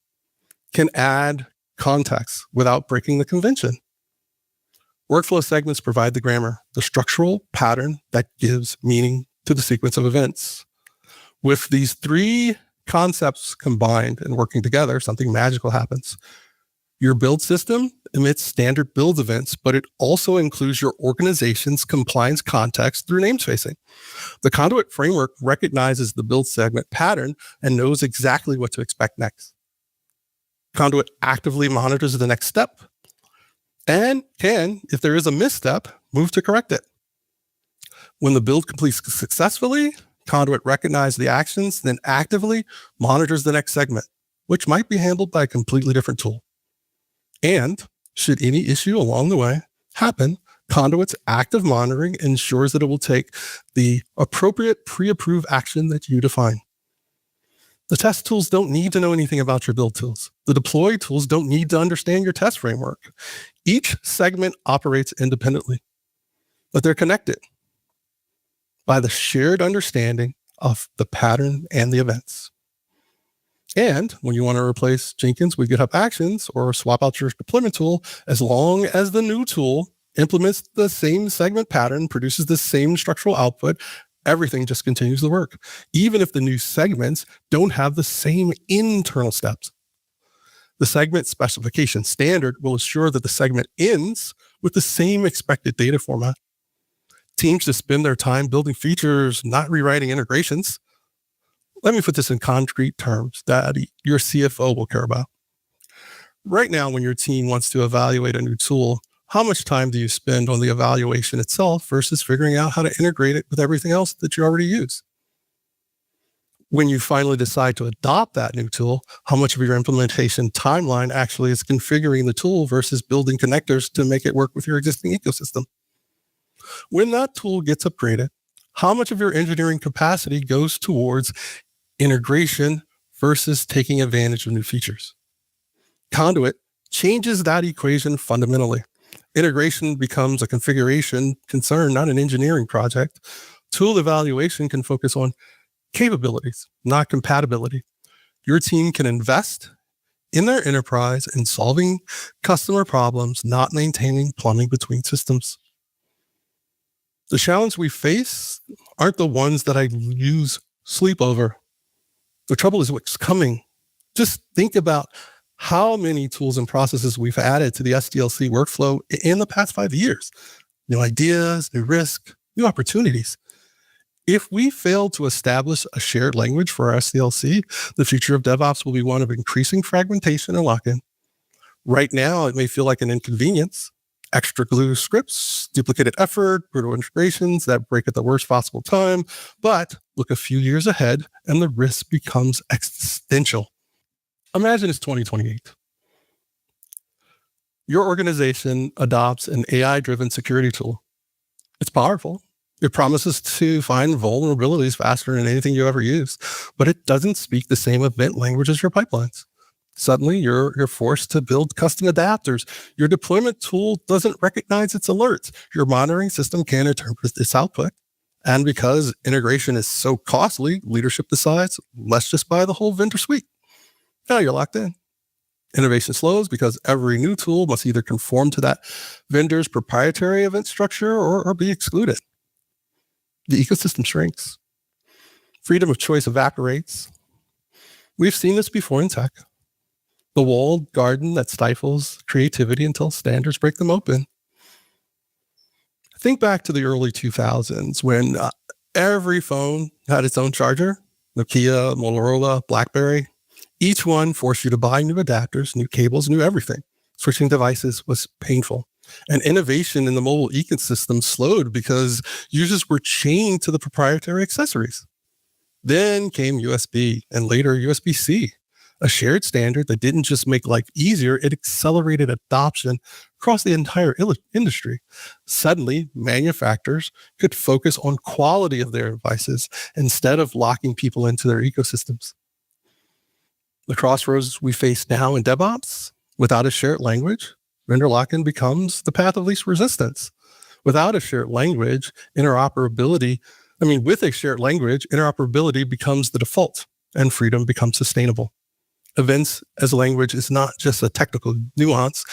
can add context without breaking the convention. Workflow segments provide the grammar, the structural pattern that gives meaning to the sequence of events. With these three concepts combined and working together, something magical happens. Your build system emits standard build events, but it also includes your organization's compliance context through namespacing. The Conduit framework recognizes the build segment pattern and knows exactly what to expect next. Conduit actively monitors the next step and can, if there is a misstep, move to correct it. When the build completes successfully, Conduit recognizes the actions, then actively monitors the next segment, which might be handled by a completely different tool. And should any issue along the way happen, Conduit's active monitoring ensures that it will take the appropriate pre-approved action that you define. The test tools don't need to know anything about your build tools. The deploy tools don't need to understand your test framework. Each segment operates independently, but they're connected by the shared understanding of the pattern and the events. And when you want to replace Jenkins with GitHub Actions or swap out your deployment tool, as long as the new tool implements the same segment pattern, produces the same structural output, everything just continues to work, even if the new segments don't have the same internal steps. The segment specification standard will ensure that the segment ends with the same expected data format. Teams just spend their time building features, not rewriting integrations. Let me put this in concrete terms that your CFO will care about. Right now, when your team wants to evaluate a new tool, how much time do you spend on the evaluation itself versus figuring out how to integrate it with everything else that you already use? When you finally decide to adopt that new tool, how much of your implementation timeline actually is configuring the tool versus building connectors to make it work with your existing ecosystem? When that tool gets upgraded, how much of your engineering capacity goes towards integration versus taking advantage of new features? Conduit changes that equation fundamentally. Integration becomes a configuration concern, not an engineering project. Tool evaluation can focus on capabilities, not compatibility. Your team can invest in their enterprise in solving customer problems, not maintaining plumbing between systems. The challenge we face aren't the ones that I lose sleep over. The trouble is what's coming. Just think about how many tools and processes we've added to the SDLC workflow in the past 5 years. New ideas, new risk, new opportunities. If we fail to establish a shared language for our SDLC, the future of DevOps will be one of increasing fragmentation and lock-in. Right now, it may feel like an inconvenience. Extra glue scripts, duplicated effort, brutal integrations that break at the worst possible time. But look a few years ahead and the risk becomes existential. Imagine it's 2028. Your organization adopts an AI-driven security tool. It's powerful. It promises to find vulnerabilities faster than anything you ever use, but it doesn't speak the same event language as your pipelines. Suddenly, you're forced to build custom adapters. Your deployment tool doesn't recognize its alerts. Your monitoring system can't interpret its output. And because integration is so costly, leadership decides, let's just buy the whole vendor suite. Now you're locked in. Innovation slows because every new tool must either conform to that vendor's proprietary event structure or be excluded. The ecosystem shrinks. Freedom of choice evaporates. We've seen this before in tech. The walled garden that stifles creativity until standards break them open. Think back to the early 2000s when every phone had its own charger. Nokia, Motorola, BlackBerry. Each one forced you to buy new adapters, new cables, new everything. Switching devices was painful. And innovation in the mobile ecosystem slowed because users were chained to the proprietary accessories. Then came USB and later USB-C, a shared standard that didn't just make life easier, it accelerated adoption across the entire industry. Suddenly, manufacturers could focus on quality of their devices instead of locking people into their ecosystems. The crossroads we face now in DevOps, without a shared language, vendor lock-in becomes the path of least resistance. Without a shared language, with a shared language, interoperability becomes the default and freedom becomes sustainable. Events as language is not just a technical nuance,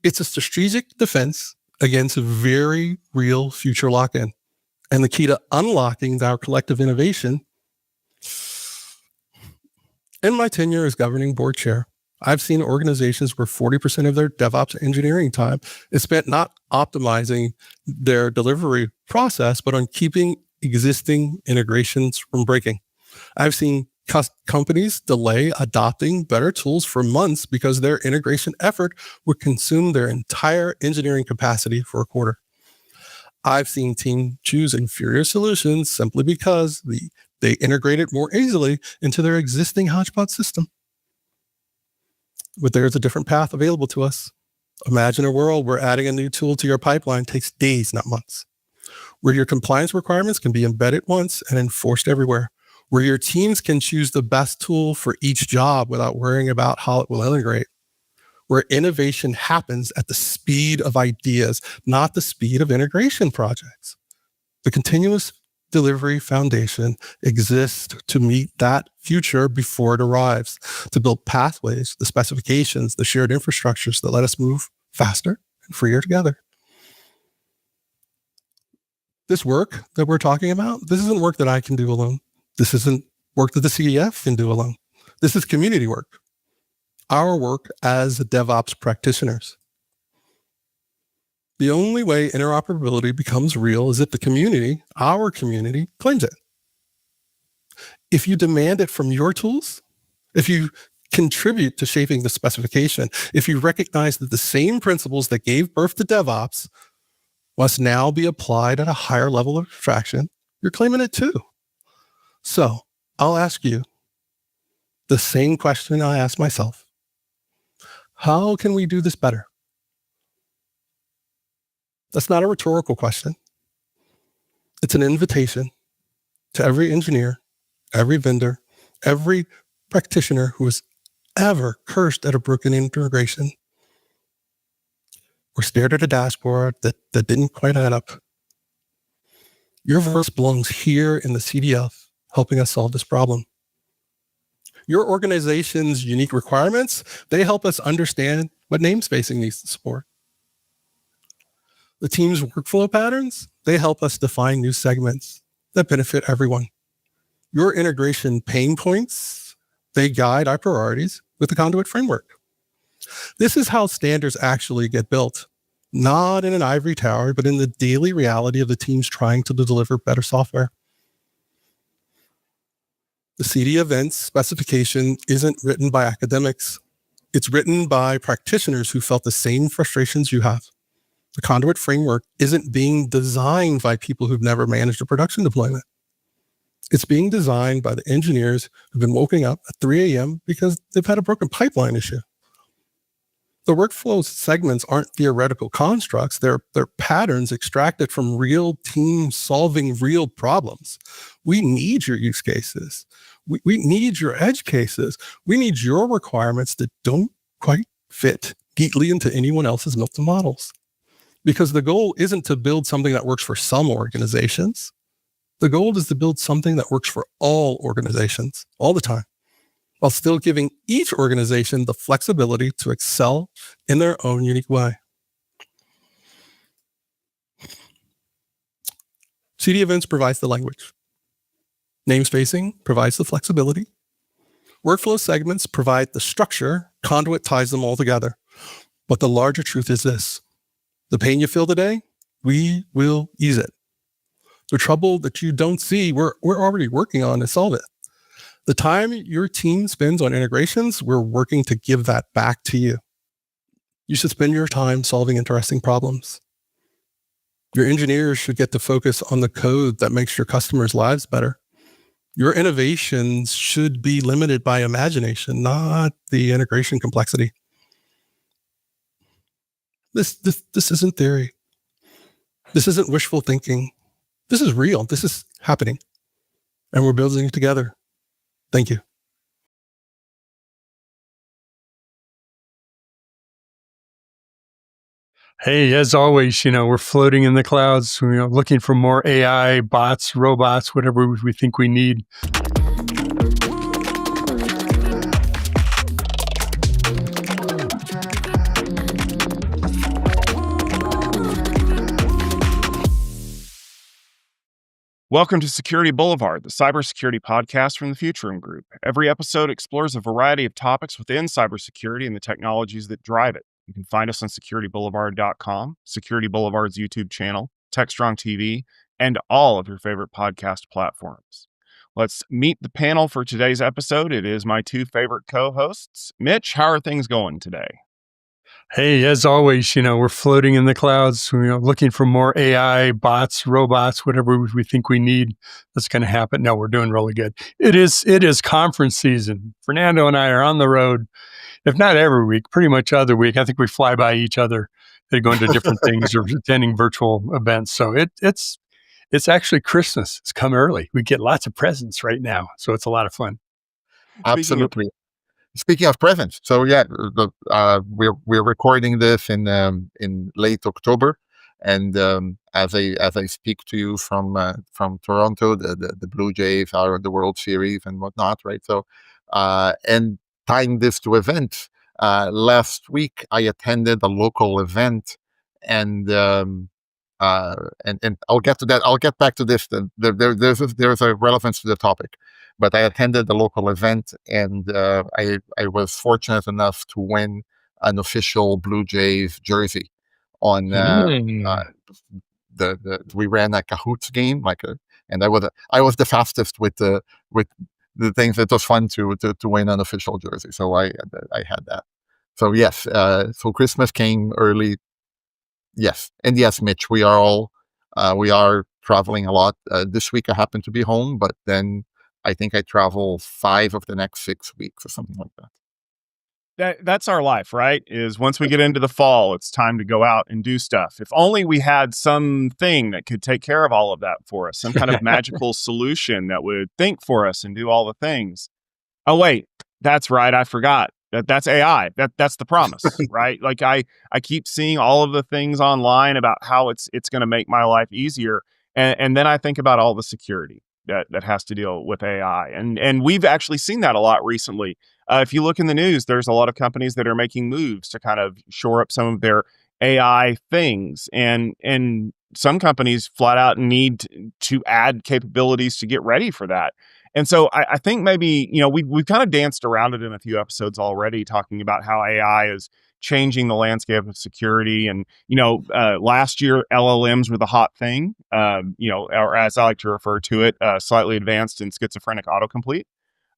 it's a strategic defense against a very real future lock-in. And the key to unlocking our collective innovation. In my tenure as governing board chair, I've seen organizations where 40% of their DevOps engineering time is spent not optimizing their delivery process, but on keeping existing integrations from breaking. I've seen companies delay adopting better tools for months because their integration effort would consume their entire engineering capacity for a quarter. I've seen teams choose inferior solutions simply because they integrate it more easily into their existing hodgepodge system. But there's a different path available to us. Imagine a world where adding a new tool to your pipeline takes days, not months. Where your compliance requirements can be embedded once and enforced everywhere. Where your teams can choose the best tool for each job without worrying about how it will integrate. Where innovation happens at the speed of ideas, not the speed of integration projects. The continuous delivery foundation exists to meet that future before it arrives, to build pathways, the specifications, the shared infrastructures that let us move faster and freer together. This work that we're talking about, this isn't work that I can do alone. This isn't work that the CDF can do alone. This is community work. Our work as DevOps practitioners. The only way interoperability becomes real is if the community, our community, claims it. If you demand it from your tools, if you contribute to shaping the specification, if you recognize that the same principles that gave birth to DevOps must now be applied at a higher level of abstraction, you're claiming it too. So I'll ask you the same question I ask myself. How can we do this better? That's not a rhetorical question. It's an invitation to every engineer, every vendor, every practitioner who has ever cursed at a broken integration or stared at a dashboard that didn't quite add up. Your voice belongs here in the CDF, helping us solve this problem. Your organization's unique requirements, they help us understand what namespacing needs to support. The team's workflow patterns, they help us define new segments that benefit everyone. Your integration pain points, they guide our priorities with the conduit framework. This is how standards actually get built, not in an ivory tower, but in the daily reality of the teams trying to deliver better software. The CD events specification isn't written by academics. It's written by practitioners who felt the same frustrations you have. The conduit framework isn't being designed by people who've never managed a production deployment. It's being designed by the engineers who've been woken up at 3 a.m. because they've had a broken pipeline issue. The workflow segments aren't theoretical constructs. They're patterns extracted from real teams solving real problems. We need your use cases. We need your edge cases. We need your requirements that don't quite fit neatly into anyone else's built models. Because the goal isn't to build something that works for some organizations. The goal is to build something that works for all organizations all the time, while still giving each organization the flexibility to excel in their own unique way. CD Events provides the language. Namespacing provides the flexibility. Workflow segments provide the structure. Conduit ties them all together. But the larger truth is this: the pain you feel today, we will ease it. The trouble that you don't see, we're already working on to solve it. The time your team spends on integrations, we're working to give that back to you. You should spend your time solving interesting problems. Your engineers should get to focus on the code that makes your customers' lives better. Your innovations should be limited by imagination, not the integration complexity. This isn't theory. This isn't wishful thinking. This is real. This is happening. And we're building it together. Thank you. Hey, as always, we're floating in the clouds, looking for more AI, bots, robots, whatever we think we need. Welcome to Security Boulevard, the cybersecurity podcast from the Future Room Group. Every episode explores a variety of topics within cybersecurity and the technologies that drive it. You can find us on securityboulevard.com, Security Boulevard's YouTube channel, Techstrong TV, and all of your favorite podcast platforms. Let's meet the panel for today's episode. It is my two favorite co-hosts. Mitch, how are things going today? Hey, as always, we're floating in the clouds, looking for more AI, bots, robots, whatever we think we need that's going to happen. No, we're doing really good. It is conference season. Fernando and I are on the road, if not every week, pretty much other week. I think we fly by each other. They're going to different things or attending virtual events. So it's actually Christmas. It's come early. We get lots of presents right now. So it's a lot of fun. Absolutely. Speaking of presents, so yeah, we're recording this in late October, and as I speak to you from Toronto, the Blue Jays are in the World Series and whatnot, right? So and tying this to events, last week I attended a local event, and I'll get to that. I'll get back to this. There's a relevance to the topic. But I attended the local event, and I was fortunate enough to win an official Blue Jays jersey. On we ran a Kahoots game, and I was the fastest with the things. It was fun to win an official jersey, so I had that. So yes, so Christmas came early. Yes, and yes, Mitch, we are traveling a lot. This week I happen to be home, but then I think I travel 5 of the next 6 weeks or something like that. That's our life, right? Is once we get into the fall, it's time to go out and do stuff. If only we had something that could take care of all of that for us, some kind of magical solution that would think for us and do all the things. Oh, wait, that's right. I forgot. That's AI. That's the promise, right? Like I keep seeing all of the things online about how it's going to make my life easier. And then I think about all the security that has to deal with AI. And we've actually seen that a lot recently. If you look in the news, there's a lot of companies that are making moves to kind of shore up some of their AI things. And some companies flat out need to add capabilities to get ready for that. And so I think maybe, we've kind of danced around it in a few episodes already, talking about how AI is changing the landscape of security. And, last year, LLMs were the hot thing, or as I like to refer to it, slightly advanced and schizophrenic autocomplete.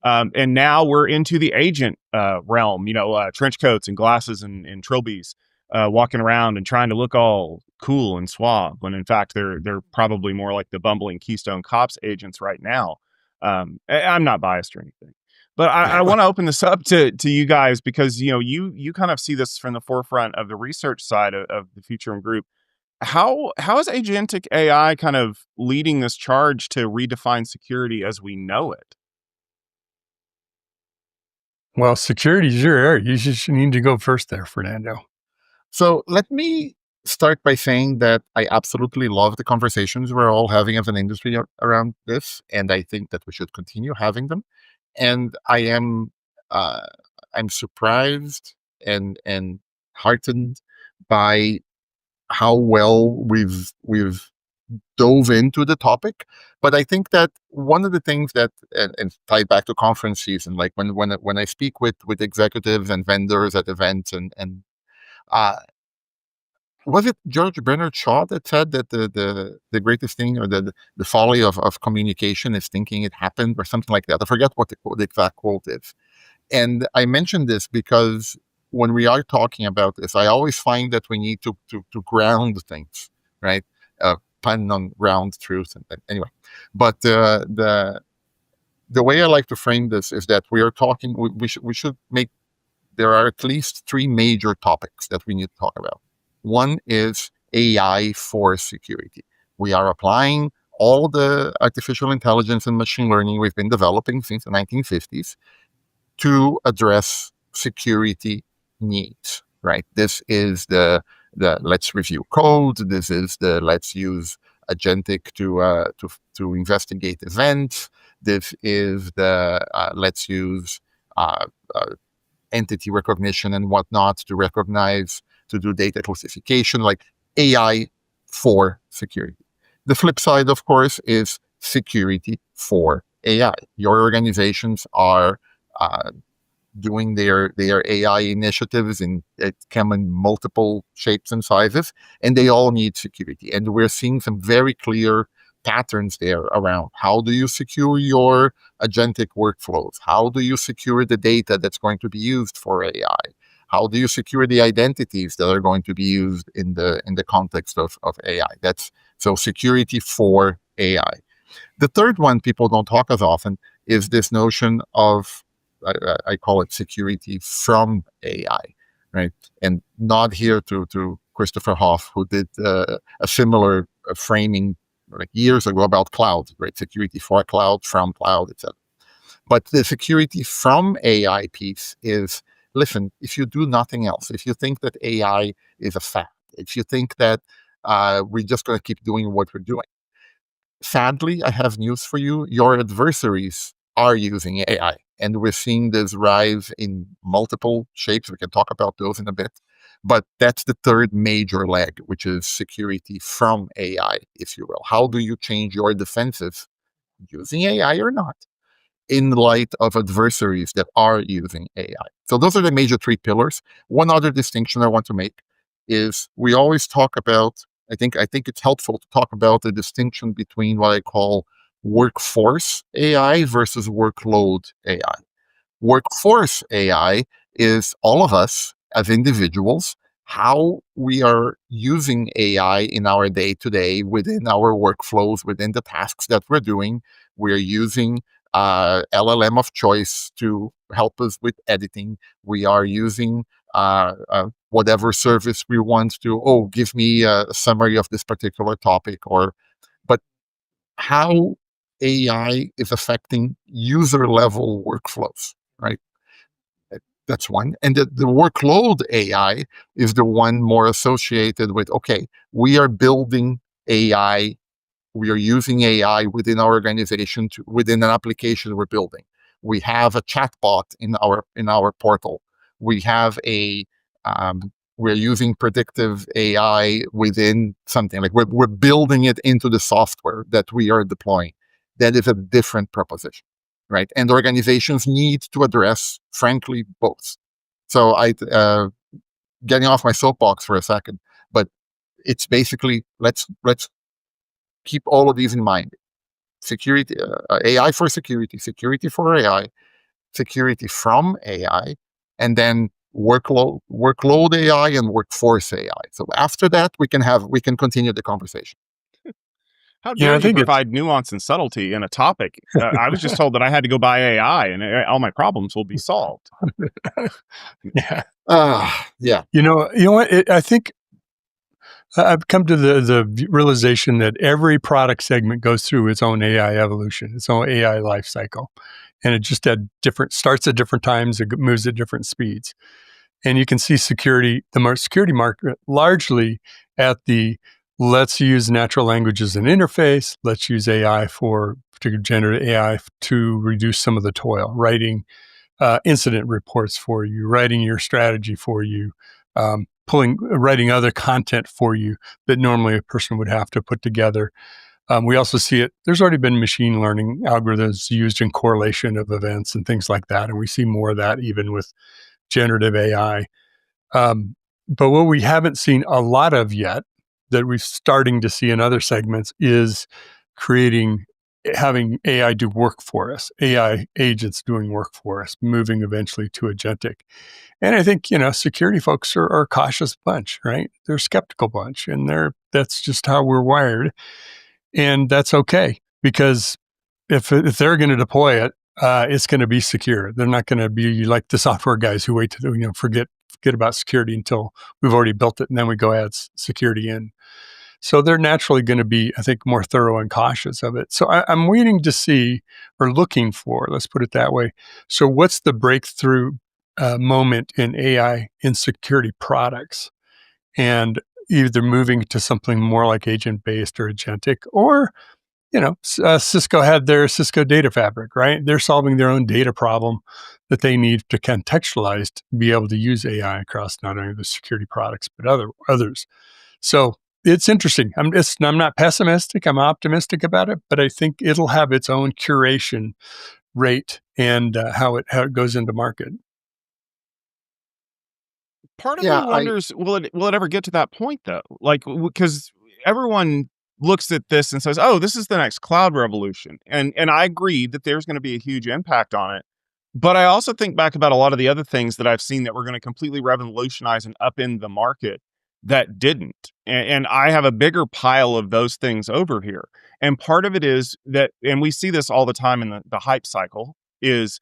And now we're into the agent realm, trench coats and glasses and trilbies, walking around and trying to look all cool and suave, when in fact, they're probably more like the bumbling Keystone Cops agents right now. I'm not biased or anything. But I want to open this up to you guys, because you kind of see this from the forefront of the research side of the Future Room Group. How is agentic AI kind of leading this charge to redefine security as we know it? Well, security is your area. You just need to go first there, Fernando. So let me start by saying that I absolutely love the conversations we're all having as an industry around this, and I think that we should continue having them. And I am I'm surprised and heartened by how well we've dove into the topic. But I think that one of the things that, and tied back to conference season, like when I speak with executives and vendors at events, and uh, was it George Bernard Shaw that said that the greatest thing, or the folly of communication is thinking it happened, or something like that? I forget what the exact quote is. And I mentioned this because when we are talking about this, I always find that we need to ground things, right? Pun on ground truth. And anyway, but the way I like to frame this is that we are talking. We should make, there are at least three major topics that we need to talk about. One is AI for security. We are applying all the artificial intelligence and machine learning we've been developing since the 1950s to address security needs, right? This is the let's review code. This is the let's use agentic to investigate events. This is the let's use entity recognition and whatnot to recognize, to do data classification, like AI for security. The flip side, of course, is security for AI. Your organizations are doing their AI initiatives, and it come in multiple shapes and sizes, and they all need security. And we're seeing some very clear patterns there around how do you secure your agentic workflows? How do you secure the data that's going to be used for AI? How do you secure the identities that are going to be used in the context of AI? That's so security for AI. The third one people don't talk as often is this notion of, I call it security from AI, right? And nod here to Christopher Hoff, who did a similar framing like years ago about cloud, right? Security for cloud, from cloud, etc. But the security from AI piece is, listen, if you do nothing else, if you think that AI is a fact, if you think that we're just going to keep doing what we're doing, sadly, I have news for you. Your adversaries are using AI. And we're seeing this rise in multiple shapes. We can talk about those in a bit. But that's the third major leg, which is security from AI, if you will. How do you change your defenses using AI or not, in light of adversaries that are using AI? So those are the major three pillars. One other distinction I want to make is we always talk about, I think it's helpful to talk about the distinction between what I call workforce AI versus workload AI. Workforce AI is all of us as individuals, how we are using AI in our day-to-day within our workflows, within the tasks that we're doing. We're using LLM of choice to help us with editing. We are using whatever service we want to, give me a summary of this particular topic, but how AI is affecting user level workflows, right? That's one. And the workload AI is the one more associated with, okay, we are building AI, we are using AI within our organization within an application we're building. We have a chatbot in our portal. We have we're using predictive AI within something, like we're building it into the software that we are deploying. That is a different proposition, right? And organizations need to address, frankly, both. So getting off my soapbox for a second, but it's basically, let's keep all of these in mind. Security, AI for security, security for AI, security from AI, and then workload AI and workforce AI. So after that, we can continue the conversation. How dare you provide nuance and subtlety in a topic? I was just told that I had to go buy AI and all my problems will be solved. Yeah. Yeah. You know what? I think I've come to the realization that every product segment goes through its own AI evolution, its own AI life cycle. And it just starts at different times, it moves at different speeds. And you can see security market largely at the let's use natural language as an interface. Let's use AI particular generative AI to reduce some of the toil, writing incident reports for you, writing your strategy for you, writing other content for you that normally a person would have to put together. We also see it. There's already been machine learning algorithms used in correlation of events and things like that, and we see more of that even with generative AI. But what we haven't seen a lot of yet, that we're starting to see in other segments, is having AI do work for us, AI agents doing work for us, moving eventually to agentic. And I think, security folks are a cautious bunch, right? They're a skeptical bunch, and that's just how we're wired. And that's okay, because if they're going to deploy it, it's going to be secure. They're not going to be like the software guys who wait to forget about security until we've already built it, and then we go add security in. So they're naturally going to be, I think, more thorough and cautious of it. So I'm waiting to see, or looking for, let's put it that way. So what's the breakthrough moment in AI in security products? And either moving to something more like agent-based or agentic, or, Cisco had their Cisco Data Fabric, right? They're solving their own data problem that they need to contextualize to be able to use AI across not only the security products, but others. So it's interesting. I'm not pessimistic. I'm optimistic about it, but I think it'll have its own curation rate and how it goes into market. Part of me wonders, will it ever get to that point though? Like, because everyone looks at this and says, "Oh, this is the next cloud revolution," and I agree that there's going to be a huge impact on it. But I also think back about a lot of the other things that I've seen that were going to completely revolutionize and upend the market that didn't. And I have a bigger pile of those things over here. And part of it is that, and we see this all the time in the hype cycle, is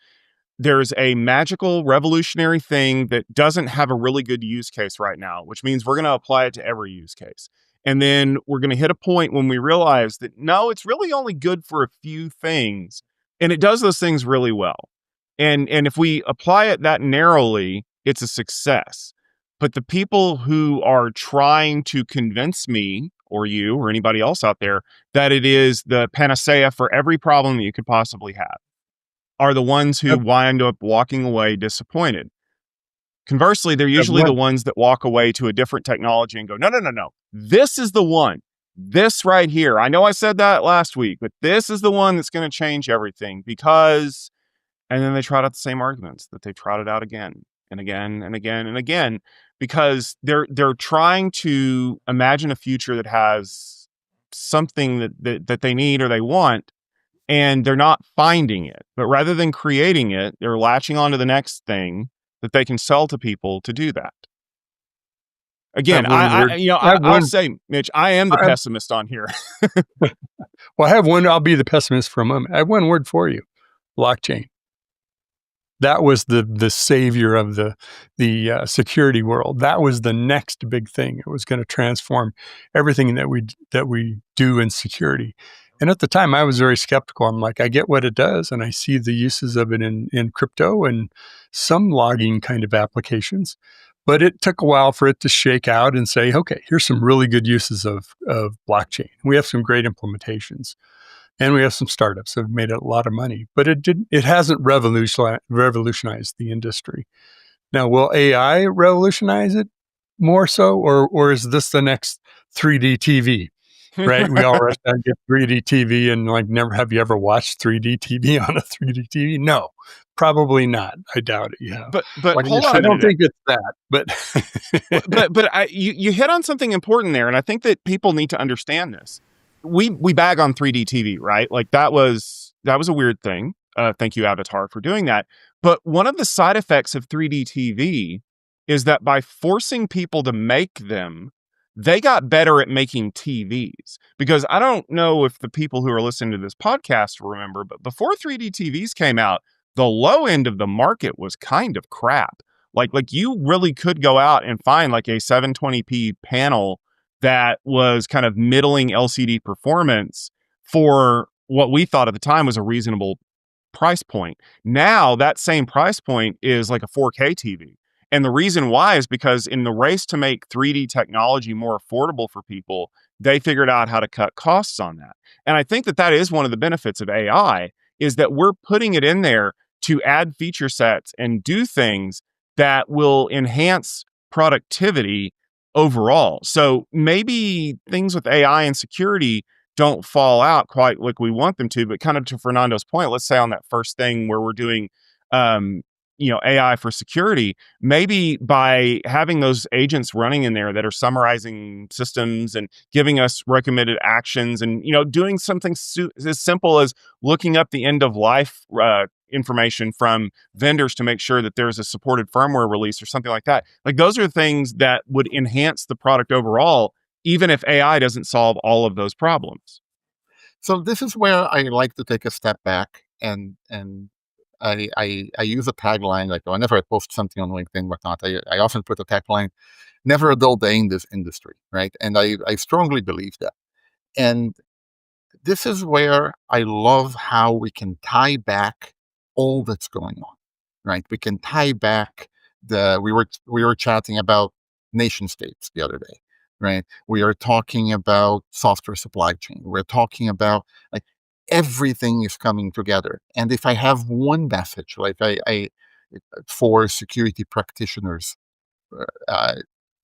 there's a magical revolutionary thing that doesn't have a really good use case right now, which means we're going to apply it to every use case. And then we're going to hit a point when we realize that, no, it's really only good for a few things. And it does those things really well. And if we apply it that narrowly, it's a success. But the people who are trying to convince me or you or anybody else out there that it is the panacea for every problem that you could possibly have are the ones who wind up walking away disappointed. Conversely, they're usually the ones that walk away to a different technology and go, no. This is the one. This right here. I know I said that last week, but this is the one that's going to change everything because... And then they trot out the same arguments that they've trotted out again and again and again and again, because they're trying to imagine a future that has something that they need or they want, and they're not finding it. But rather than creating it, they're latching onto the next thing that they can sell to people to do that. Again, I'll say, Mitch, I am the pessimist on here. Well, I have one. I'll be the pessimist for a moment. I have one word for you: blockchain. That was the savior of the security world. That was the next big thing. It was going to transform everything that we do in security. And at the time, I was very skeptical. I'm like, I get what it does, and I see the uses of it in crypto and some logging kind of applications. But it took a while for it to shake out and say, okay, here's some really good uses of blockchain. We have some great implementations. And we have some startups that have made a lot of money, but it hasn't revolutionized the industry. Now, will AI revolutionize it more so, or is this the next 3D TV? Right? We all rush out and get 3D TV, and have you ever watched 3D TV on a 3D TV? No, probably not. I doubt it. Yeah, but hold on. I don't think it's that. But you hit on something important there, and I think that people need to understand this. We bag on 3D TV, right? Like that was a weird thing. Thank you, Avatar, for doing that. But one of the side effects of 3D TV is that by forcing people to make them, they got better at making TVs. Because I don't know if the people who are listening to this podcast remember, but before 3D TVs came out, the low end of the market was kind of crap. Like you really could go out and find like a 720p panel that was kind of middling LCD performance for what we thought at the time was a reasonable price point. Now that same price point is like a 4K TV. And the reason why is because in the race to make 3D technology more affordable for people, they figured out how to cut costs on that. And I think that is one of the benefits of AI, is that we're putting it in there to add feature sets and do things that will enhance productivity overall. So maybe things with AI and security don't fall out quite like we want them to, but kind of to Fernando's point, let's say on that first thing where we're doing AI for security, maybe by having those agents running in there that are summarizing systems and giving us recommended actions, and doing something as simple as looking up the end of life information from vendors to make sure that there's a supported firmware release or something like that. Like, those are things that would enhance the product overall, even if AI doesn't solve all of those problems. So this is where I like to take a step back and I use a tagline, like whenever I post something on LinkedIn, whatnot, I often put a tagline, never a dull day in this industry, right? And I strongly believe that. And this is where I love how we can tie back all that's going on, right? We can tie back we were chatting about nation states the other day, right? We are talking about software supply chain. We're talking about like everything is coming together. And if I have one message, like I for security practitioners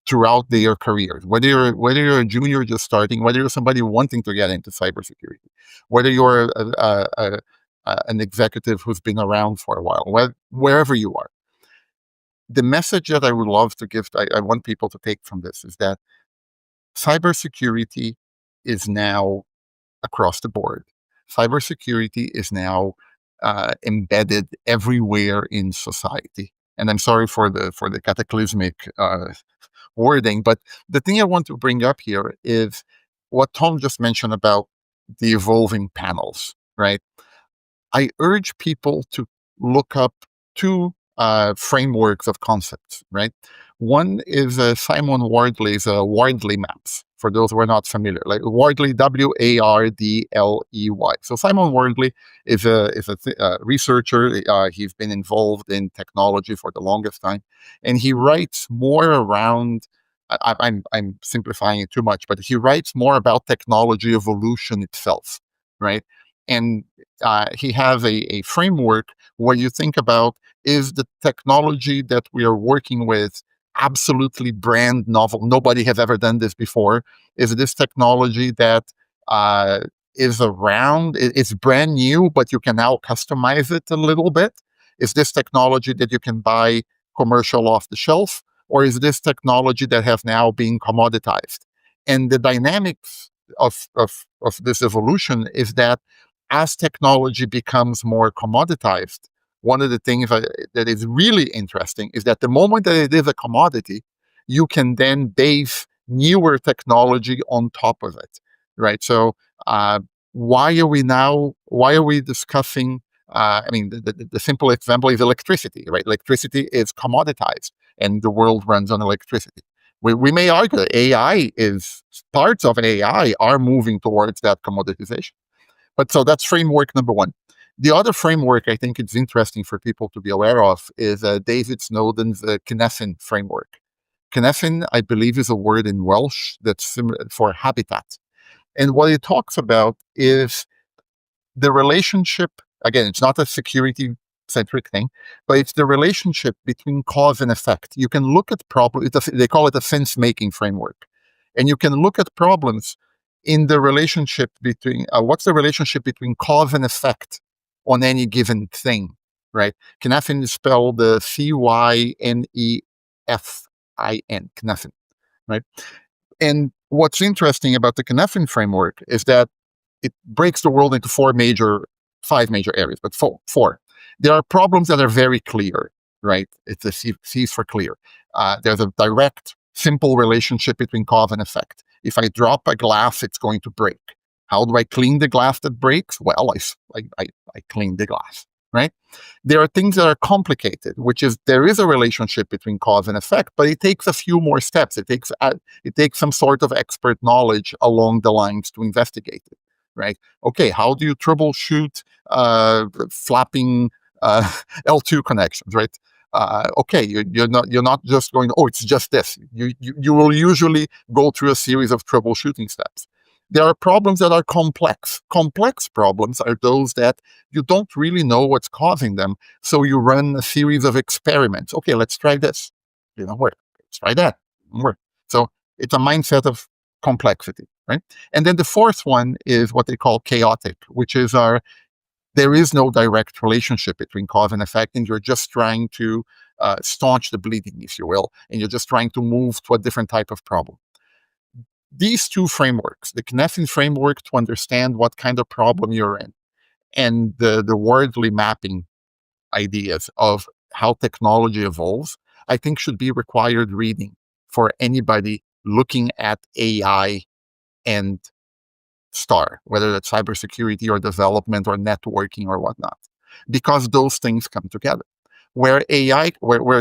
throughout their careers, whether you're a junior just starting, whether you're somebody wanting to get into cybersecurity, whether you're an executive who's been around for a while, wherever you are, the message that I would love to give, I want people to take from this is that cybersecurity is now across the board. Cybersecurity is now embedded everywhere in society. And I'm sorry for the cataclysmic wording, but the thing I want to bring up here is what Tom just mentioned about the evolving panels, right? I urge people to look up two frameworks of concepts, right? One is Simon Wardley's Wardley maps. For those who are not familiar, like Wardley, Wardley. So Simon Wardley is a researcher. He's been involved in technology for the longest time, and he writes more around. I'm simplifying it too much, but he writes more about technology evolution itself, right? And he has a framework where you think about, is the technology that we are working with absolutely brand novel? Nobody has ever done this before. Is this technology that is around? It's brand new, but you can now customize it a little bit. Is this technology that you can buy commercial off the shelf? Or is this technology that has now been commoditized? And the dynamics of this evolution is that as technology becomes more commoditized, one of the things that is really interesting is that the moment that it is a commodity, you can then base newer technology on top of it, right? So why are we discussing, the simple example is electricity, right? Electricity is commoditized and the world runs on electricity. We may argue that parts of AI are moving towards that commoditization. But so that's framework number one. The other framework I think it's interesting for people to be aware of is David Snowden's Cynefin framework. Cynefin, I believe, is a word in Welsh that's similar for habitat. And what it talks about is the relationship, again, it's not a security-centric thing, but it's the relationship between cause and effect. You can look at problems, they call it a sense-making framework. And you can look at problems in the relationship between, what's the relationship between cause and effect on any given thing, right? Cynefin is spelled Cynefin, Cynefin, right? And what's interesting about the Cynefin framework is that it breaks the world into five major areas, but four. There are problems that are very clear, right? It's the C's for clear. There's a direct, simple relationship between cause and effect. If I drop a glass, it's going to break. How do I clean the glass that breaks? Well, I clean the glass, right? There are things that are complicated, which is there is a relationship between cause and effect, but it takes a few more steps. It takes some sort of expert knowledge along the lines to investigate it, right? Okay, how do you troubleshoot flapping L2 connections, right? Okay, you're not just going, oh, it's just this. You will usually go through a series of troubleshooting steps. There are problems that are complex. Complex problems are those that you don't really know what's causing them. So you run a series of experiments. Okay, let's try this. Work. Let's try that. Work. So it's a mindset of complexity, right? And then the fourth one is what they call chaotic, which is there is no direct relationship between cause and effect, and you're just trying to staunch the bleeding, if you will, and you're just trying to move to a different type of problem. These two frameworks, the Cynefin framework to understand what kind of problem you're in, and the wordly mapping ideas of how technology evolves, I think should be required reading for anybody looking at AI and STAR, whether that's cybersecurity or development or networking or whatnot, because those things come together. Where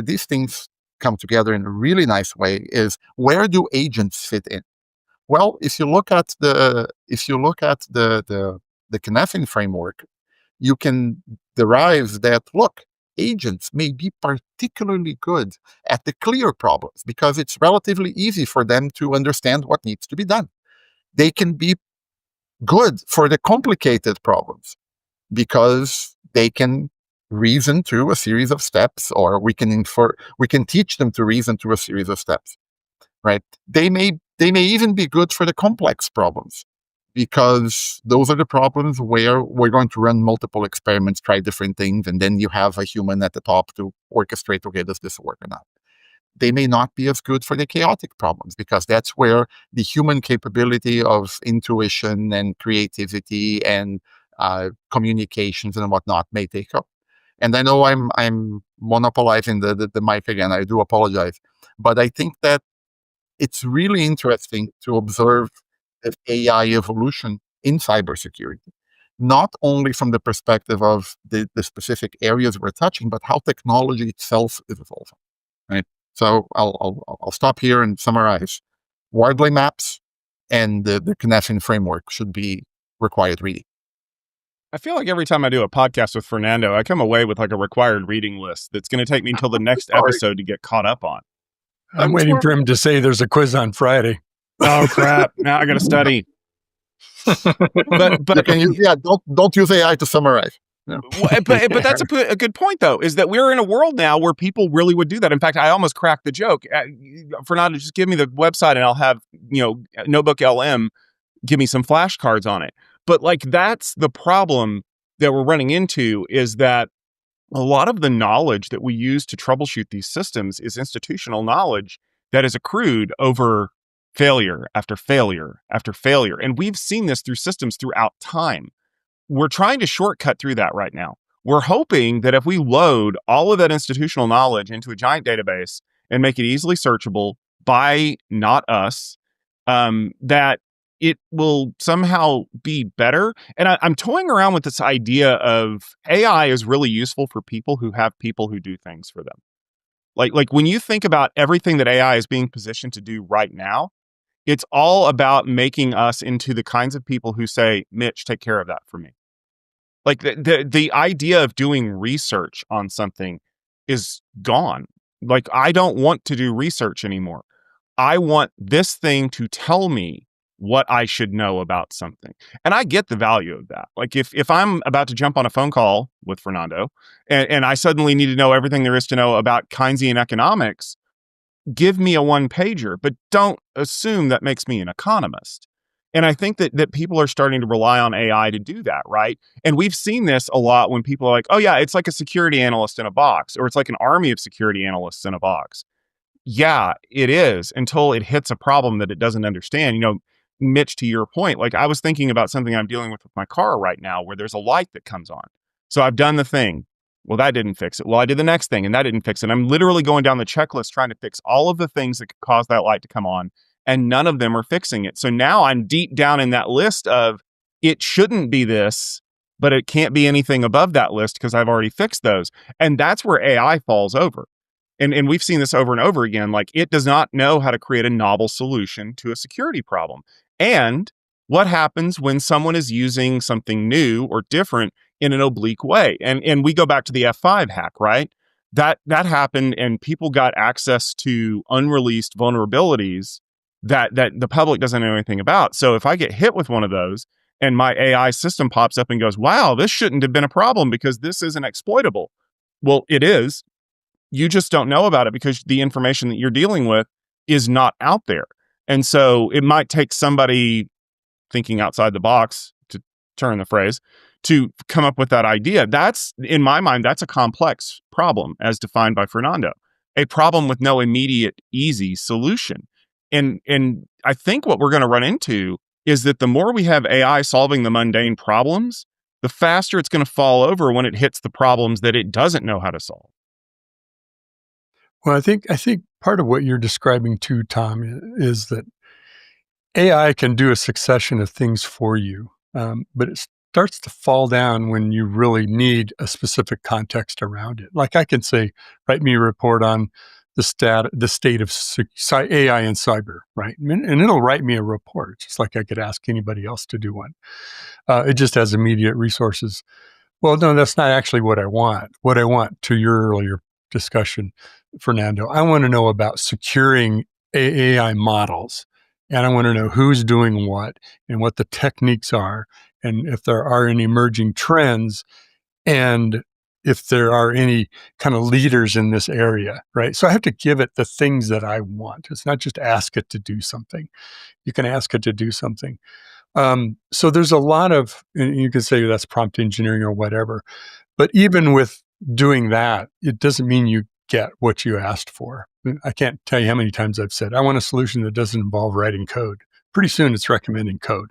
these things come together in a really nice way is, where do agents fit in? Well, if you look at the Cynefin framework, you can derive that, look, agents may be particularly good at the clear problems because it's relatively easy for them to understand what needs to be done. They can be good for the complicated problems because they can reason through a series of steps, or we can teach them to reason through a series of steps, right? They may even be good for the complex problems because those are the problems where we're going to run multiple experiments, try different things, and then you have a human at the top to orchestrate, okay, does this work or not? They may not be as good for the chaotic problems because that's where the human capability of intuition and creativity and communications and whatnot may take up. And I know I'm monopolizing the mic again. I do apologize, but I think that it's really interesting to observe the AI evolution in cybersecurity, not only from the perspective of the specific areas we're touching, but how technology itself is evolving. Right. So I'll stop here and summarize. Wordly maps and the Cynefin framework should be required reading. I feel like every time I do a podcast with Fernando, I come away with like a required reading list that's going to take me until the next episode to get caught up on. I'm waiting for him to say there's a quiz on Friday. Oh crap! Now I got to study. but don't use AI to summarize. No. but that's a good point, though, is that we're in a world now where people really would do that. In fact, I almost cracked the joke. Fernando, just give me the website and I'll have, Notebook LM give me some flashcards on it. But like, that's the problem that we're running into, is that a lot of the knowledge that we use to troubleshoot these systems is institutional knowledge that is accrued over failure after failure after failure. And we've seen this through systems throughout time. We're trying to shortcut through that right now. We're hoping that if we load all of that institutional knowledge into a giant database and make it easily searchable by not us, that it will somehow be better. And I'm toying around with this idea of AI is really useful for people who have people who do things for them. Like when you think about everything that AI is being positioned to do right now, it's all about making us into the kinds of people who say, Mitch, take care of that for me. Like the idea of doing research on something is gone. Like, I don't want to do research anymore. I want this thing to tell me what I should know about something. And I get the value of that. Like if I'm about to jump on a phone call with Fernando and I suddenly need to know everything there is to know about Keynesian economics, give me a one-pager, but don't assume that makes me an economist. And I think that people are starting to rely on AI to do that, right? And we've seen this a lot when people are like, oh yeah, it's like a security analyst in a box, or it's like an army of security analysts in a box. Yeah, it is, until it hits a problem that it doesn't understand. Mitch, to your point, like, I was thinking about something I'm dealing with my car right now, where there's a light that comes on. So I've done the thing. Well, that didn't fix it. Well, I did the next thing and that didn't fix it. I'm literally going down the checklist trying to fix all of the things that could cause that light to come on, and none of them are fixing it. So now I'm deep down in that list of, it shouldn't be this, but it can't be anything above that list because I've already fixed those. And that's where AI falls over. And we've seen this over and over again. Like, it does not know how to create a novel solution to a security problem. And what happens when someone is using something new or different in an oblique way? And we go back to the F5 hack, right? That happened, and people got access to unreleased vulnerabilities that the public doesn't know anything about. So if I get hit with one of those and my AI system pops up and goes, wow, this shouldn't have been a problem because this isn't exploitable. Well, it is. You just don't know about it because the information that you're dealing with is not out there. And so it might take somebody thinking outside the box, to turn the phrase, to come up with that idea. That's, in my mind, that's a complex problem as defined by Fernando, a problem with no immediate, easy solution. And I think what we're going to run into is that the more we have AI solving the mundane problems, the faster it's going to fall over when it hits the problems that it doesn't know how to solve. Well, I think part of what you're describing too, Tom, is that AI can do a succession of things for you, but it starts to fall down when you really need a specific context around it. Like I can say, write me a report on the state of AI and cyber, right? And it'll write me a report, just like I could ask anybody else to do one. It just has immediate resources. Well, no, that's not actually what I want. What I want, to your earlier discussion, Fernando, I want to know about securing AI models. And I want to know who's doing what and what the techniques are, and if there are any emerging trends, and if there are any kind of leaders in this area, right? So I have to give it the things that I want. It's not just ask it to do something. You can ask it to do something. So there's a lot of, and you can say that's prompt engineering or whatever, but even with doing that, it doesn't mean you get what you asked for. I can't tell you how many times I've said, I want a solution that doesn't involve writing code. Pretty soon it's recommending code,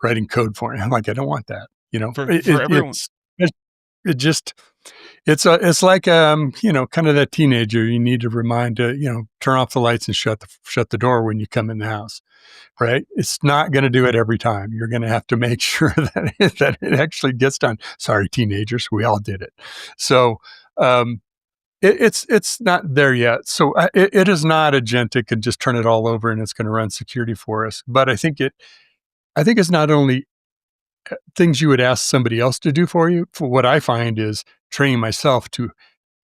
writing code for it. I'm like, I don't want that. You know, For everyone. It's like, kind of that teenager you need to remind to, turn off the lights and shut the door when you come in the house, right? It's not going to do it every time. You're going to have to make sure that it actually gets done. Sorry, teenagers, we all did it. So, it's not there yet. So it is not agentic and just turn it all over and it's going to run security for us. But I think it's not only things you would ask somebody else to do for you. For what I find is training myself to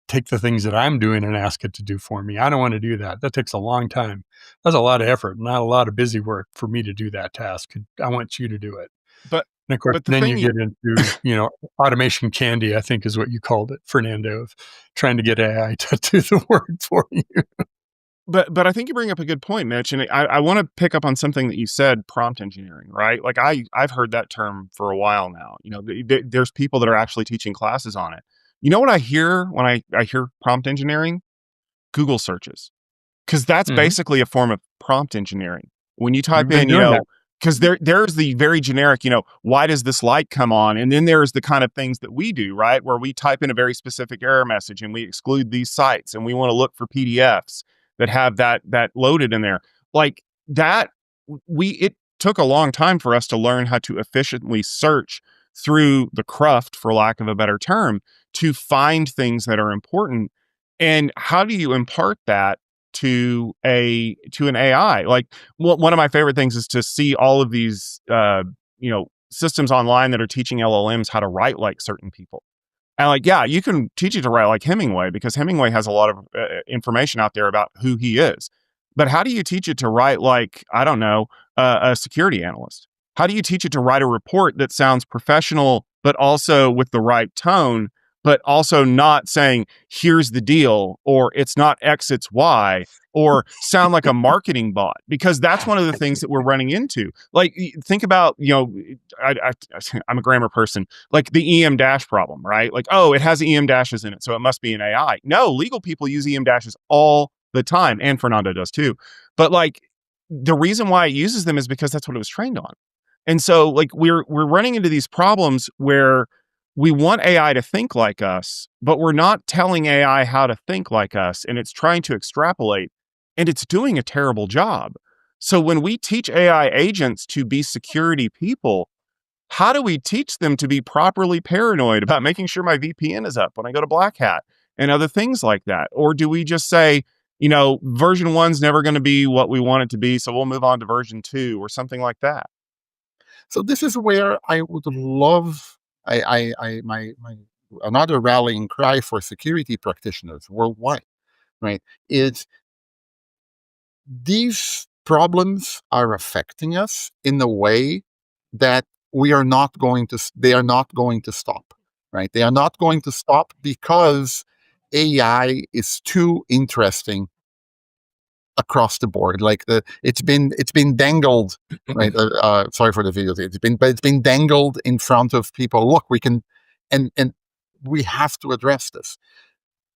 take the things that I'm doing and ask it to do for me. I don't want to do that. That takes a long time. That's a lot of effort, not a lot of busy work for me to do that task. I want you to do it. But and of course, then you get into, automation candy, I think is what you called it, Fernando, of trying to get AI to do the work for you. But I think you bring up a good point, Mitch, and I want to pick up on something that you said, prompt engineering, right? Like I've heard that term for a while now. There's people that are actually teaching classes on it. You know what I hear when I hear prompt engineering? Google searches, because that's basically a form of prompt engineering. When you type in, because there's the very generic, why does this light come on? And then there's the kind of things that we do, right? Where we type in a very specific error message and we exclude these sites and we want to look for PDFs that have that loaded in there. Like that, it took a long time for us to learn how to efficiently search through the cruft, for lack of a better term, to find things that are important. And how do you impart that to an AI? Like one of my favorite things is to see all of these systems online that are teaching LLMs how to write like certain people. And like, yeah, you can teach it to write like Hemingway because Hemingway has a lot of information out there about who he is. But how do you teach it to write like, I don't know, a security analyst? How do you teach it to write a report that sounds professional, but also with the right tone, but also not saying, here's the deal, or it's not X, it's Y, or sound like a marketing bot? Because that's one of the things that we're running into. Like, think about, I'm a grammar person, like the EM dash problem, right? Like, oh, it has EM dashes in it, so it must be an AI. No, legal people use EM dashes all the time, and Fernando does too. But like, the reason why it uses them is because that's what it was trained on. And so like we're running into these problems where we want AI to think like us, but we're not telling AI how to think like us, and it's trying to extrapolate, and it's doing a terrible job. So when we teach AI agents to be security people, how do we teach them to be properly paranoid about making sure my VPN is up when I go to Black Hat and other things like that? Or do we just say, version 1's never going to be what we want it to be, so we'll move on to version 2 or something like that? So this is where I would love my another rallying cry for security practitioners worldwide, right? Is these problems are affecting us in a way that they are not going to stop, right? They are not going to stop because AI is too interesting across the board. Like it's been dangled, right? Sorry for the video. It's been dangled in front of people. Look, we can, and we have to address this.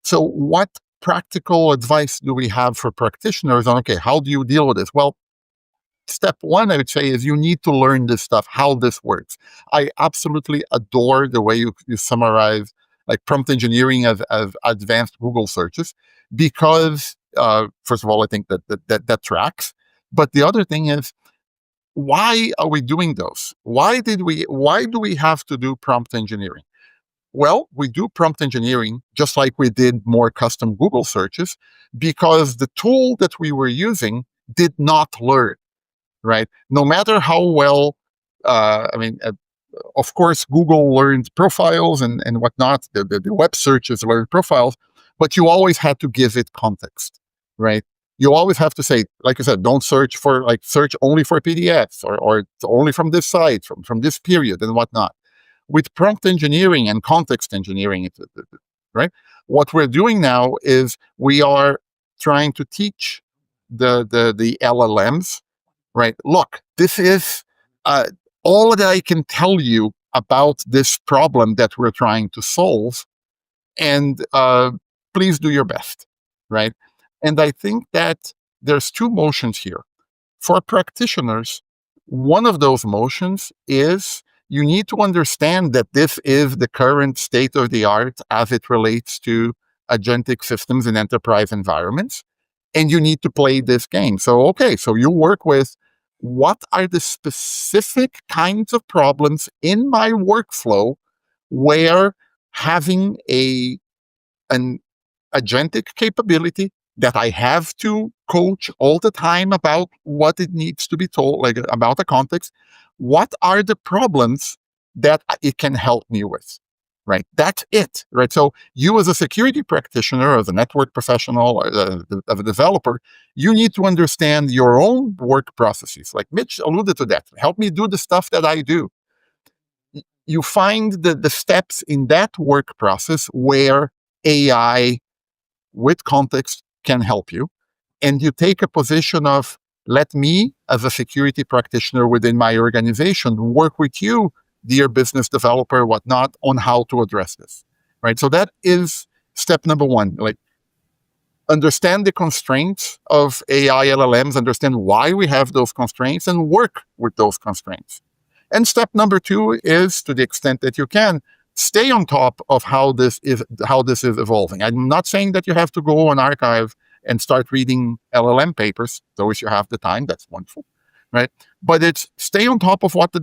So what practical advice do we have for practitioners on, okay, how do you deal with this? Well, step one, I would say, is you need to learn this stuff, how this works. I absolutely adore the way you summarize like prompt engineering as advanced Google searches, because first of all, I think that tracks. But the other thing is, why are we doing those? Why do we have to do prompt engineering? Well, we do prompt engineering just like we did more custom Google searches, because the tool that we were using did not learn, right? No matter how well, of course, Google learned profiles and whatnot. The web searches learned profiles, but you always had to give it context, right? You always have to say, like I said, don't search only for PDFs or only from this site, from this period and whatnot. With prompt engineering and context engineering, right? What we're doing now is we are trying to teach the LLMs, right? Look, this is all that I can tell you about this problem that we're trying to solve, and please do your best, right? And I think that there's two motions here. For practitioners, one of those motions is you need to understand that this is the current state of the art as it relates to agentic systems in enterprise environments, and you need to play this game. So, okay, so you work with what are the specific kinds of problems in my workflow where having an agentic capability that I have to coach all the time about what it needs to be told, like about the context. What are the problems that it can help me with, right? That's it, right? So you as a security practitioner, as a network professional, or as a developer, you need to understand your own work processes. Like Mitch alluded to that. Help me do the stuff that I do. You find the steps in that work process where AI with context can help you. And you take a position of, let me, as a security practitioner within my organization, work with you, dear business developer, whatnot, on how to address this, right? So that is step number one. Like, understand the constraints of AI LLMs, understand why we have those constraints, and work with those constraints. And step number two is, to the extent that you can, stay on top of how this is evolving. I'm not saying that you have to go on archive and start reading LLM papers, though if you have the time, that's wonderful, right? But it's stay on top of what the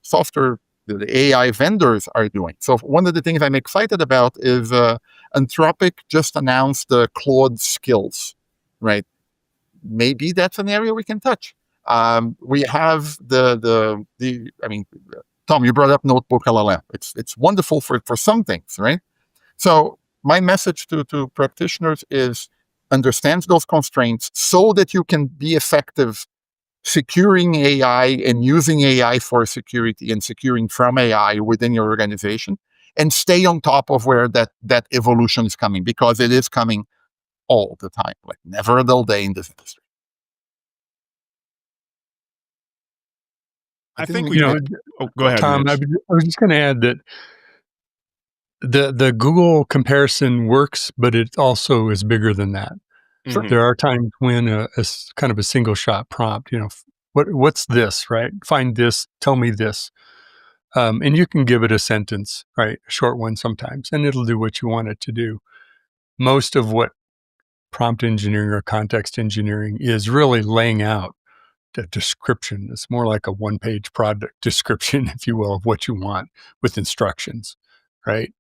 software, the AI vendors are doing. So one of the things I'm excited about is Anthropic just announced the Claude skills, right? Maybe that's an area we can touch. We have Tom, you brought up Notebook LLM. It's wonderful for some things, right? So my message to practitioners is understand those constraints so that you can be effective securing AI and using AI for security and securing from AI within your organization, and stay on top of where that evolution is coming, because it is coming all the time, like never a dull day in this industry. I think we could. Oh, go ahead, Tom. Mitch. I was just going to add that the Google comparison works, but it also is bigger than that. Mhm. There are times when a kind of a single shot prompt, what's this, right? Find this, tell me this. And you can give it a sentence, right? A short one sometimes, and it'll do what you want it to do. Most of what prompt engineering or context engineering is really laying out the description. It's more like a one-page product description, if you will, of what you want with instructions, right?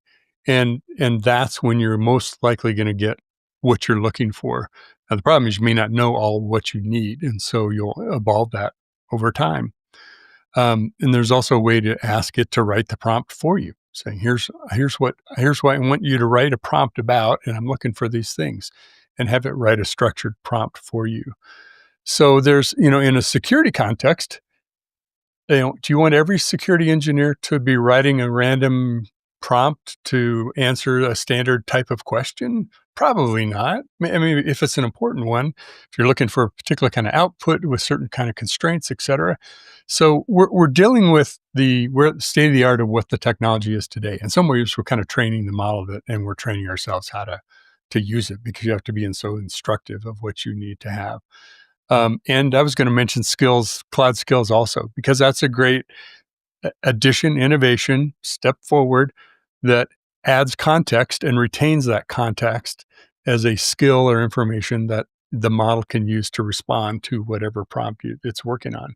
And that's when you're most likely going to get what you're looking for. Now, the problem is you may not know all what you need, and so you'll evolve that over time. And there's also a way to ask it to write the prompt for you, saying, here's what I want you to write a prompt about, and I'm looking for these things. and have it write a structured prompt for you. So there's, in a security context, do you want every security engineer to be writing a random prompt to answer a standard type of question? Probably not. I mean, if it's an important one, if you're looking for a particular kind of output with certain kind of constraints, et cetera. So we're dealing with we're at the state of the art of what the technology is today. In some ways, we're kind of training the model of it, and we're training ourselves how to use it, because you have to be so instructive of what you need to have. And I was going to mention skills, cloud skills also, because that's a great addition, innovation, step forward that adds context and retains that context as a skill or information that the model can use to respond to whatever prompt it's working on.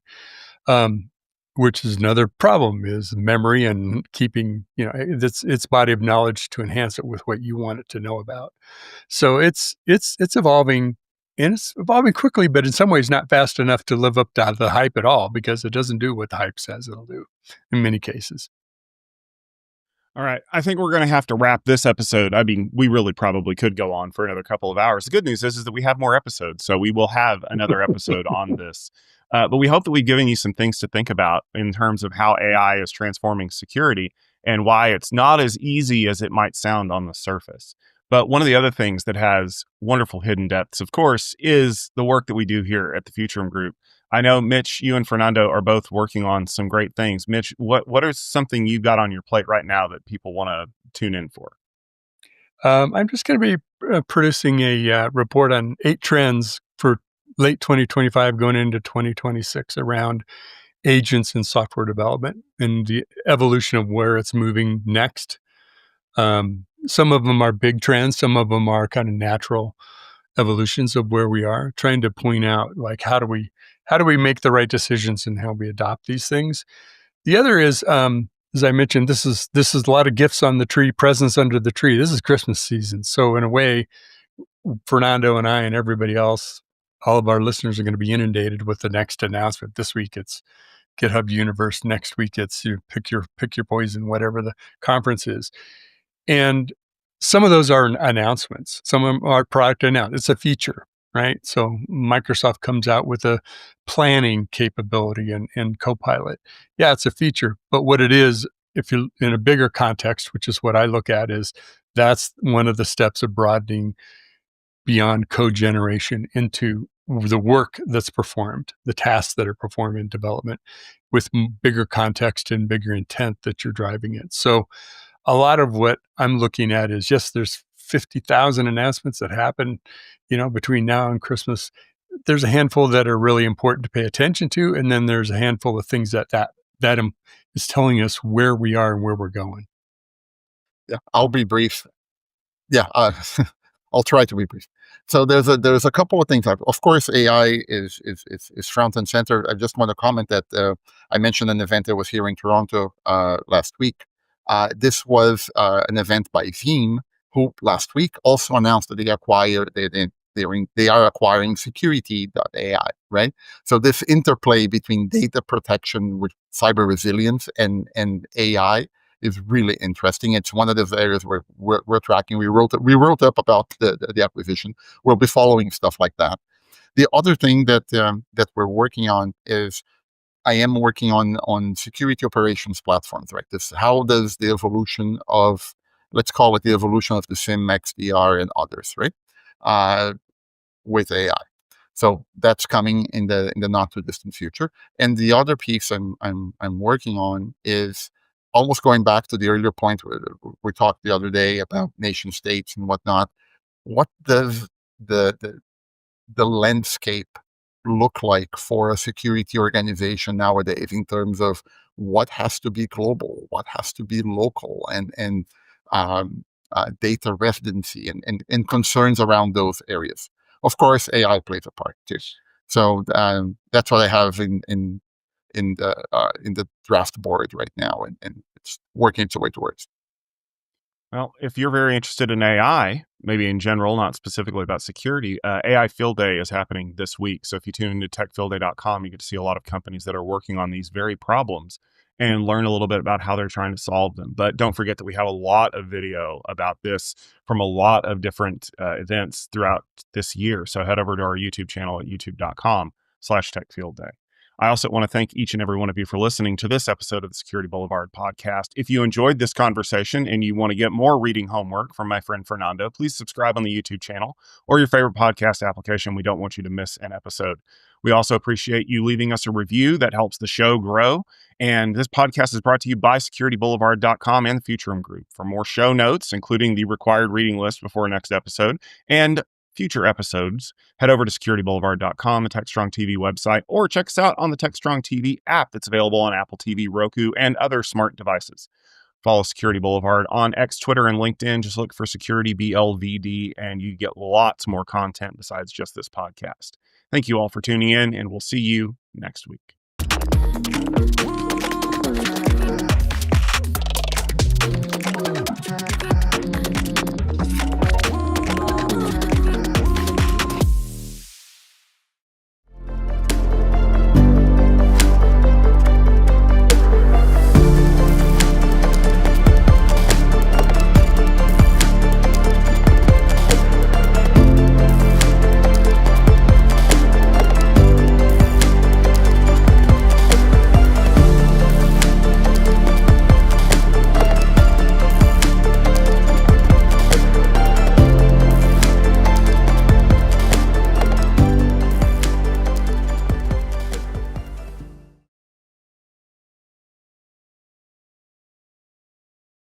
Which is another problem, is memory and keeping, its body of knowledge to enhance it with what you want it to know about. So it's evolving. And it's evolving quickly, but in some ways not fast enough to live up to the hype at all, because it doesn't do what the hype says it'll do in many cases. All right. I think we're going to have to wrap this episode. I mean, we really probably could go on for another couple of hours. The good news is that we have more episodes, so we will have another episode on this. But we hope that we've given you some things to think about in terms of how AI is transforming security and why it's not as easy as it might sound on the surface. But one of the other things that has wonderful hidden depths, of course, is the work that we do here at the Futurum Group. I know, Mitch, you and Fernando are both working on some great things. Mitch, what is something you've got on your plate right now that people want to tune in for? I'm just going to be producing a report on 8 trends for late 2025 going into 2026 around agents in software development and the evolution of where it's moving next. Some of them are big trends. Some of them are kind of natural evolutions of where we are, trying to point out, like, how do we make the right decisions and how we adopt these things. The other is, as I mentioned, this is a lot of gifts on the tree, presents under the tree. This is Christmas season. So in a way, Fernando and I and everybody else, all of our listeners are going to be inundated with the next announcement. This week it's GitHub Universe. Next week it's pick your poison, whatever the conference is. And some of those are announcements. Some of them are product announcements. It's a feature, right? So Microsoft comes out with a planning capability and Copilot. Yeah, it's a feature. But what it is, if you're in a bigger context, which is what I look at, is that's one of the steps of broadening beyond code generation into the work that's performed, the tasks that are performed in development, with bigger context and bigger intent that you're driving it. So a lot of what I'm looking at is, yes, there's 50,000 announcements that happen, between now and Christmas. There's a handful that are really important to pay attention to, and then there's a handful of things that is telling us where we are and where we're going. Yeah, I'll be brief. Yeah, I'll try to be brief. So there's a couple of things. Of course, AI is front and center. I just want to comment that I mentioned an event that was here in Toronto last week. This was an event by Veeam, who last week also announced that they are acquiring security.ai, right? So this interplay between data protection with cyber resilience and AI is really interesting. It's one of those areas where we're tracking. We wrote up about the acquisition. We'll be following stuff like that. The other thing that we're working on is, I am working on security operations platforms, right? How does the evolution of, let's call it the evolution of the SIM, XDR, and others, right? With AI. So that's coming in the not too distant future. And the other piece I'm working on is almost going back to the earlier point where we talked the other day about nation states and whatnot. What does the landscape look like for a security organization nowadays in terms of what has to be global, what has to be local, and data residency and concerns around those areas? Of course, AI plays a part too. So that's what I have in the draft board right now, and it's working its way towards. Well, if you're very interested in AI, maybe in general, not specifically about security, AI Field Day is happening this week. So if you tune into techfieldday.com, you get to see a lot of companies that are working on these very problems. and learn a little bit about how they're trying to solve them. But don't forget that we have a lot of video about this from a lot of different events throughout this year. So head over to our YouTube channel at youtube.com/techfieldday. I also want to thank each and every one of you for listening to this episode of the Security Boulevard podcast. If you enjoyed this conversation and you want to get more reading homework from my friend Fernando, please subscribe on the YouTube channel or your favorite podcast application. We don't want you to miss an episode. We also appreciate you leaving us a review that helps the show grow. And this podcast is brought to you by securityboulevard.com and the Futurum Group. For more show notes, including the required reading list before next episode and future episodes, head over to securityboulevard.com, the Techstrong TV website, or check us out on the Techstrong TV app that's available on Apple TV, Roku, and other smart devices. Follow Security Boulevard on X, Twitter, and LinkedIn. Just look for Security BLVD, and you get lots more content besides just this podcast. Thank you all for tuning in, and we'll see you next week.